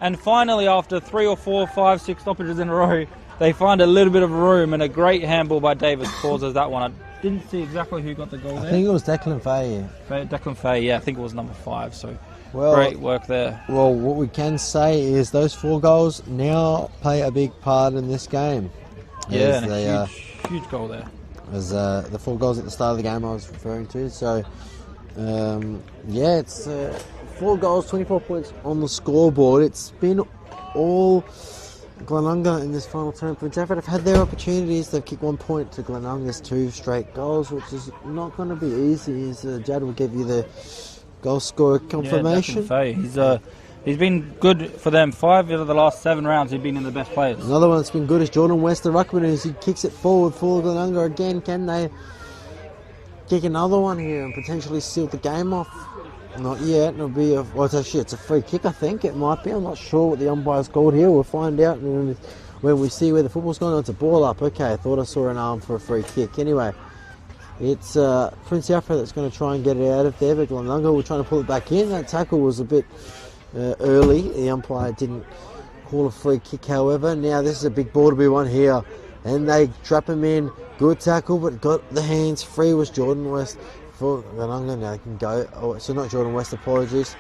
And finally, after 3 or 4, 5, 6 stoppages in a row, they find a little bit of room, and a great handball by Davis causes that one. I didn't see exactly who got the goal there. I think it was Declan Fay. Declan Fay, yeah, I think it was number 5. So well, great work there. Well, what we can say is those 4 goals now play a big part in this game. Yeah, and a huge goal there. As the 4 goals at the start of the game I was referring to. So, yeah, it's 4 goals, 24 points on the scoreboard. It's been all Glenunga in this final term. Prince Alfred have had their opportunities. They've kicked 1 point to Glenunga's 2 straight goals, which is not going to be easy. As Jad will give you the goal scorer confirmation. Yeah, he's been good for them. 5 out of the last 7 rounds, he's been in the best players. Another one that's been good is Jordan West, the ruckman, as he kicks it forward for Glenunga again. Can they kick another one here and potentially seal the game off? Not yet. It'll be it's a free kick, I think it might be. I'm not sure what the umpire's called here. We'll find out when we see where the football's going on. It's a ball up. Okay, I thought I saw an arm for a free kick. Anyway, it's Prince Alfred that's going to try and get it out of there, but Glenunga will try to pull it back in. That tackle was a bit early. The umpire didn't call a free kick, however. Now this is a big ball to be won here, and they trap him in. Good tackle, but got the hands free. Was Jordan West for Glenunga. Now they can go. Oh, so not Jordan West, apologies.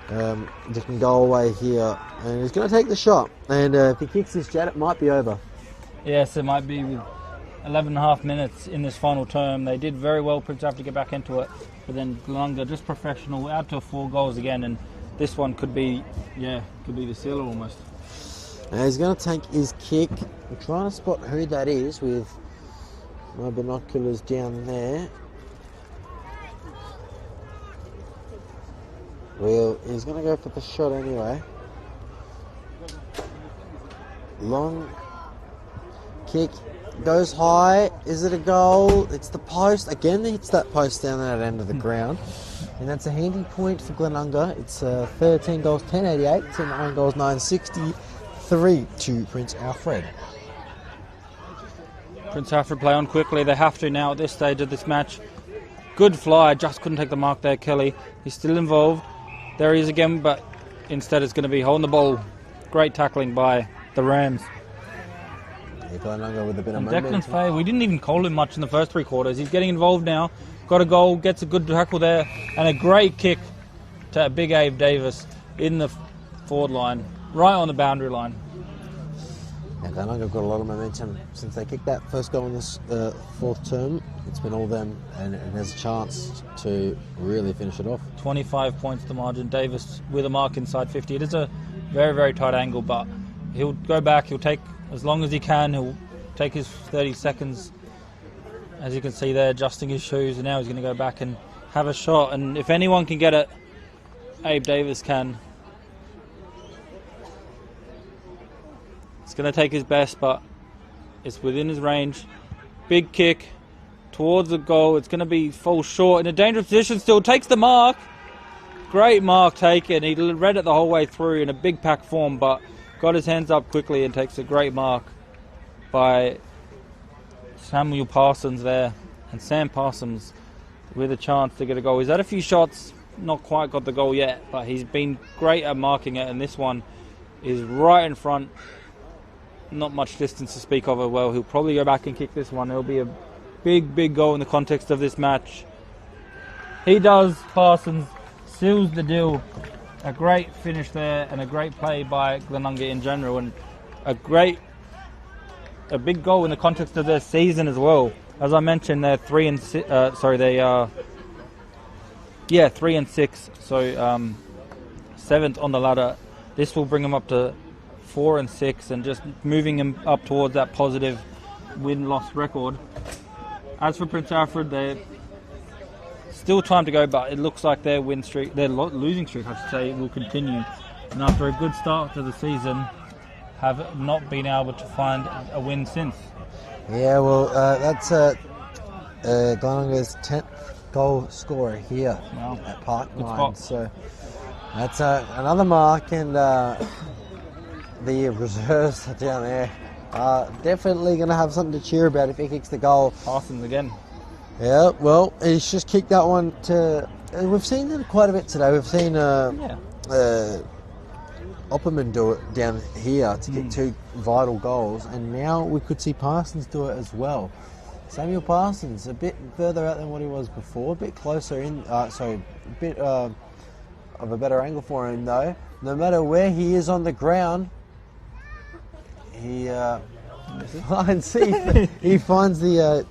They can go away here, and he's going to take the shot. And if he kicks this, Jad, it might be over. Yes, it might be. With 11.5 minutes in this final term, they did very well. Prince Alfred to get back into it, but then Glenunga just professional, out to 4 goals again, and this one could be the sealer almost. Now he's going to take his kick. I'm trying to spot who that is with my binoculars down there. Well, he's going to go for the shot anyway. Long kick. Goes high. Is it a goal? It's the post. Again, he hits that post down at that end of the ground. And that's a handy point for Glenunga. It's 13 goals, 1088. 9 goals, 963 to Prince Alfred. Prince Alfred play on quickly. They have to now at this stage of this match. Good fly. Just couldn't take the mark there, Kelly. He's still involved. There he is again, but instead it's going to be holding the ball. Great tackling by the Rams. Glenunga with a bit of Declan Fay, we didn't even call him much in the first 3 quarters. He's getting involved now. Got a goal, gets a good tackle there, and a great kick to Big Abe Davis in the forward line, right on the boundary line. Yeah, Glenunga got a lot of momentum since they kicked that first goal in this 4th term. It's been all them, and there's a chance to really finish it off. 25 points to margin. Davis with a mark inside 50. It is a very, very tight angle, but he'll go back. He'll take as long as he can. He'll take his 30 seconds, as you can see there, adjusting his shoes, and now he's going to go back and have a shot. And if anyone can get it, Abe Davis can. It's going to take his best, but it's within his range. Big kick towards the goal. It's going to be fall short in a dangerous position still. Takes the mark. Great mark taken. He read it the whole way through in a big pack form, but got his hands up quickly and takes a great mark by Samuel Parsons there. And Sam Parsons with a chance to get a goal. He's had a few shots, not quite got the goal yet, but he's been great at marking it, and this one is right in front. Not much distance to speak of. Well, he'll probably go back and kick this one. It'll be a big, big goal in the context of this match. He does. Parsons seals the deal. A great finish there, and a great play by Glenunga in general, and a big goal in the context of their season as well. As I mentioned, they're 3 and 6. They are Yeah, 3 and 6. So 7th on the ladder. This will bring him up to 4 and 6, and just moving him up towards that positive win-loss record. As for Prince Alfred, they're still time to go, but it looks like their losing streak, I should say, will continue. And after a good start to the season, have not been able to find a win since. Yeah, well, that's Glenunga's 10th goal scorer here at Park 9. So that's another mark, and the reserves down there are definitely going to have something to cheer about if he kicks the goal. Parsons again. Yeah, well, he's just kicked that one to... we've seen it quite a bit today. We've seen Opperman do it down here to get 2 vital goals, and now we could see Parsons do it as well. Samuel Parsons, a bit further out than what he was before, a bit closer in, a bit of a better angle for him though. No matter where he is on the ground, he finds the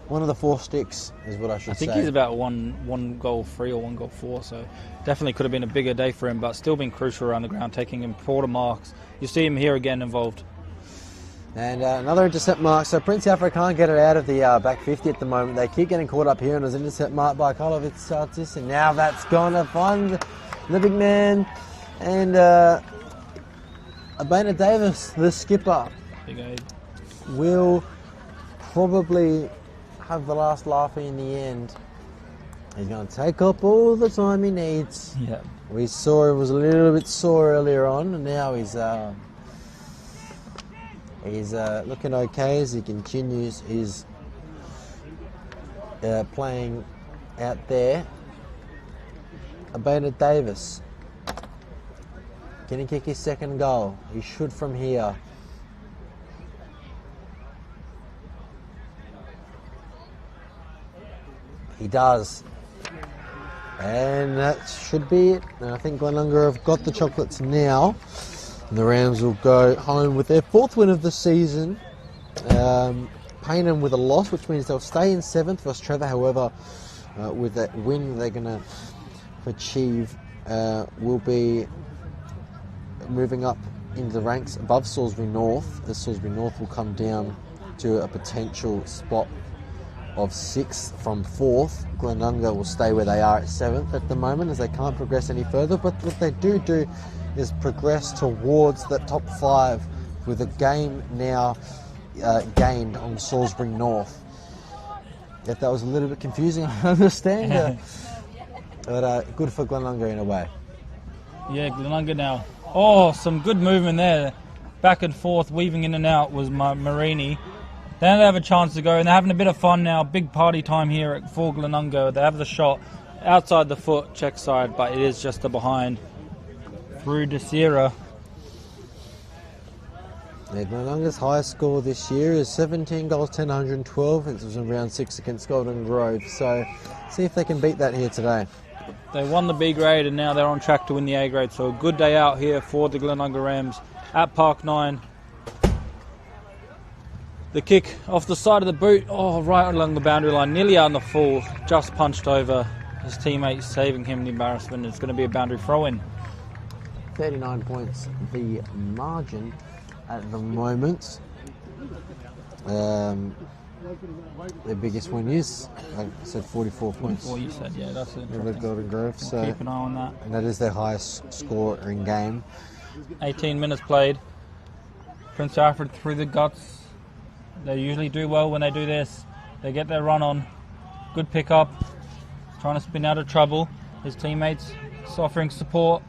one of the 4 sticks is what I should say. I think he's about one goal 3 or 1 goal 4, so definitely could have been a bigger day for him, but still been crucial around the ground, taking important marks. You see him here again involved. And another intercept mark. So Prince Alfred can't get it out of the back 50 at the moment. They keep getting caught up here, and there's an intercept mark by Kolovitz, and now that's going to find the big man. And Abena Davis, the skipper, will probably have the last laugh in the end. He's going to take up all the time he needs. Yeah. We saw he was a little bit sore earlier on, and now he's looking okay as he continues his playing out there. Abena Davis, can he kick his 2nd goal? He should from here. He does. And that should be it. And I think Glenunga have got the chocolates now. And the Rams will go home with their 4th win of the season. Payneham with a loss, which means they'll stay in 7th versus Trevor. However, with that win they're going to achieve, will be moving up into the ranks above Salisbury North, as Salisbury North will come down to a potential spot of 6th from 4th. Glenunga will stay where they are at 7th at the moment, as they can't progress any further, but what they do is progress towards the top 5 with a game now gained on Salisbury North. Yet that was a little bit confusing, I understand, but good for Glenunga in a way. Yeah, Glenunga now. Oh, some good movement there. Back and forth, weaving in and out was Marini. Then they have a chance to go, and they're having a bit of fun now. Big party time here for Glenunga. They have the shot outside the foot, check side, but it is just a behind through Desira. Yeah, Glenunga's highest score this year is 17 goals, 112. It was in round 6 against Golden Grove. So, see if they can beat that here today. They won the B grade, and now they're on track to win the A grade. So, a good day out here for the Glenunga Rams at Park 9. The kick off the side of the boot, right along the boundary line, nearly out on the full, just punched over his teammate, saving him the embarrassment. It's going to be a boundary throw-in. 39 points, the margin at the moment. Their biggest win is, like I said, 44 points. 44, you said, yeah, that's it. Over Golden Grove, so keep an eye on that. And that is their highest score in game. 18 minutes played. Prince Alfred through the guts. They usually do well when they do this. They get their run on. Good pick up. Trying to spin out of trouble. His teammates offering support.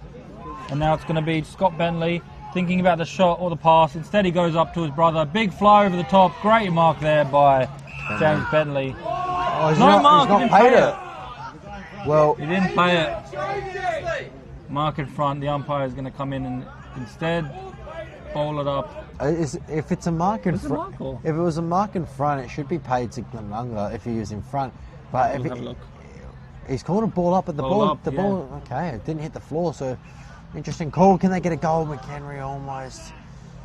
And now it's going to be Scott Bentley thinking about the shot or the pass. Instead he goes up to his brother. Big fly over the top. Great mark there by James Bentley. Oh, no mark. He's not paid it. Well, he didn't pay it. Mark in front. The umpire is going to come in and instead bowl it up. If it's a mark in front, if it was a mark in front, it should be paid to Glenunga if he was in front. But if he's called a ball up at the ball, okay, it didn't hit the floor. So interesting call. Can they get a goal? McHenry almost.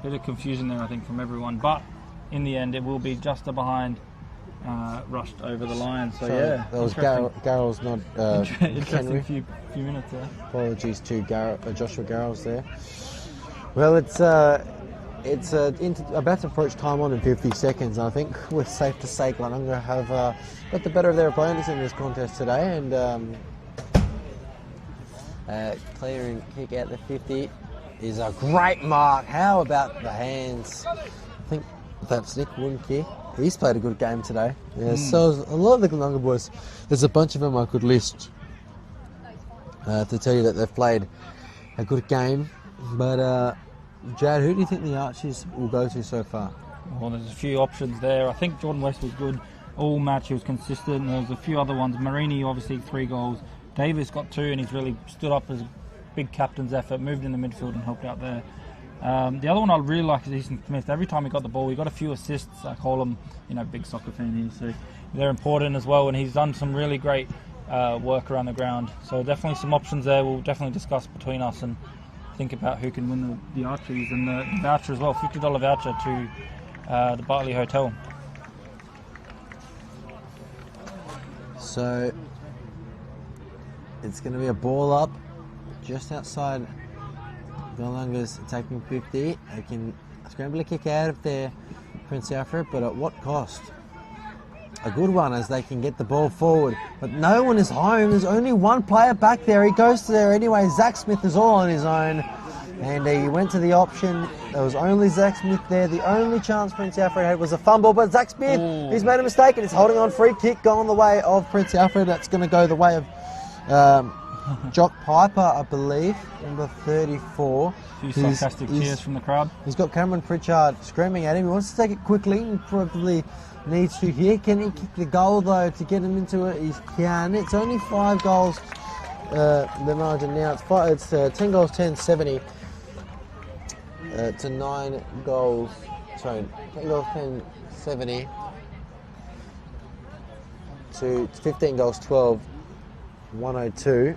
Bit of confusion there, I think, from everyone. But in the end, it will be just a behind rushed over the line. So that was Garrels, not interesting few minutes there. Apologies to Joshua Garrels there. Well, it's about to approach time on in 50 seconds. I think we're safe to say Glenunga have got the better of their opponents in this contest today, and clearing kick out the 50 is a great mark. How about the hands? I think that's Nick Wunke. He's played a good game today. Yeah, so a lot of the Glenunga boys, there's a bunch of them I could list to tell you that they've played a good game. But Jad, who do you think the Archies will go to so far? Well, there's a few options there. I think Jordan West was good all match. He was consistent. There's a few other ones. Marini, obviously, 3 goals. Davis got 2, and he's really stood up as a big captain's effort, moved in the midfield and helped out there. The other one I really like is Ethan Smith. Every time he got the ball, he got a few assists. I call him, big soccer fan here, so they're important as well. And he's done some really great work around the ground. So definitely some options there. We'll definitely discuss between us and think about who can win the Archies, and the voucher as well, $50 voucher to the Bartley Hotel. So it's going to be a ball up just outside Glenunga's attacking 50. They can scramble a kick out of there, Prince Alfred, but at what cost? A good one, as they can get the ball forward, but no one is home. There's only one player back there. He goes to there anyway. Zach Smith is all on his own, and he went to the option. There was only Zach Smith there. The only chance Prince Alfred had was a fumble, but Zach Smith, he's made a mistake, and he's holding on. Free kick going the way of Prince Alfred. That's going to go the way of Jock Piper, I believe, number 34. A few sarcastic cheers from the crowd. He's got Cameron Pritchard screaming at him. He wants to take it quickly and probably needs to here. Can he kick the goal though to get him into it? He can. It's only 5 goals. The margin now. It's 10 goals, 10-70 to 9 goals. Sorry, 10 goals, 10-70 to 15 goals, 12-102.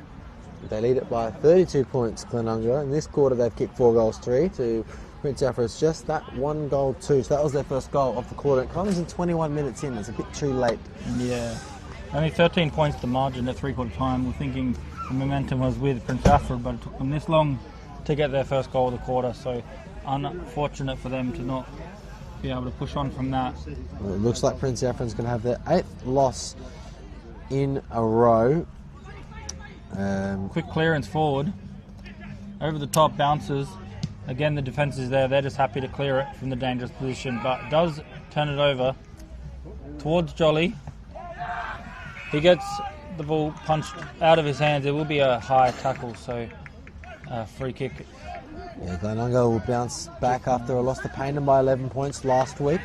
They lead it by 32 points, Glenunga. In this quarter, they've kicked 4 goals, 3 to Prince Alfred. It's just that 1 goal, 2. So that was their first goal of the quarter. It comes in 21 minutes in. It's a bit too late. Yeah. Only 13 points the margin at 3/4 time. We're thinking the momentum was with Prince Alfred, but it took them this long to get their first goal of the quarter. So unfortunate for them to not be able to push on from that. Well, it looks like Prince Alfred's going to have their 8th loss in a row. Quick clearance forward. Over the top bounces. Again, the defence is there. They're just happy to clear it from the dangerous position, but does turn it over towards Jolly. He gets the ball punched out of his hands. It will be a high tackle, so free kick. Yeah, Glenunga will bounce back after a loss to Payneham by 11 points last week.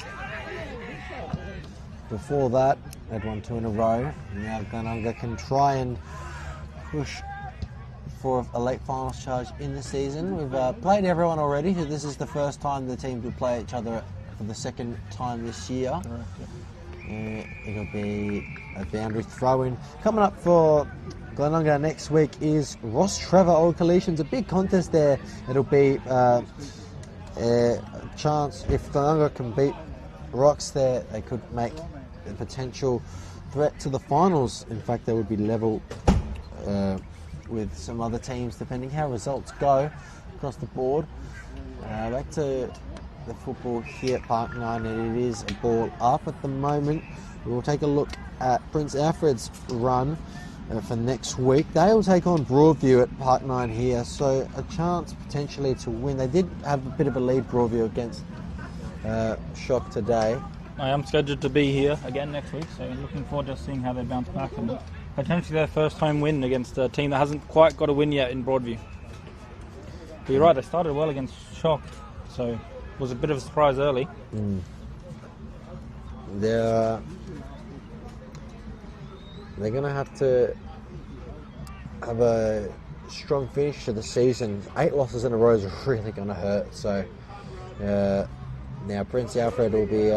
Before that, they'd won 2 in a row. Now Glenunga can try and push for a late finals charge in the season. We've played everyone already, so this is the first time the teams will play each other for the second time this year. Correct, yeah. It'll be a boundary throw-in. Coming up for Glenunga next week is Ross Trevor Old Collisions. A big contest there. It'll be a chance, if Glenunga can beat Rocks there, they could make a potential threat to the finals. In fact, they would be level with some other teams, depending how results go across the board. Back to the football here at Park 9, and it is a ball up at the moment. We'll take a look at Prince Alfred's run for next week. They will take on Broadview at Park 9 here, so a chance potentially to win. They did have a bit of a lead, Broadview, against Shock today. I am scheduled to be here again next week, so looking forward to seeing how they bounce back and potentially their first home win against a team that hasn't quite got a win yet in Broadview. But you're right, they started well against Shock, so it was a bit of a surprise early. They're going to have to have a strong finish to the season. 8 losses in a row is really going to hurt. So now Prince Alfred will be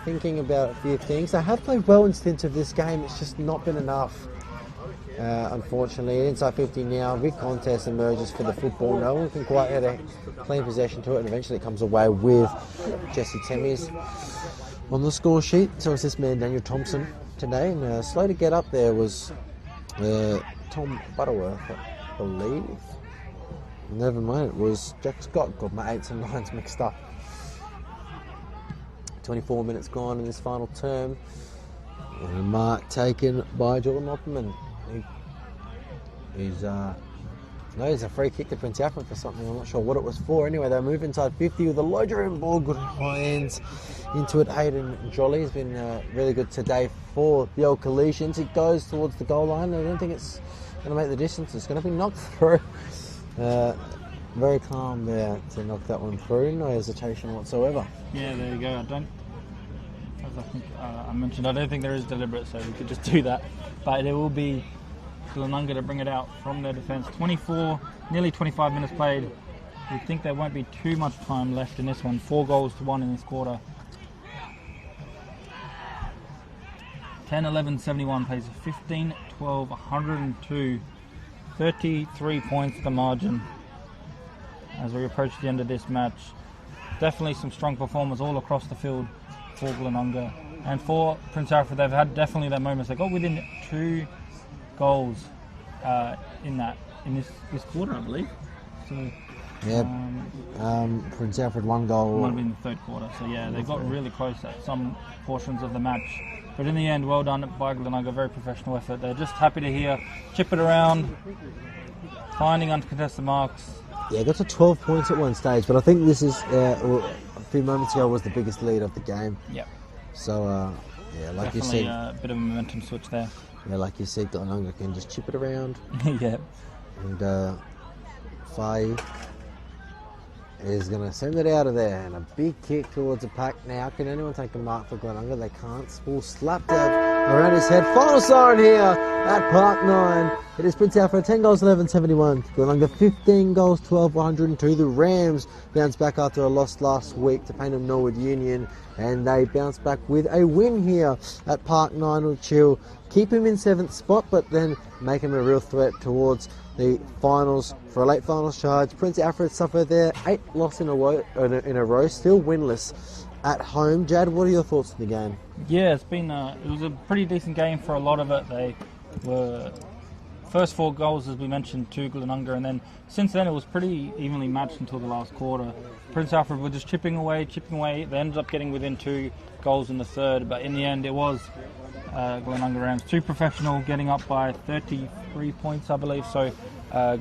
thinking about a few things. They have played well in stints of this game. It's just not been enough. Unfortunately, inside 50 now, big contest emerges for the football. No one can quite get a clean possession to it, and eventually it comes away with Jesse Temies. On the score sheet, so it's this man Daniel Thompson today, and slow to get up there was Tom Butterworth, I believe. Never mind, it was Jack Scott. Got my 8s and 9s mixed up. 24 minutes gone in this final term. And a mark taken by Jordan Opperman. He's a free kick to Prince Alfred for something. I'm not sure what it was for. Anyway, they move inside 50 with a low-drone ball. Good hands into it. Hayden Jolly has been really good today for the old Collegians. It goes towards the goal line. I don't think it's going to make the distance. It's going to be knocked through. Very calm there to knock that one through. No hesitation whatsoever. Yeah, there you go. As I think I mentioned, I don't think there is deliberate, so we could just do that. But there will be Glenunga to bring it out from their defence. 24, nearly 25 minutes played. We think there won't be too much time left in this one. 4 goals to 1 in this quarter. 10-11-71 plays 15-12, 102. 33 points the margin as we approach the end of this match. Definitely some strong performers all across the field for Glenunga. And for Prince Alfred, they've had definitely their moments. They got within 2 goals in this quarter, I believe. So, Prince Alfred 1 goal. Might have been the 3rd quarter. So yeah, they got really close at some portions of the match. But in the end, well done by Glenunga. Very professional effort. They're just happy to hear, chip it around, finding uncontested marks. Yeah, got to 12 points at one stage, but I think this is a few moments ago was the biggest lead of the game. Yep. So yeah, like definitely you said, a bit of a momentum switch there. Yeah, like you said, Glenunga can just chip it around. Yeah. And Faye is going to send it out of there, and a big kick towards the pack. Now, can anyone take a mark for Glenunga? They can't. Ball slapped out around his head. Final siren here at Park 9. It is Prince Alfred, 10 goals, 11-71. Glenunga, 15 goals, 12, 102. The Rams bounced back after a loss last week to Payneham Norwood Union, and they bounce back with a win here at Park 9, which will keep him in 7th spot, but then make him a real threat towards the finals for a late finals charge. Prince Alfred suffered their 8th loss in a row, still winless at home. Jad, what are your thoughts on the game? Yeah, it was a pretty decent game for a lot of it. They were first 4 goals, as we mentioned, to Glenunga, and then since then it was pretty evenly matched until the last quarter. Prince Alfred were just chipping away. They ended up getting within 2 goals in the 3rd, but in the end it was Glenunga Rams, 2 professional, getting up by 33 points, I believe. So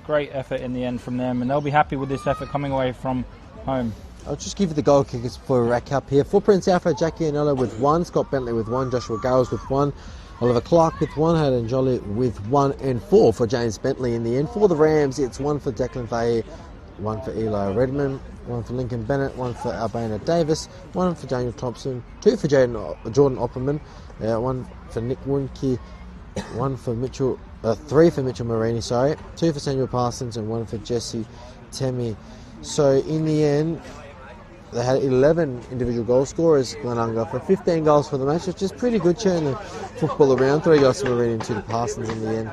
great effort in the end from them, and they'll be happy with this effort coming away from home. I'll just give you the goal kickers for a rack up here. For Prince Alfred, Jackie Anello with 1, Scott Bentley with 1, Joshua Gales with 1, Oliver Clark with 1, Hayden Jolly with 1, and 4 for James Bentley in the end. For the Rams, it's 1 for Declan Fahey, 1 for Eli Redmond, 1 for Lincoln Bennett, 1 for Albana Davis, 1 for Daniel Thompson, 2 for Jordan Opperman, 1 for Nick Wunke, 1 for Mitchell, 3 for Mitchell Marini, 2 for Samuel Parsons, and 1 for Jesse Temi. So in the end, they had 11 individual goal scorers, Glenunga, for 15 goals for the match, which is pretty good, sharing the football around. 3 goals to Marini and 2 to Parsons in the end.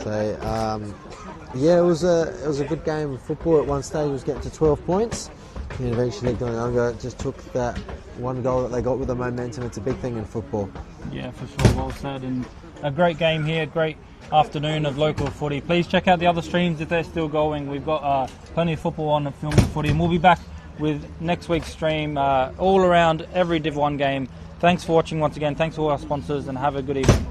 So yeah, it was a good game of football. At one stage it was getting to 12 points, and eventually Glenunga just took that 1 goal that they got with the momentum. It's a big thing in football. Yeah, for sure, well said. And a great game here, great afternoon of local footy. Please check out the other streams if they're still going. We've got plenty of football on the filming footy, and we'll be back with next week's stream all around every Div 1 game. Thanks for watching once again. Thanks to all our sponsors, and have a good evening.